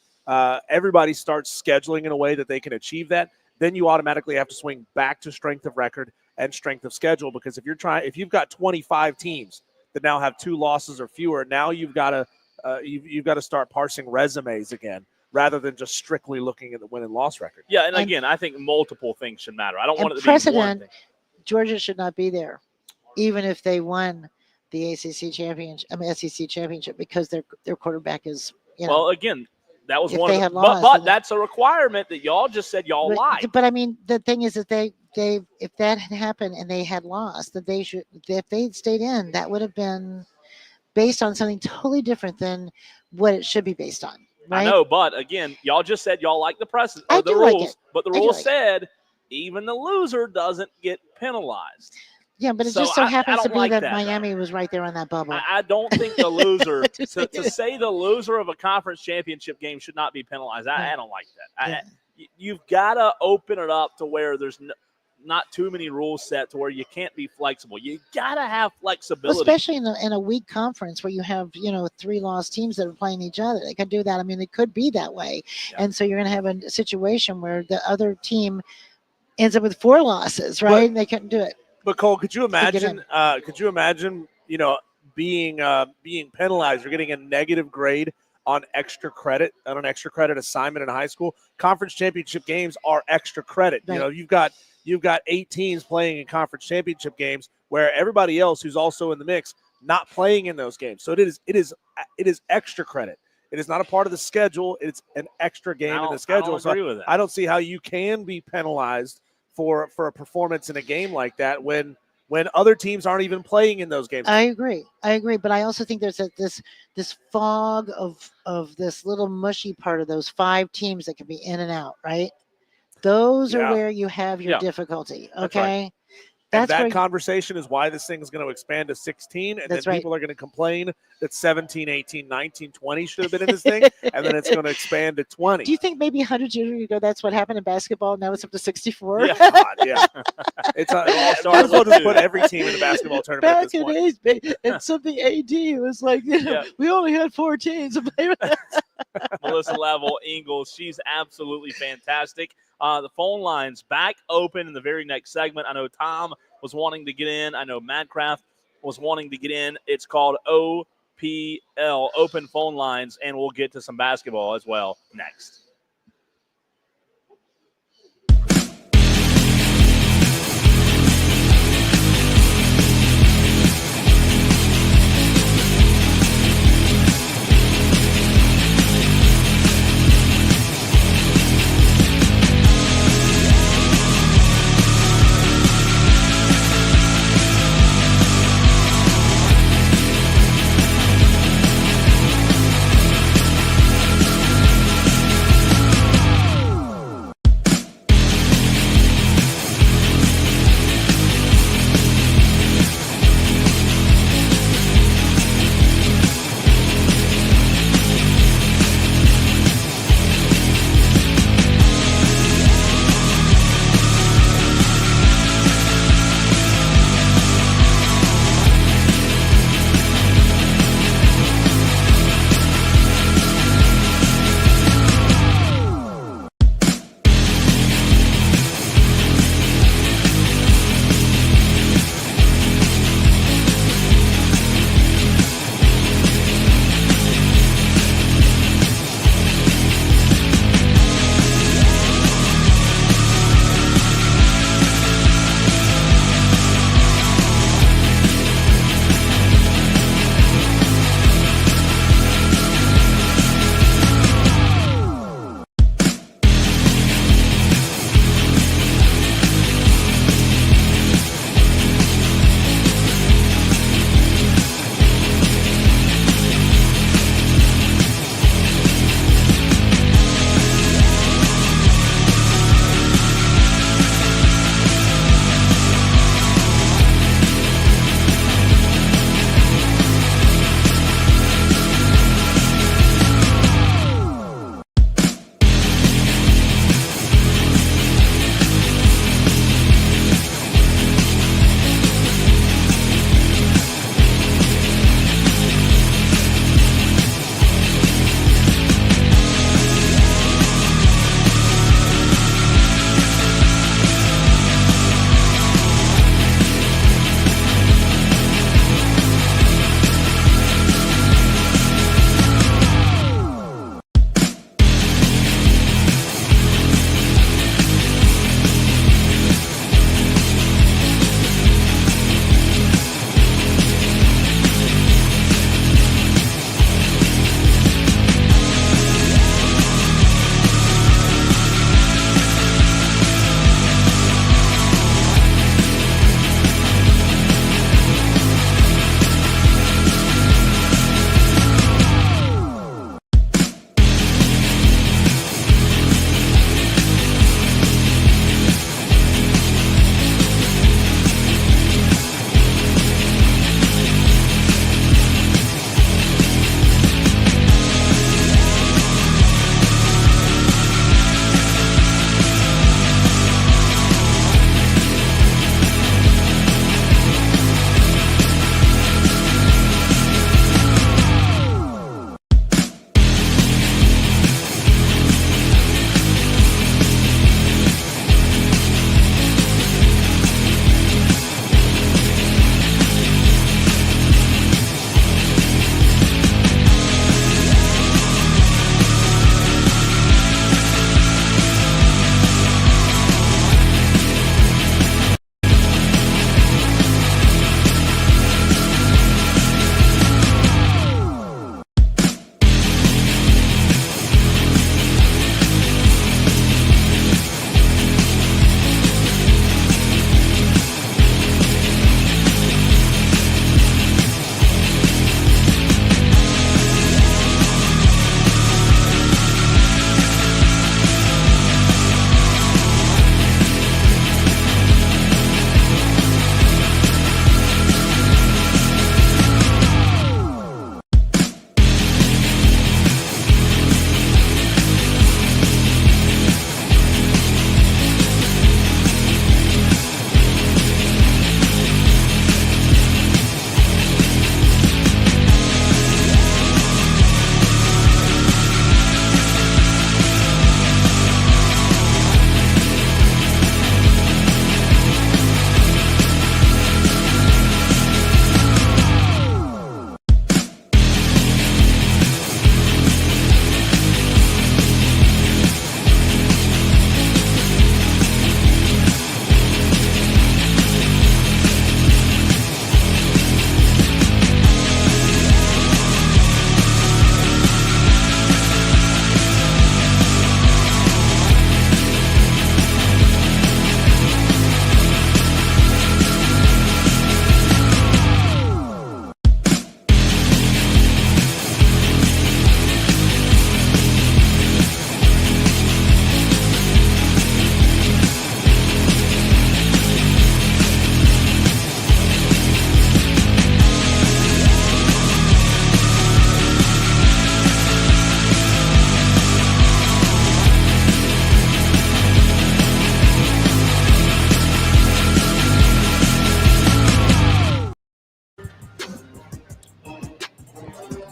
everybody starts scheduling in a way that they can achieve that, then you automatically have to swing back to strength of record and strength of schedule. Because if you've got 25 teams that now have 2 losses or fewer, now you've got to start parsing resumes again, rather than just strictly looking at the win and loss record. Yeah, and again, I think multiple things should matter. I don't want it to be precedent, one thing. Georgia should not be there, even if they won the SEC championship, because their quarterback is. Well, again, that was if one they of had the, lost, but then- that's a requirement that y'all just said y'all like. But I mean, the thing is that they if that had happened and they had lost, that if they'd stayed in, that would have been based on something totally different than what it should be based on. Right? I know, but again, y'all just said y'all like the precedent I or the do like rules, it. but the I do rules like it. said even the loser doesn't get penalized. Yeah, but it So just so I happens to don't be like that that. Miami was right there on that bubble. I don't think the loser just to think it- say the loser of a conference championship game should not be penalized. I don't like that. Yeah. You've got to open it up to where there's not too many rules set to where you can't be flexible. You got to have flexibility. Especially in a weak conference where you have 3 lost teams that are playing each other. They could do that. I mean, it could be that way. Yeah. And so you're going to have a situation where the other team ends up with 4 losses, right? They couldn't do it. But Cole, could you get imagine? Being penalized or getting a negative grade on an extra credit assignment in high school? Conference championship games are extra credit. Right. You've got 8 teams playing in conference championship games where everybody else who's also in the mix not playing in those games. So it is extra credit. It is not a part of the schedule. It's an extra game in the schedule. I don't agree with that. I don't see how you can be penalized for a performance in a game like that when other teams aren't even playing in those games. I agree. But I also think there's this fog of this little mushy part of those 5 teams that can be in and out, right? Those are where you have your difficulty. Okay. And that conversation is why this thing is going to expand to 16, and then people are going to complain that 17, 18, 19, 20 should have been in this thing, and then it's going to expand to 20. Do you think maybe 100 years ago that's what happened in basketball? Now it's up to 64? Yeah, God, yeah. Might as well just put every team in the basketball tournament Back at this in point. days, and something AD was like, we only had 4 teams. Melissa Level, Ingles, she's absolutely fantastic. The phone lines back open in the very next segment. I know Tom was wanting to get in. I know Madcraft was wanting to get in. It's called Oh UFPL open phone lines, and we'll get to some basketball as well next.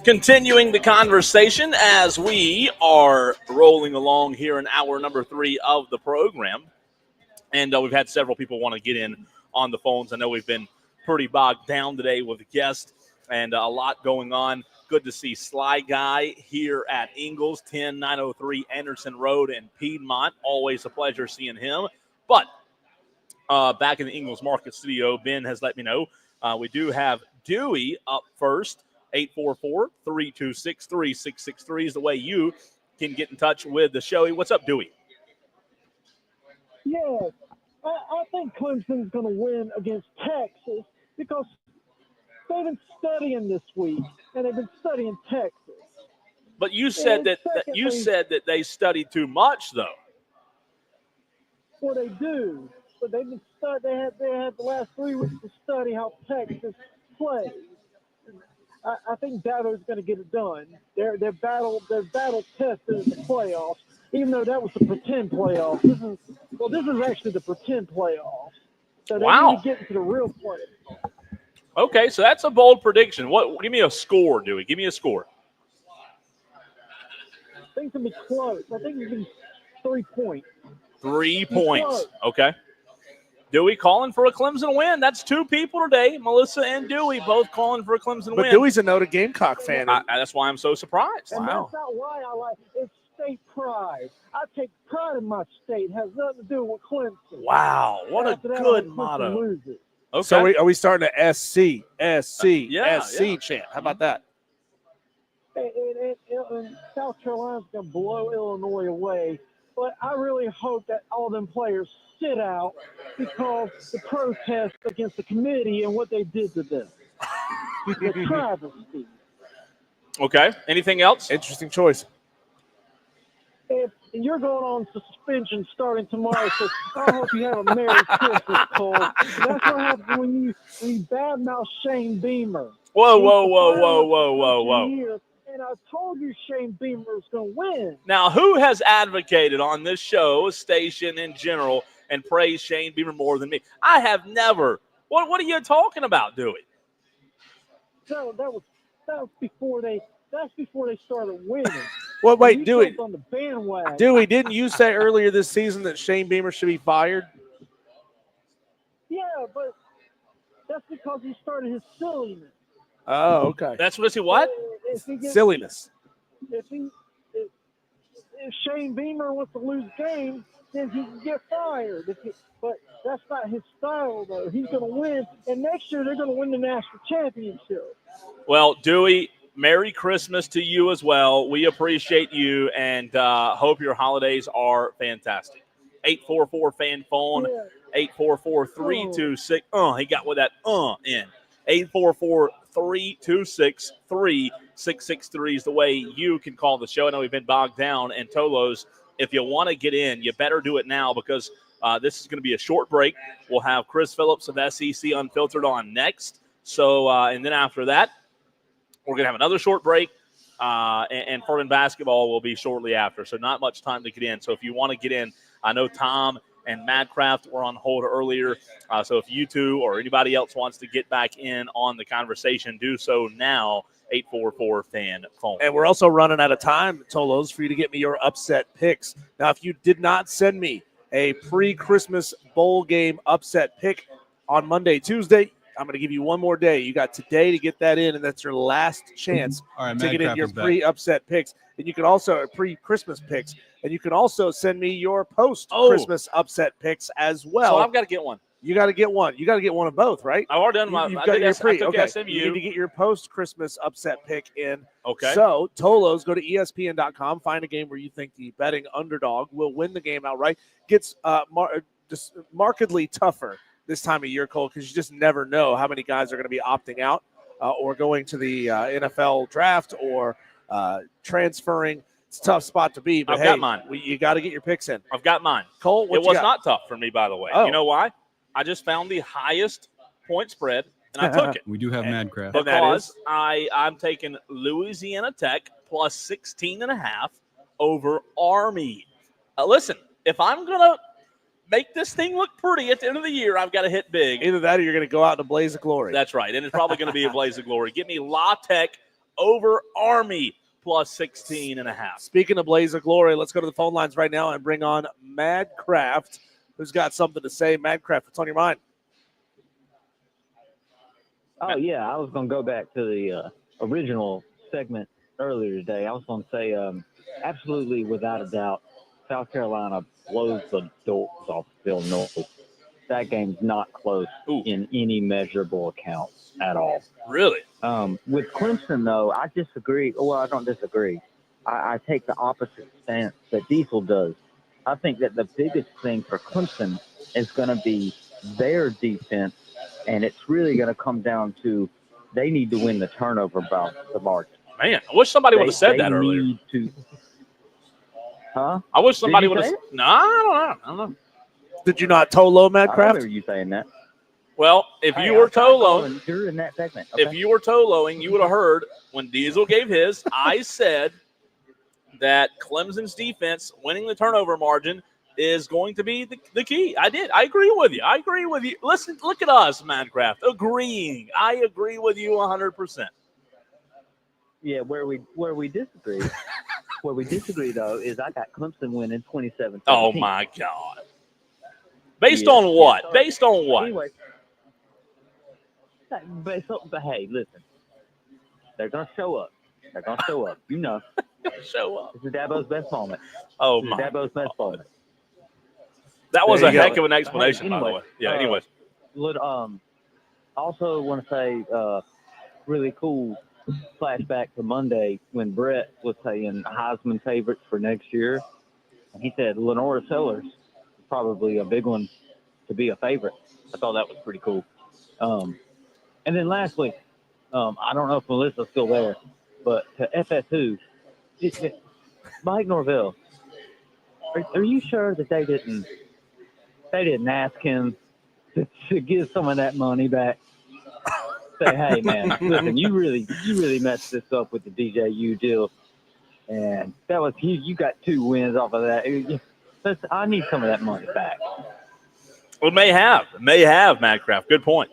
Continuing the conversation as we are rolling along here in hour number 3 of the program. And we've had several people want to get in on the phones. I know we've been pretty bogged down today with guests and a lot going on. Good to see Sly Guy here at Ingles, 10903 Anderson Road in Piedmont. Always a pleasure seeing him. But back in the Ingles Market Studio, Ben has let me know we do have Dewey up first. 844-326-3663 is the way you can get in touch with the show. What's up, Dewey? Yes, I think Clemson's going to win against Texas because they've been studying this week, and they've been studying Texas. But you said that they studied too much, though. Well, they do, but they've been they had the last 3 weeks to study how Texas plays. I think Datto's going to get it done. Their battle tested in the playoffs, even though that was the pretend playoffs. This is actually the pretend playoffs. So they need to get into the real playoffs. Okay, so that's a bold prediction. Give me a score, Dewey. Give me a score. I think it's going to be close. I think it's going to be 3 points. 3 points. Okay. Dewey calling for a Clemson win. That's 2 people today. Melissa and Dewey both calling for a Clemson win. But Dewey's a noted Gamecock fan. That's why I'm so surprised. And that's not why I like it. It's state pride. I take pride in my state. It has nothing to do with Clemson. Wow, what a good motto. Okay. So are we starting to SC chant? How about that? And South Carolina's going to blow Illinois away. But I really hope that all them players sit out because the protest against the committee and what they did to them. The travesty. Okay. Anything else? Interesting choice. If you're going on suspension starting tomorrow, so I hope you have a Merry Christmas, Cole. That's what happens when you badmouth Shane Beamer. Whoa. And I told you Shane Beamer was going to win. Now, who has advocated on this show, station in general, and praised Shane Beamer more than me? I have never. What are you talking about, Dewey? So that's before they started winning. Well, wait, Dewey. On the bandwagon. Dewey, didn't you say earlier this season that Shane Beamer should be fired? Yeah, but that's because he started his silliness. Oh, okay. That's what he what? Silliness. If Shane Beamer wants to lose games, then he can get fired. But that's not his style, though. He's going to win, and next year they're going to win the national championship. Well, Dewey, Merry Christmas to you as well. We appreciate you and hope your holidays are fantastic. 844-FAN phone, 844-326. He got with that in. 844-326-3663 is the way you can call the show. I know we've been bogged down. And Tolos, if you want to get in, you better do it now because this is going to be a short break. We'll have Chris Phillips of SEC Unfiltered on next. So, and then after that, we're going to have another short break. And Furman basketball will be shortly after. So not much time to get in. So if you want to get in, I know Tom and Madcraft were on hold earlier. So if you two or anybody else wants to get back in on the conversation, do so now, 844-FAN phone. And we're also running out of time, Tolos, for you to get me your upset picks. Now, if you did not send me a pre-Christmas bowl game upset pick on Monday, Tuesday, I'm going to give you one more day. You got today to get that in, and that's your last chance to get in your pre-upset picks. And you can also pre-Christmas picks. And you can also send me your post-Christmas upset picks as well. So I've got to get one. You got to get one. You got to get one of both, right? I've already done my. You've got your pre. Okay. SMU. You need to get your post-Christmas upset pick in. Okay. So Tolos, go to ESPN.com. Find a game where you think the betting underdog will win the game outright. Gets just markedly tougher this time of year, Cole, because you just never know how many guys are going to be opting out or going to the NFL draft or transferring. It's a tough spot to be, but I've got mine. You got to get your picks in. I've got mine. Cole, it was not tough for me, by the way. Oh. You know why? I just found the highest point spread, and I took it. We do have Madcraft. Because I'm taking Louisiana Tech plus 16.5 over Army. Listen, if I'm going to make this thing look pretty at the end of the year, I've got to hit big. Either that or you're going to go out in a blaze of glory. That's right, and it's probably going to be a blaze of glory. Give me La Tech over Army plus 16.5. Speaking of Blaze of Glory, let's go to the phone lines right now and bring on Madcraft, who's got something to say. Madcraft, what's on your mind? Oh, yeah, I was going to go back to the original segment earlier today. I was going to say, absolutely, without a doubt, South Carolina blows the doors off Illinois. That game's not close in any measurable account at all. Really? With Clemson, though, I disagree. Well, I don't disagree. I take the opposite stance that Diesel does. I think that the biggest thing for Clemson is going to be their defense, and it's really going to come down to they need to win the turnover margin. Man, I wish somebody would have said that earlier. Huh? I wish somebody would have. Say No, I don't know. Did you not Tolo, I Madcraft? remember you saying that. Well, if you were Toloing, You're in that segment. Okay. if you were Toloing, you would have heard when Diesel gave his. I said that Clemson's defense winning the turnover margin is going to be the key. I did. I agree with you. Listen, look at us, Madcraft, agreeing. I agree with you 100%. Yeah, where we disagree, though, is I got Clemson winning 27-17. Oh my God! Based on what? Yeah, Based on what? Anyway, but hey, listen, they're gonna show up. You know, Show up. this is Dabo's best moment. Oh This is my! Dabo's best moment. That was There a you go. heck of an explanation, by the Anyway, way. Yeah. Anyways, Also want to say, really cool flashback to Monday when Brett was saying Heisman favorites for next year. And he said Lenora Sellers is probably a big one to be a favorite. I thought that was pretty cool. And then lastly, I don't know if Melissa's still there, but to FS2, Mike Norvell, are you sure that they didn't ask him to give some of that money back? Say, hey man, listen, you really messed this up with the DJU deal, and that was you got 2 wins off of that. Listen, I need some of that money back. well, may have, Madcraft. Good point.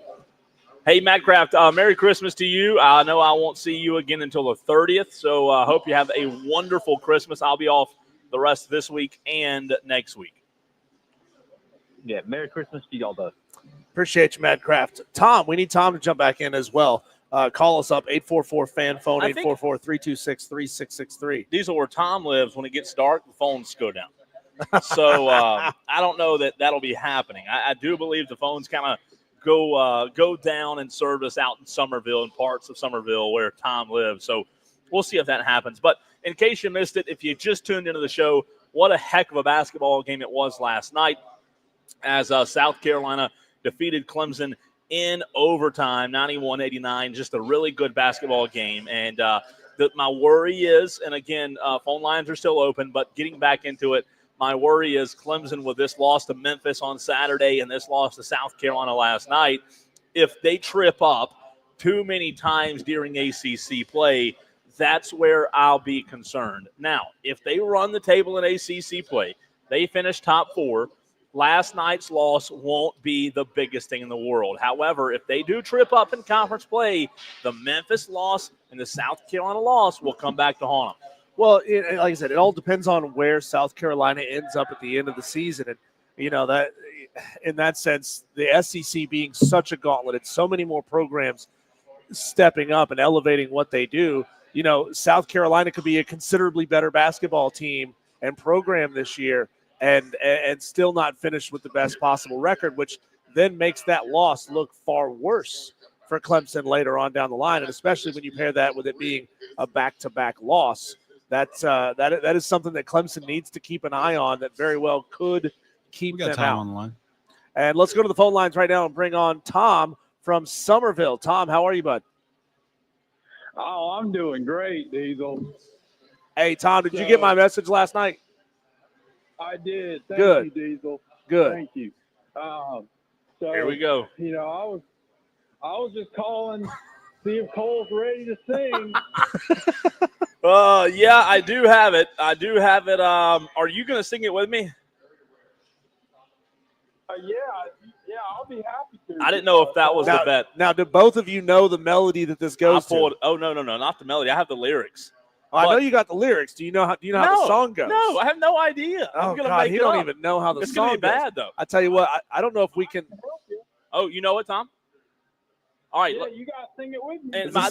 Hey, Madcraft, Merry Christmas to you. I know I won't see you again until the 30th, so I hope you have a wonderful Christmas. I'll be off the rest of this week and next week. Yeah, Merry Christmas to y'all both. Appreciate you, Madcraft. Tom, we need Tom to jump back in as well. Call us up, 844-FAN phone, 844-326-3663. Diesel, where Tom lives, when it gets dark, the phones go down. So I don't know that that'll be happening. I do believe the phones kind of go down in service out in Somerville and parts of Somerville where Tom lives. So we'll see if that happens. But in case you missed it, if you just tuned into the show, what a heck of a basketball game it was last night as South Carolina defeated Clemson in overtime, 91-89. Just a really good basketball game. And my worry is, and again, phone lines are still open, but getting back into it, my worry is Clemson with this loss to Memphis on Saturday and this loss to South Carolina last night, if they trip up too many times during ACC play, that's where I'll be concerned. Now, if they run the table in ACC play, they finish top 4, last night's loss won't be the biggest thing in the world. However, if they do trip up in conference play, the Memphis loss and the South Carolina loss will come back to haunt them. Well, like I said, it all depends on where South Carolina ends up at the end of the season. And, that in that sense, the SEC being such a gauntlet and so many more programs stepping up and elevating what they do, South Carolina could be a considerably better basketball team and program this year and still not finish with the best possible record, which then makes that loss look far worse for Clemson later on down the line, and especially when you pair that with it being a back-to-back loss. That is something that Clemson needs to keep an eye on that very well could keep them time out. on the line. And let's go to the phone lines right now and bring on Tom from Somerville. Tom, how are you, bud? Oh, I'm doing great, Diesel. Hey, Tom, did you get my message last night? I did. Thank Good. you, Diesel. Good. Thank you. So Here we go. I was just calling, see if Cole's ready to sing. Yeah, I do have it. Are you going to sing it with me? Yeah, I'll be happy I didn't know if that was the bet. Now, do both of you know the melody that this goes to? Oh, no, not the melody. I have the lyrics. Oh, I know you got the lyrics. Do you know how the song goes? No, I have no idea. Oh, I'm gonna God, make he it don't up. even know how the It's song gonna be goes. bad though. I tell you what, I don't know if we can. Oh, you know what, Tom? All right. Yeah, you got to sing it with me. And by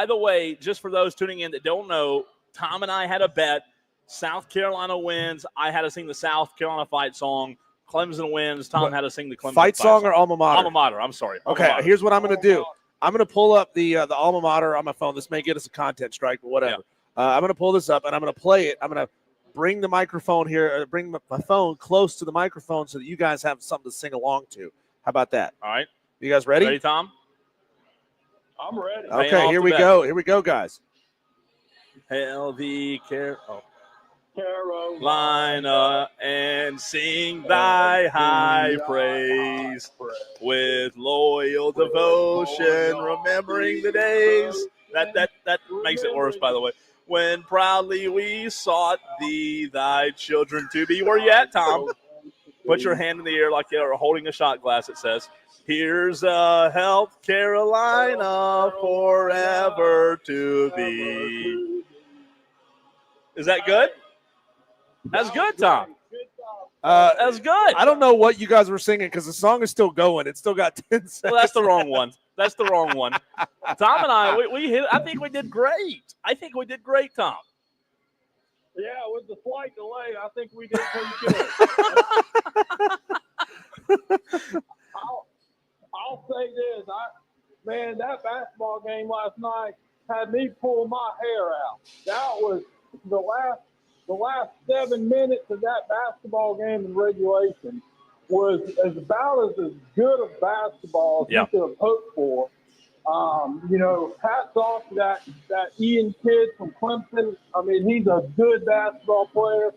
the way, just for those tuning in that don't know, Tom and I had a bet. South Carolina wins. I had to sing the South Carolina fight song. Clemson wins. Tom had to sing the Clemson fight song or alma mater? Alma mater. I'm sorry. Okay, here's what I'm going to do. I'm going to pull up the alma mater on my phone. This may get us a content strike, but whatever. Yeah. I'm going to pull this up, and I'm going to play it. I'm going to bring the microphone here, bring my phone close to the microphone so that you guys have something to sing along to. How about that? All right. You guys ready? Ready, Tom? I'm ready. Okay, here we go. Here we go, guys. Hail the Carolina and sing thy high praise with loyal devotion, remembering the days. That makes it worse, by the way. When proudly we sought thee, thy children to be. Where you at, Tom? Put your hand in the air like you're holding a shot glass, it says. Here's a health, Carolina, forever to thee. Is that good? That's good, Tom. That's good. I don't know what you guys were singing because the song is still going. It's still got 10 seconds. Well, that's the wrong one. That's the wrong one. Tom and I, we hit. I think we did great. Tom. Yeah, with the slight delay, I think we did pretty good. I'll say this. Man, that basketball game last night had me pull my hair out. That was the last 7 minutes of that basketball game in regulation was about as good of basketball as you could have hoped for. Hats off to that Ian kid from Clemson. I mean, he's a good basketball player,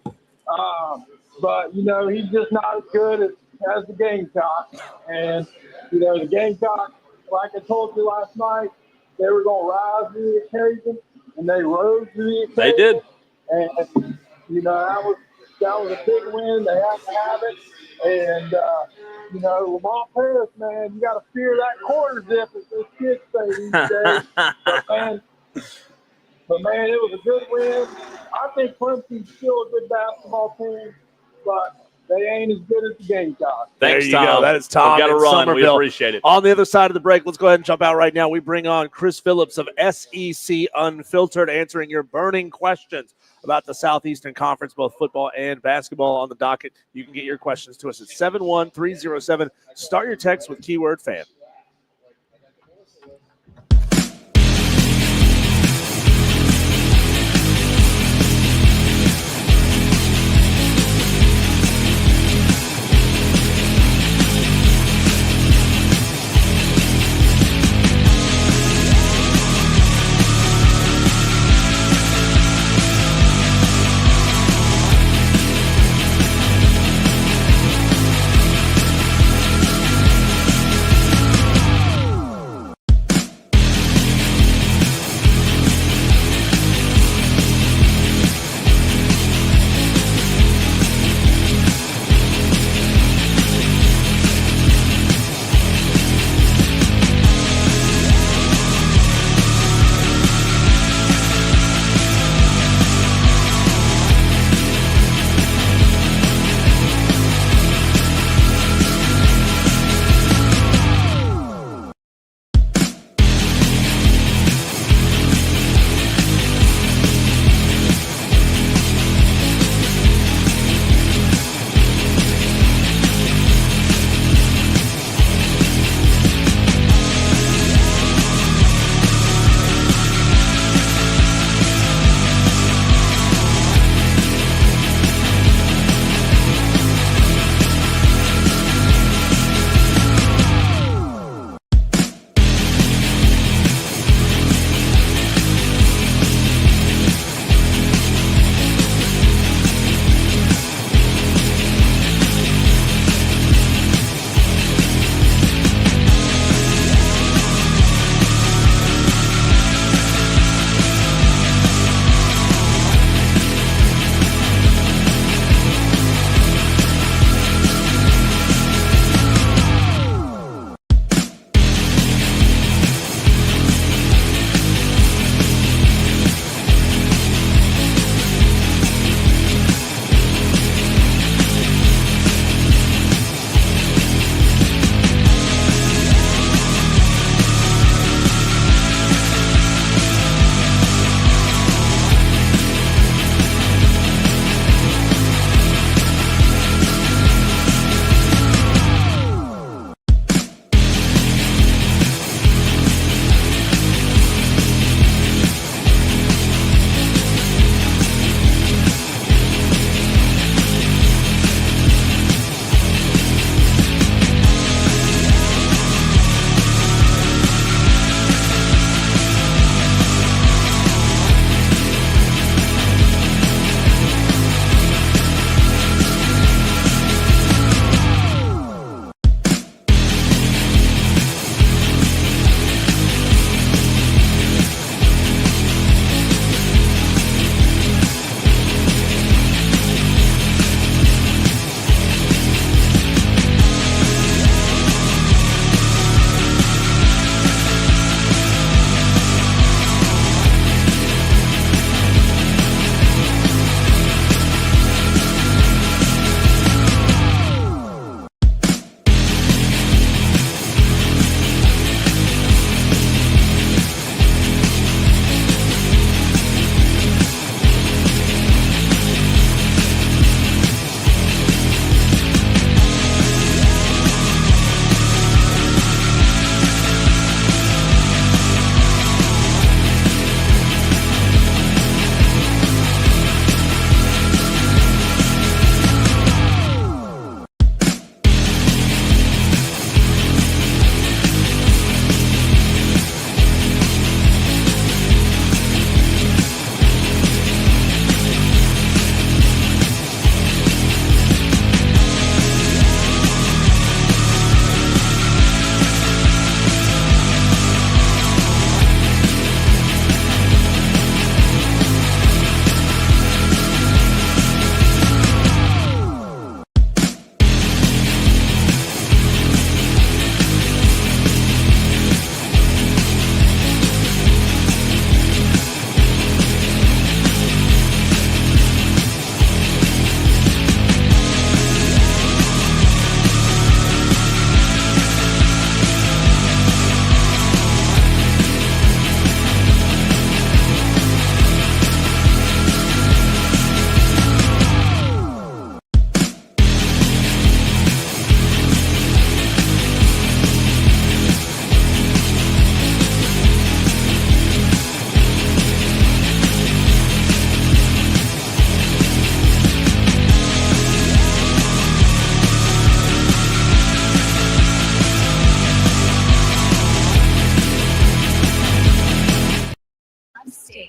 but he's just not as good as the Gamecocks. And the Gamecocks, like I told you last night, they were going to rise to the occasion, and they rose to the occasion. They did. And that was a big win. They had to have it. And Lamont Paris, man, you got to fear that quarter zip, as those kids say these days. But man, it was a good win. I think Clemson's still a good basketball team, but they ain't as good as the Gamecocks. Thanks, there you Tom. go. That is Tom. We got to run. Somerville. We appreciate it. On the other side of the break, let's go ahead and jump out right now. We bring on Chris Phillips of SEC Unfiltered, answering your burning questions about the Southeastern Conference, both football and basketball on the docket. You can get your questions to us at 71307. Start your text with keyword fan.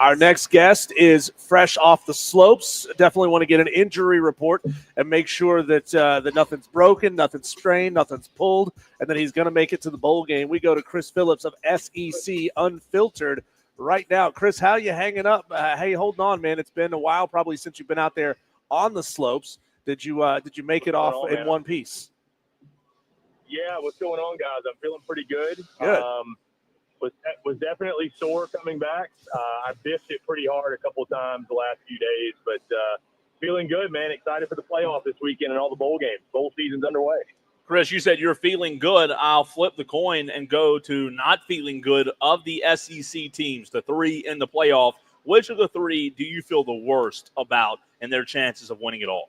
Our next guest is fresh off the slopes. Definitely want to get an injury report and make sure that that nothing's broken, nothing's strained, nothing's pulled, and that he's going to make it to the bowl game. We go to Chris Phillips of SEC Unfiltered right now. Chris, how you hanging up? Hey, holding on, man. It's been a while, probably since you've been out there on the slopes. Did you make it off in one piece? Yeah, what's going on, guys? I'm feeling pretty good. Good. Was definitely sore coming back. I biffed it pretty hard a couple of times the last few days, but feeling good, man. Excited for the playoff this weekend and all the bowl games. Bowl season's underway. Chris, you said you're feeling good. I'll flip the coin and go to not feeling good. Of the SEC teams, the three in the playoff, which of the three do you feel the worst about and their chances of winning it all?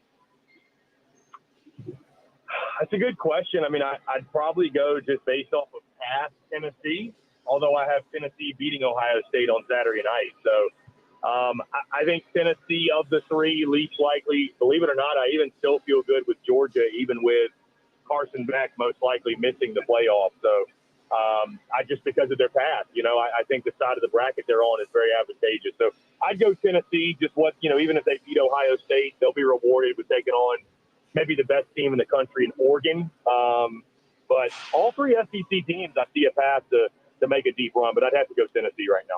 That's a good question. I mean, I'd probably go just based off of past Tennessee, although I have Tennessee beating Ohio State on Saturday night. So I think Tennessee of the three, least likely. Believe it or not, I even still feel good with Georgia, even with Carson Beck most likely missing the playoffs. So I just because of their past, I think the side of the bracket they're on is very advantageous. So I'd go Tennessee. Just even if they beat Ohio State, they'll be rewarded with taking on maybe the best team in the country in Oregon. But all three SEC teams, I see a path to make a deep run, but I'd have to go Tennessee right now.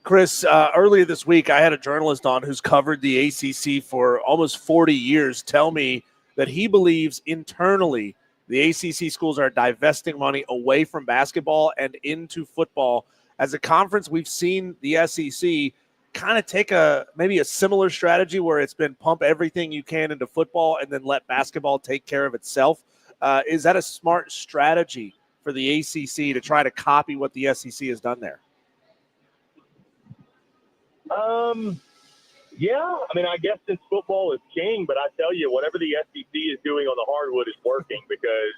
Chris, earlier this week, I had a journalist on who's covered the ACC for almost 40 years tell me that he believes internally the ACC schools are divesting money away from basketball and into football. As a conference, we've seen the SEC kind of take maybe a similar strategy where it's been pump everything you can into football and then let basketball take care of itself. Is that a smart strategy for the ACC to try to copy what the SEC has done there? Yeah. I mean, I guess since football is king, but I tell you, whatever the SEC is doing on the hardwood is working because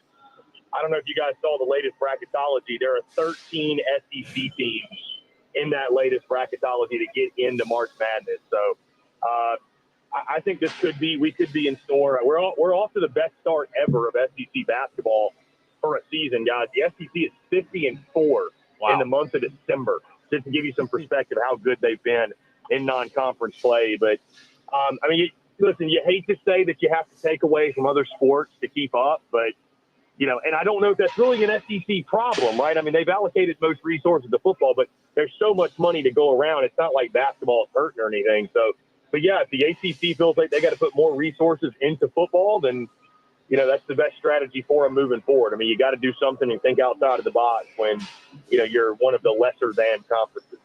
I don't know if you guys saw the latest bracketology. There are 13 SEC teams in that latest bracketology to get into March Madness. So I think we could be in store. We're off to the best start ever of SEC basketball for a season, guys. The SEC is 50-4 in the month of December, just to give you some perspective how good they've been in non-conference play. But, I mean, listen, you hate to say that you have to take away from other sports to keep up, but, and I don't know if that's really an SEC problem, right? I mean, they've allocated most resources to football, but there's so much money to go around. It's not like basketball is hurting or anything. So, but yeah, if the ACC feels like they got to put more resources into football, then, that's the best strategy for them moving forward. I mean, you got to do something and think outside of the box when, you're one of the lesser than conferences.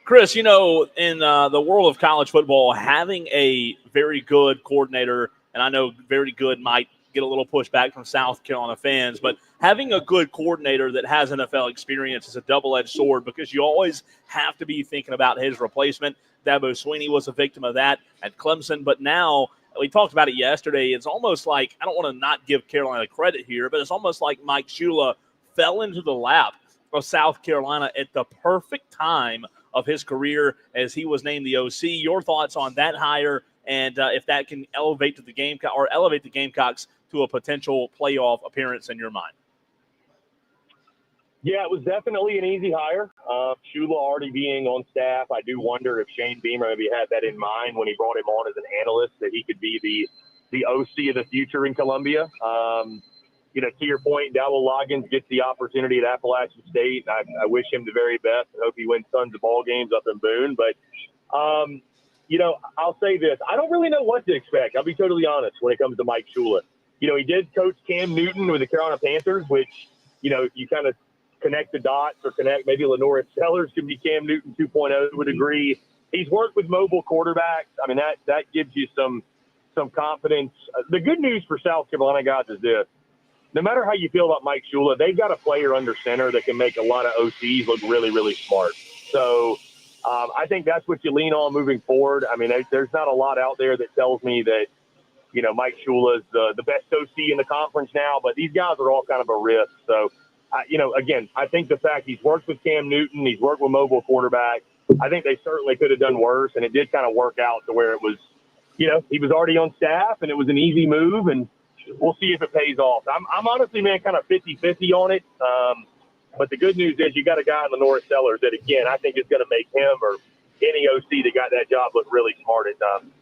Chris, in the world of college football, having a very good coordinator, and I know very good might get a little pushback from South Carolina fans, but having a good coordinator that has NFL experience is a double-edged sword because you always have to be thinking about his replacement. Dabo Swinney was a victim of that at Clemson, but now we talked about it yesterday. It's almost like, I don't want to not give Carolina credit here, but it's almost like Mike Shula fell into the lap of South Carolina at the perfect time of his career as he was named the OC. Your thoughts on that hire and if that can elevate the Gamecocks to a potential playoff appearance in your mind? Yeah, it was definitely an easy hire. Shula already being on staff, I do wonder if Shane Beamer maybe had that in mind when he brought him on as an analyst, that he could be the OC of the future in Columbia. To your point, Dowell Loggins gets the opportunity at Appalachian State. I wish him the very best and hope he wins tons of ball games up in Boone. But, I'll say this. I don't really know what to expect. I'll be totally honest when it comes to Mike Shula. He did coach Cam Newton with the Carolina Panthers, which, you kind of connect the dots or connect maybe Lenora Sellers could be Cam Newton 2.0 to a degree. He's worked with mobile quarterbacks. I mean, that gives you some confidence. The good news for South Carolina guys is this. No matter how you feel about Mike Shula, they've got a player under center that can make a lot of OCs look really, really smart. So I think that's what you lean on moving forward. I mean, there's not a lot out there that tells me that, Mike Shula is the best OC in the conference now, but these guys are all kind of a risk. So, again, I think the fact he's worked with Cam Newton, he's worked with mobile quarterback, I think they certainly could have done worse, and it did kind of work out to where it was, he was already on staff, and it was an easy move, and we'll see if it pays off. I'm honestly, man, kind of 50-50 on it. But the good news is you got a guy in Lenora Sellers that, again, I think is going to make him or any OC that got that job looked really smart at times.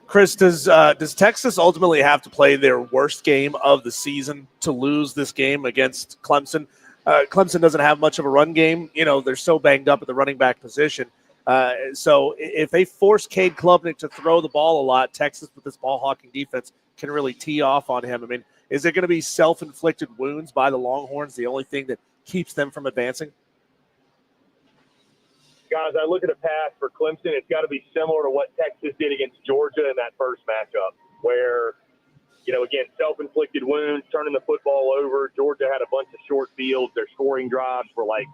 Chris, does Texas ultimately have to play their worst game of the season to lose this game against Clemson? Clemson doesn't have much of a run game. They're so banged up at the running back position. So if they force Cade Klubnik to throw the ball a lot, Texas with this ball-hawking defense can really tee off on him. I mean, is it going to be self-inflicted wounds by the Longhorns the only thing that keeps them from advancing? Guys, I look at a path for Clemson. It's got to be similar to what Texas did against Georgia in that first matchup where, again, self-inflicted wounds, turning the football over. Georgia had a bunch of short fields. Their scoring drives were like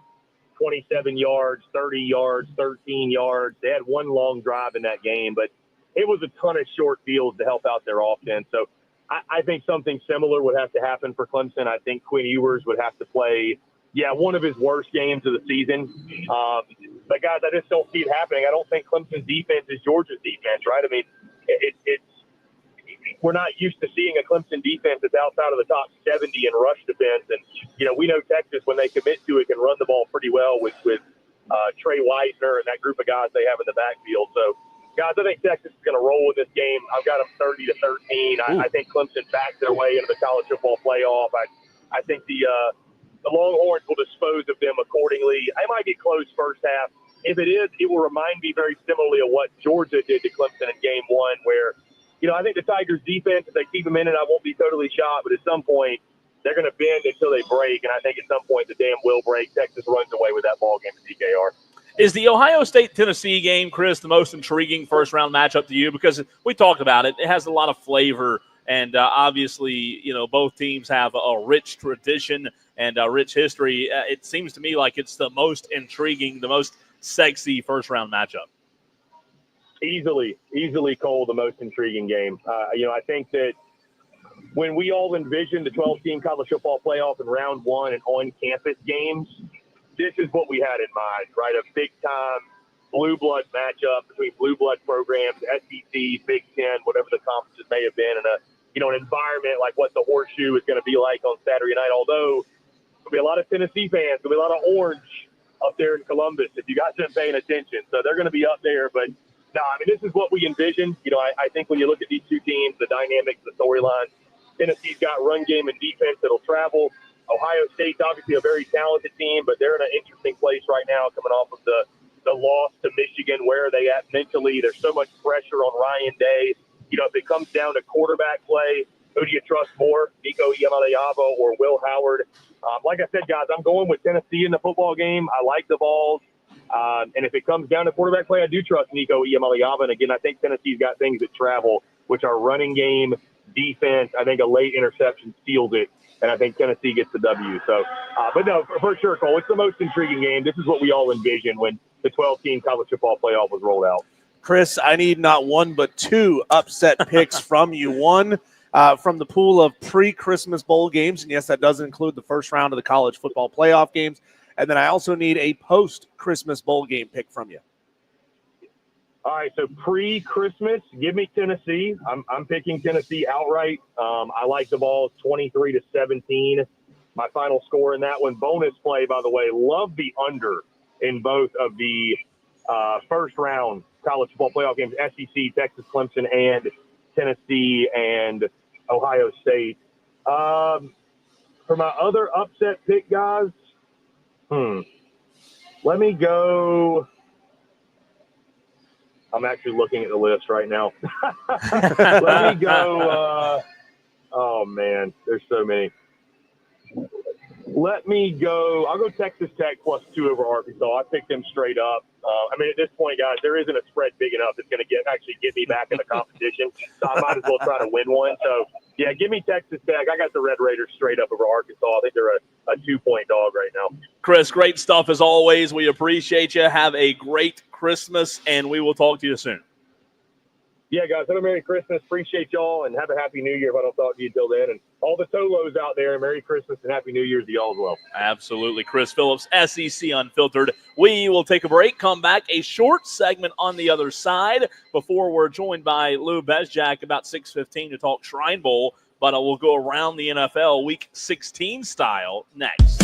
27 yards, 30 yards, 13 yards. They had one long drive in that game, but it was a ton of short fields to help out their offense. So I think something similar would have to happen for Clemson. I think Quinn Ewers would have to play one of his worst games of the season. But, guys, I just don't see it happening. I don't think Clemson's defense is Georgia's defense, right? I mean, we're not used to seeing a Clemson defense that's outside of the top 70 in rush defense. And, we know Texas, when they commit to it, can run the ball pretty well with Trey Wisener and that group of guys they have in the backfield. So, guys, I think Texas is going to roll with this game. I've got them 30-13. I think Clemson backs their way into the college football playoff. I think the Longhorns will dispose of them accordingly. I might get close first half. If it is, it will remind me very similarly of what Georgia did to Clemson in game one, where, I think the Tigers' defense, if they keep them in it, I won't be totally shocked. But at some point, they're going to bend until they break. And I think at some point, the dam will break. Texas runs away with that ball game at DKR. Is the Ohio State-Tennessee game, Chris, the most intriguing first-round matchup to you? Because we talked about it. It has a lot of flavor. And obviously, both teams have a rich tradition and a rich history. It seems to me like it's the most intriguing, the most sexy first-round matchup. Easily, Cole, the most intriguing game. I think that when we all envisioned the 12-team college football playoff in round one and on-campus games, this is what we had in mind, right? A big-time blue blood matchup between blue blood programs, SEC, Big Ten, whatever the conferences may have been, and an environment like what the Horseshoe is going to be like on Saturday night. Although there'll be a lot of Tennessee fans, there'll be a lot of orange up there in Columbus if you guys aren't paying attention. So they're going to be up there. But no, I mean, this is what we envisioned. I think when you look at these two teams, the dynamics, the storylines, Tennessee's got run game and defense that'll travel. Ohio State's obviously a very talented team, but they're in an interesting place right now coming off of the loss to Michigan. Where are they at mentally? There's so much pressure on Ryan Day. If it comes down to quarterback play, who do you trust more, Nico Iamaleava or Will Howard? Like I said, guys, I'm going with Tennessee in the football game. I like the Vols. And if it comes down to quarterback play, I do trust Nico Iamaleava. And, again, I think Tennessee's got things that travel, which are running game, defense. I think a late interception seals it, and I think Tennessee gets the W. So, but no, for sure, Cole, it's the most intriguing game. This is what we all envisioned when the 12-team college football playoff was rolled out. Chris, I need not one but two upset picks from you. One from the pool of pre-Christmas bowl games, and yes, that does include the first round of the college football playoff games. And then I also need a post-Christmas bowl game pick from you. All right, so pre-Christmas, give me Tennessee. I'm picking Tennessee outright. I like the Vols 23-17. My final score in that one. Bonus play, by the way. Love the under in both of the first round college football playoff games, SEC, Texas, Clemson, and Tennessee and Ohio State. For my other upset pick, guys, let me go. I'm actually looking at the list right now. Let me go. Oh, man, there's so many. Let me go. I'll go Texas Tech +2 over Arkansas. I picked them straight up. I mean, at this point, guys, there isn't a spread big enough that's going to actually get me back in the competition. So I might as well try to win one. So, yeah, give me Texas Tech. I got the Red Raiders straight up over Arkansas. I think they're a 2-point dog right now. Chris, great stuff as always. We appreciate you. Have a great Christmas, and we will talk to you soon. Yeah, guys, have a Merry Christmas. Appreciate y'all, and have a Happy New Year if I don't talk to you till then. And all the Tolos out there, Merry Christmas and Happy New Year's to y'all as well. Absolutely. Chris Phillips, SEC Unfiltered. We will take a break, come back, a short segment on the other side before we're joined by Lou Bezjak about 6:15 to talk Shrine Bowl, but we'll go around the NFL Week 16 style next.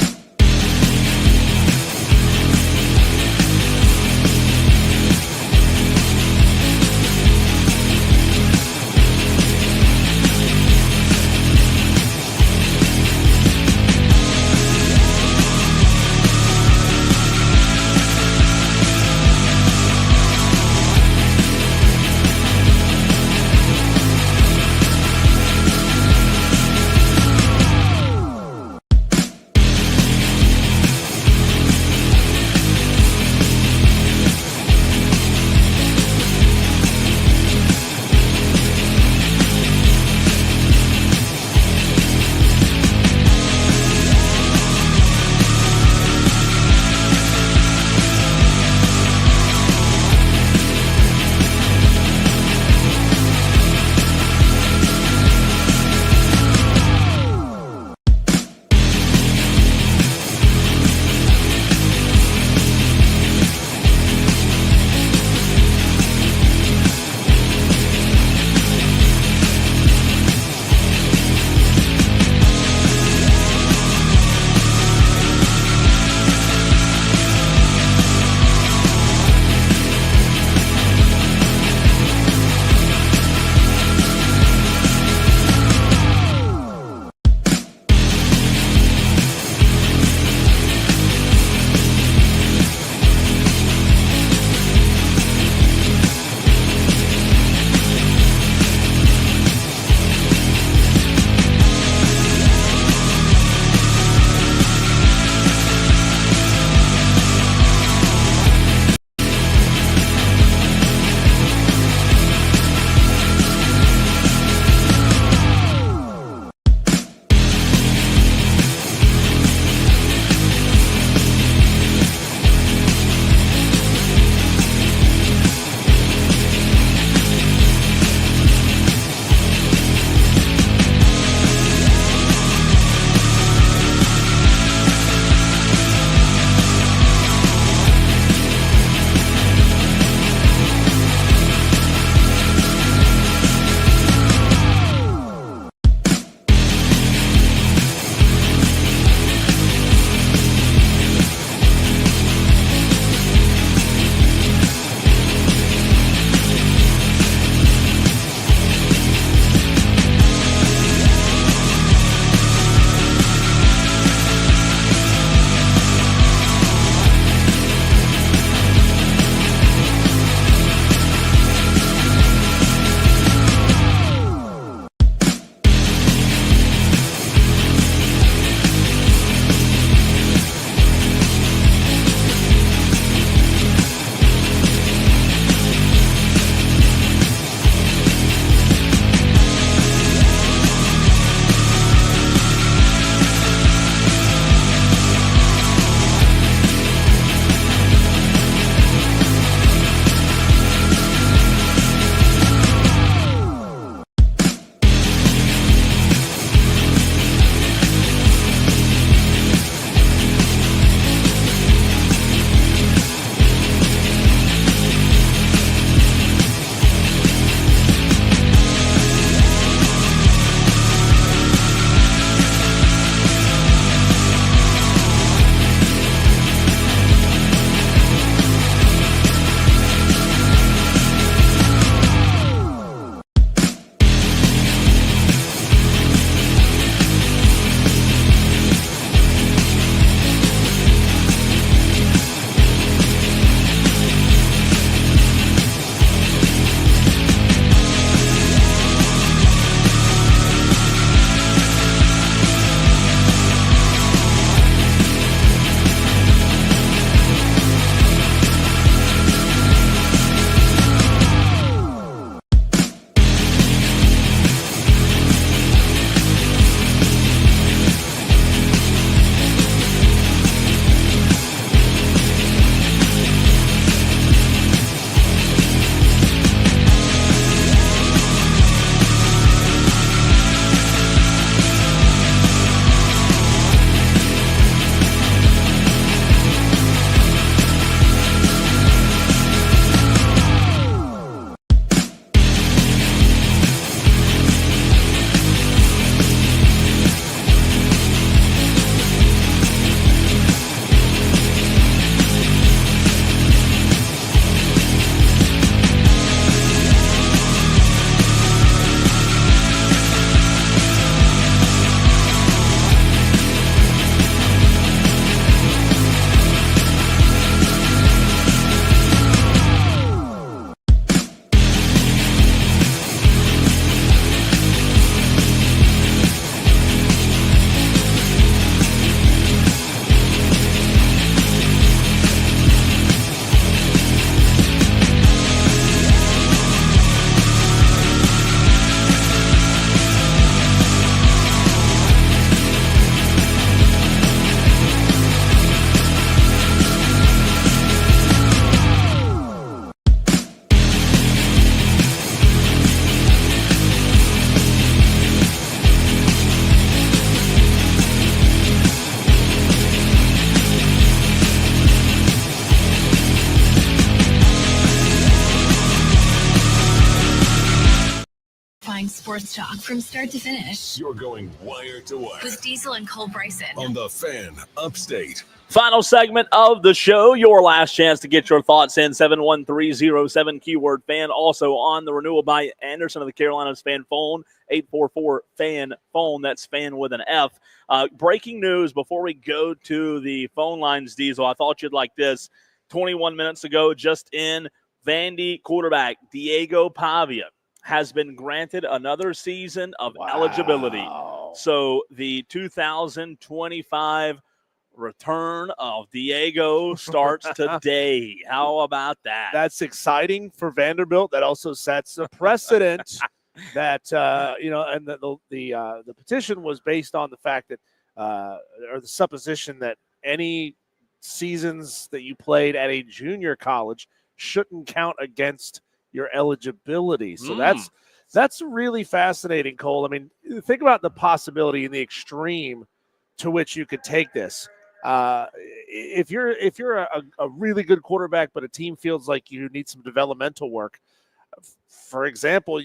satisfying sports talk from start to finish. You're going wire to wire With Diesel and Cole Bryson. on the Fan Upstate. Final segment of the show. Your last chance to get your thoughts in. 71307 keyword fan. Also on the Renewal by Anderson of the Carolinas fan phone. 844 fan phone. That's fan with an F. Breaking news before we go to the phone lines, Diesel. I thought you'd like this. 21 minutes ago, just in, Vandy quarterback Diego Pavia has been granted another season of eligibility. So the 2025 return of Diego starts today. How about that? That's exciting for Vanderbilt. That also sets a precedent that and the petition was based on the fact that or the supposition that any seasons that you played at a junior college shouldn't count against your eligibility. So that's really fascinating, Cole. I mean, think about the possibility in the extreme to which you could take this. If you're a really good quarterback, but a team feels like you need some developmental work, for example,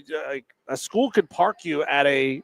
a school could park you at a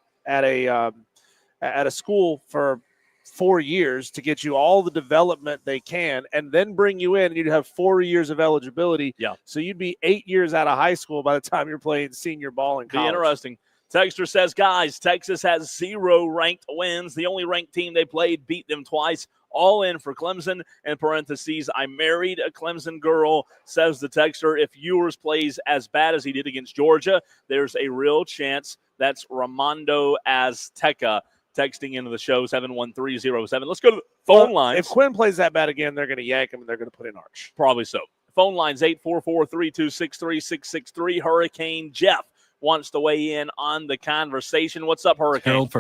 school for 4 years to get you all the development they can, and then bring you in, and you'd have 4 years of eligibility. Yeah. So you'd be 8 years out of high school by the time you're playing senior ball in college. Be interesting. Texter says, guys, Texas has 0 ranked wins. The only ranked team they played beat them twice. All in for Clemson. In parentheses, I married a Clemson girl, says the texter. If Ewers plays as bad as he did against Georgia, there's a real chance. That's Ramondo Azteca texting into the show, 71307. Let's go to the phone lines. If Quinn plays that bad again, they're going to yank him and they're going to put in Arch. Probably so. Phone lines, 844-326-3663. Hurricane Jeff wants to weigh in on the conversation. What's up, Hurricane? Harold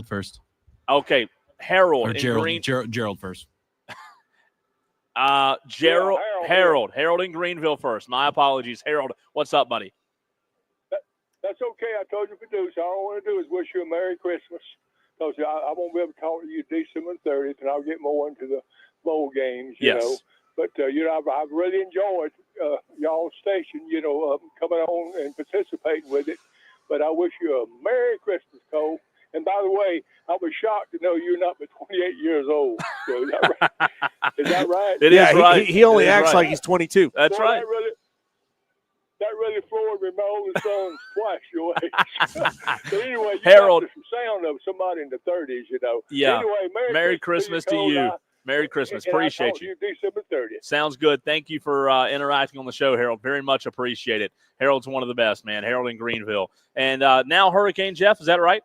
first. Okay, Harold Or in Gerald, Green. Gerald first. Harold in Greenville first. My apologies. Harold, what's up, buddy? That's okay. I told you producer. All I want to do is wish you a Merry Christmas. Because I won't be able to talk to you December 30th, and I'll get more into the bowl games, you know. But, I've really enjoyed y'all's station, coming on and participating with it. But I wish you a Merry Christmas, Cole. And by the way, I was shocked to know you're not but 28 years old. So is that right? Is that right? It is right. He only acts like he's 22. That's right. That really floored me. My oldest son's twice your age. But anyway, you Harold, got the sound of somebody in the 30s, Yeah. Anyway, Merry Christmas to you. Merry Christmas. Appreciate you. December 30th. Sounds good. Thank you for interacting on the show, Harold. Very much appreciate it. Harold's one of the best, man. Harold in Greenville. And now Hurricane Jeff, is that right?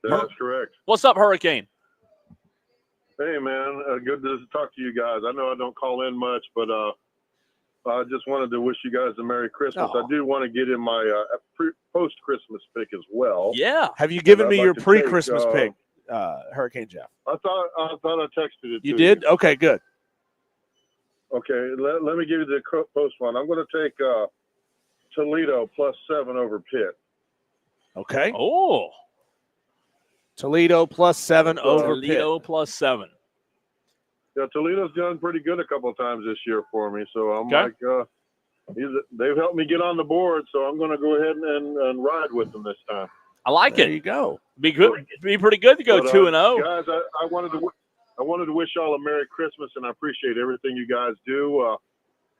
That's correct. What's up, Hurricane? Hey, man. Good to talk to you guys. I know I don't call in much, but I just wanted to wish you guys a Merry Christmas. I do want to get in my post-Christmas pick as well. Yeah. Have you given me your pre-Christmas pick, Hurricane Jeff? I thought I texted it to you. Did? Okay, good. Okay, let me give you the post one. I'm going to take Toledo +7 over Pitt. Okay. Oh. Toledo +7 over Pitt. Toledo +7. Yeah, Toledo's done pretty good a couple of times this year for me. So I'm they've helped me get on the board. So I'm going to go ahead and ride with them this time. I like it. There you go. Be good. Be pretty good to go 2-0. Guys, I wanted to wish y'all a Merry Christmas, and I appreciate everything you guys do.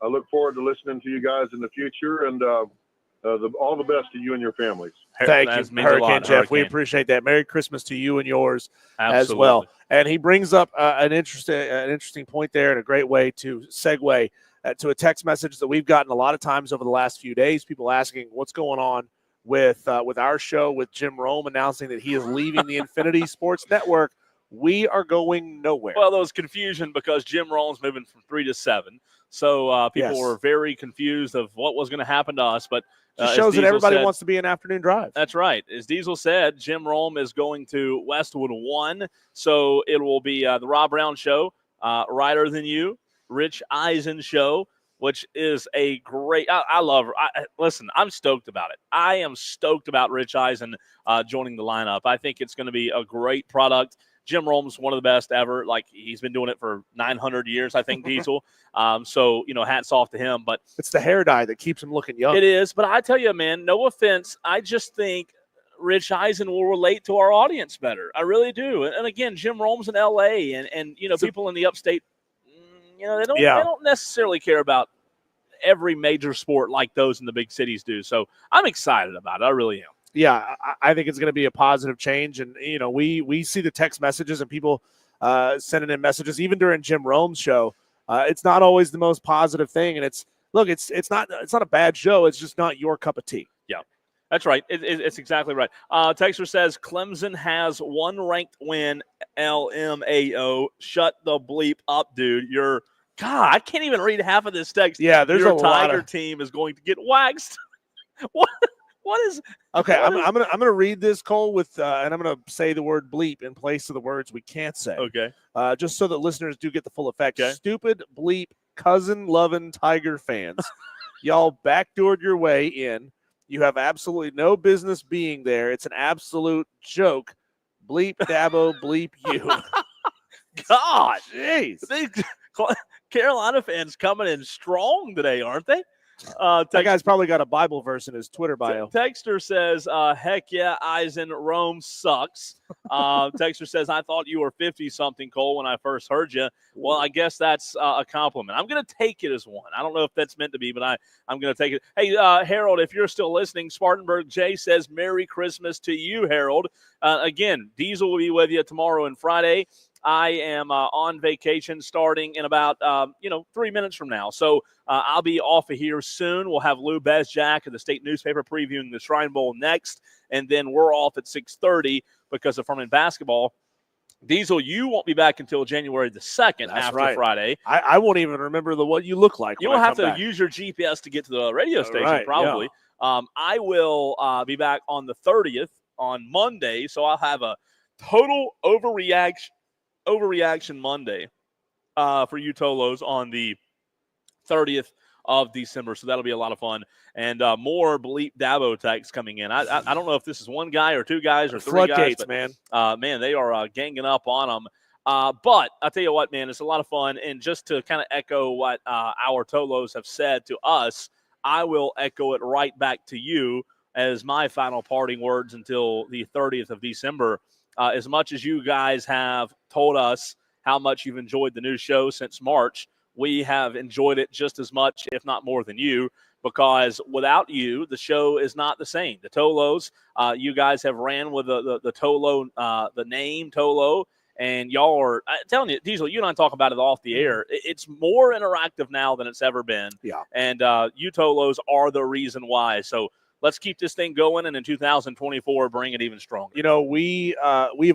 I look forward to listening to you guys in the future, and all the best to you and your families. Thank you, Hurricane Jeff. We appreciate that. Merry Christmas to you and yours as well. And he brings up an interesting point there, and a great way to segue to a text message that we've gotten a lot of times over the last few days. People asking what's going on with our show, with Jim Rome announcing that he is leaving the Infinity Sports Network. We are going nowhere. Well, there was confusion because Jim Rome's moving from 3 to 7. So people were very confused of what was going to happen to us. But it shows that everybody wants to be an afternoon drive. That's right. As Diesel said, Jim Rome is going to Westwood 1. So it will be the Rob Brown Show, Rider Than You, Rich Eisen Show, which is a great – I love her. Listen, I'm stoked about it. I am stoked about Rich Eisen joining the lineup. I think it's going to be a great product. Jim Rome's one of the best ever. Like, he's been doing it for 900 years, I think, Diesel. So, hats off to him. But it's the hair dye that keeps him looking young. It is. But I tell you, man, no offense, I just think Rich Eisen will relate to our audience better. I really do. And again, Jim Rome's in L.A. and people in the upstate, they don't necessarily care about every major sport like those in the big cities do. So I'm excited about it. I really am. Yeah, I think it's going to be a positive change. And, we see the text messages and people sending in messages, even during Jim Rome's show. It's not always the most positive thing. And it's not a bad show. It's just not your cup of tea. Yeah, that's right. It's exactly right. Texter says Clemson has one ranked win, LMAO. Shut the bleep up, dude. God, I can't even read half of this text. Yeah, there's your a Tiger lot team is going to get waxed. What is? Okay, I'm gonna read this, Cole, with and I'm gonna say the word bleep in place of the words we can't say. Okay. Just so that listeners do get the full effect. Okay. Stupid bleep cousin loving Tiger fans, y'all backdoored your way in. You have absolutely no business being there. It's an absolute joke. Bleep Dabo, bleep you. God, jeez. Carolina fans coming in strong today, aren't they? That guy's probably got a Bible verse in his Twitter bio. Texter says, heck yeah, Eisen, Rome sucks. Texter says, I thought you were 50-something, Cole, when I first heard you. Well, I guess that's a compliment. I'm going to take it as one. I don't know if that's meant to be, but I'm going to take it. Hey, Harold, if you're still listening, Spartanburg J says, Merry Christmas to you, Harold. Again, Diesel will be with you tomorrow and Friday. I am on vacation starting in about, 3 minutes from now. So I'll be off of here soon. We'll have Lou Bezjak of the State Newspaper previewing the Shrine Bowl next. And then we're off at 6:30 because of Furman basketball. Diesel, you won't be back until January the 2nd. That's after right. Friday. I won't even remember what you look like. You'll have to use your GPS to get to the radio station, probably. Yeah. I will be back on the 30th on Monday, so I'll have a total overreaction Monday for you Tolos on the 30th of December. So that'll be a lot of fun. And more Bleep Dabo texts coming in. I don't know if this is one guy or two guys or three guys. But, man. Man, they are ganging up on them. But I'll tell you what, man, it's a lot of fun. And just to kind of echo what our Tolos have said to us, I will echo it right back to you as my final parting words until the 30th of December. As much as you guys have told us how much you've enjoyed the new show since March, we have enjoyed it just as much, if not more than you, because without you, the show is not the same. The Tolos, you guys have ran with the Tolo, the name Tolo, and y'all are I'm telling you, Diesel, you and I talk about it off the air. It's more interactive now than it's ever been. Yeah. And you Tolos are the reason why. So let's keep this thing going, and in 2024, bring it even stronger. We've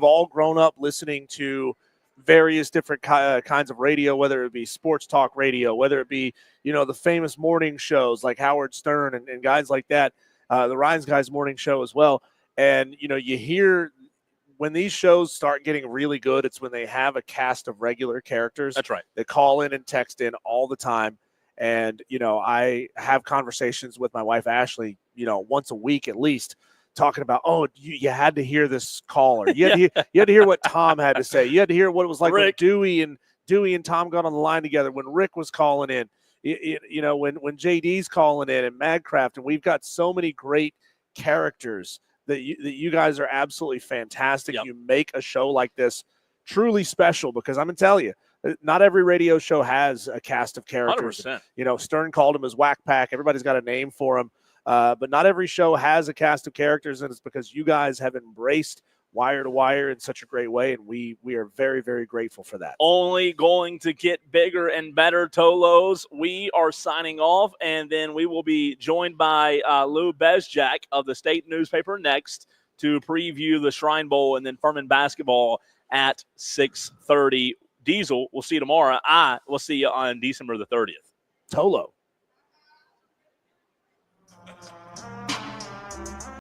all grown up listening to various different kinds of radio, whether it be sports talk radio, whether it be, the famous morning shows like Howard Stern and guys like that, the Ryan's Guys morning show as well. And, you hear when these shows start getting really good, it's when they have a cast of regular characters. That's right. They call in and text in all the time. And, I have conversations with my wife, Ashley, once a week at least, talking about, you had to hear this caller. You had to hear what Tom had to say. You had to hear what it was like when Dewey and Tom got on the line together, when Rick was calling in, when JD's calling in and Madcraft. And we've got so many great characters that you guys are absolutely fantastic. Yep. You make a show like this truly special, because I'm going to tell you, not every radio show has a cast of characters. 100%. Stern called him his Whack Pack. Everybody's got a name for him. But not every show has a cast of characters, and it's because you guys have embraced Wire to Wire in such a great way, and we are very, very grateful for that. Only going to get bigger and better, Tolos. We are signing off, and then we will be joined by Lou Bezjak of the State Newspaper next to preview the Shrine Bowl and then Furman basketball at 6:30. Diesel, we'll see you tomorrow. I will see you on December the 30th. Tolo.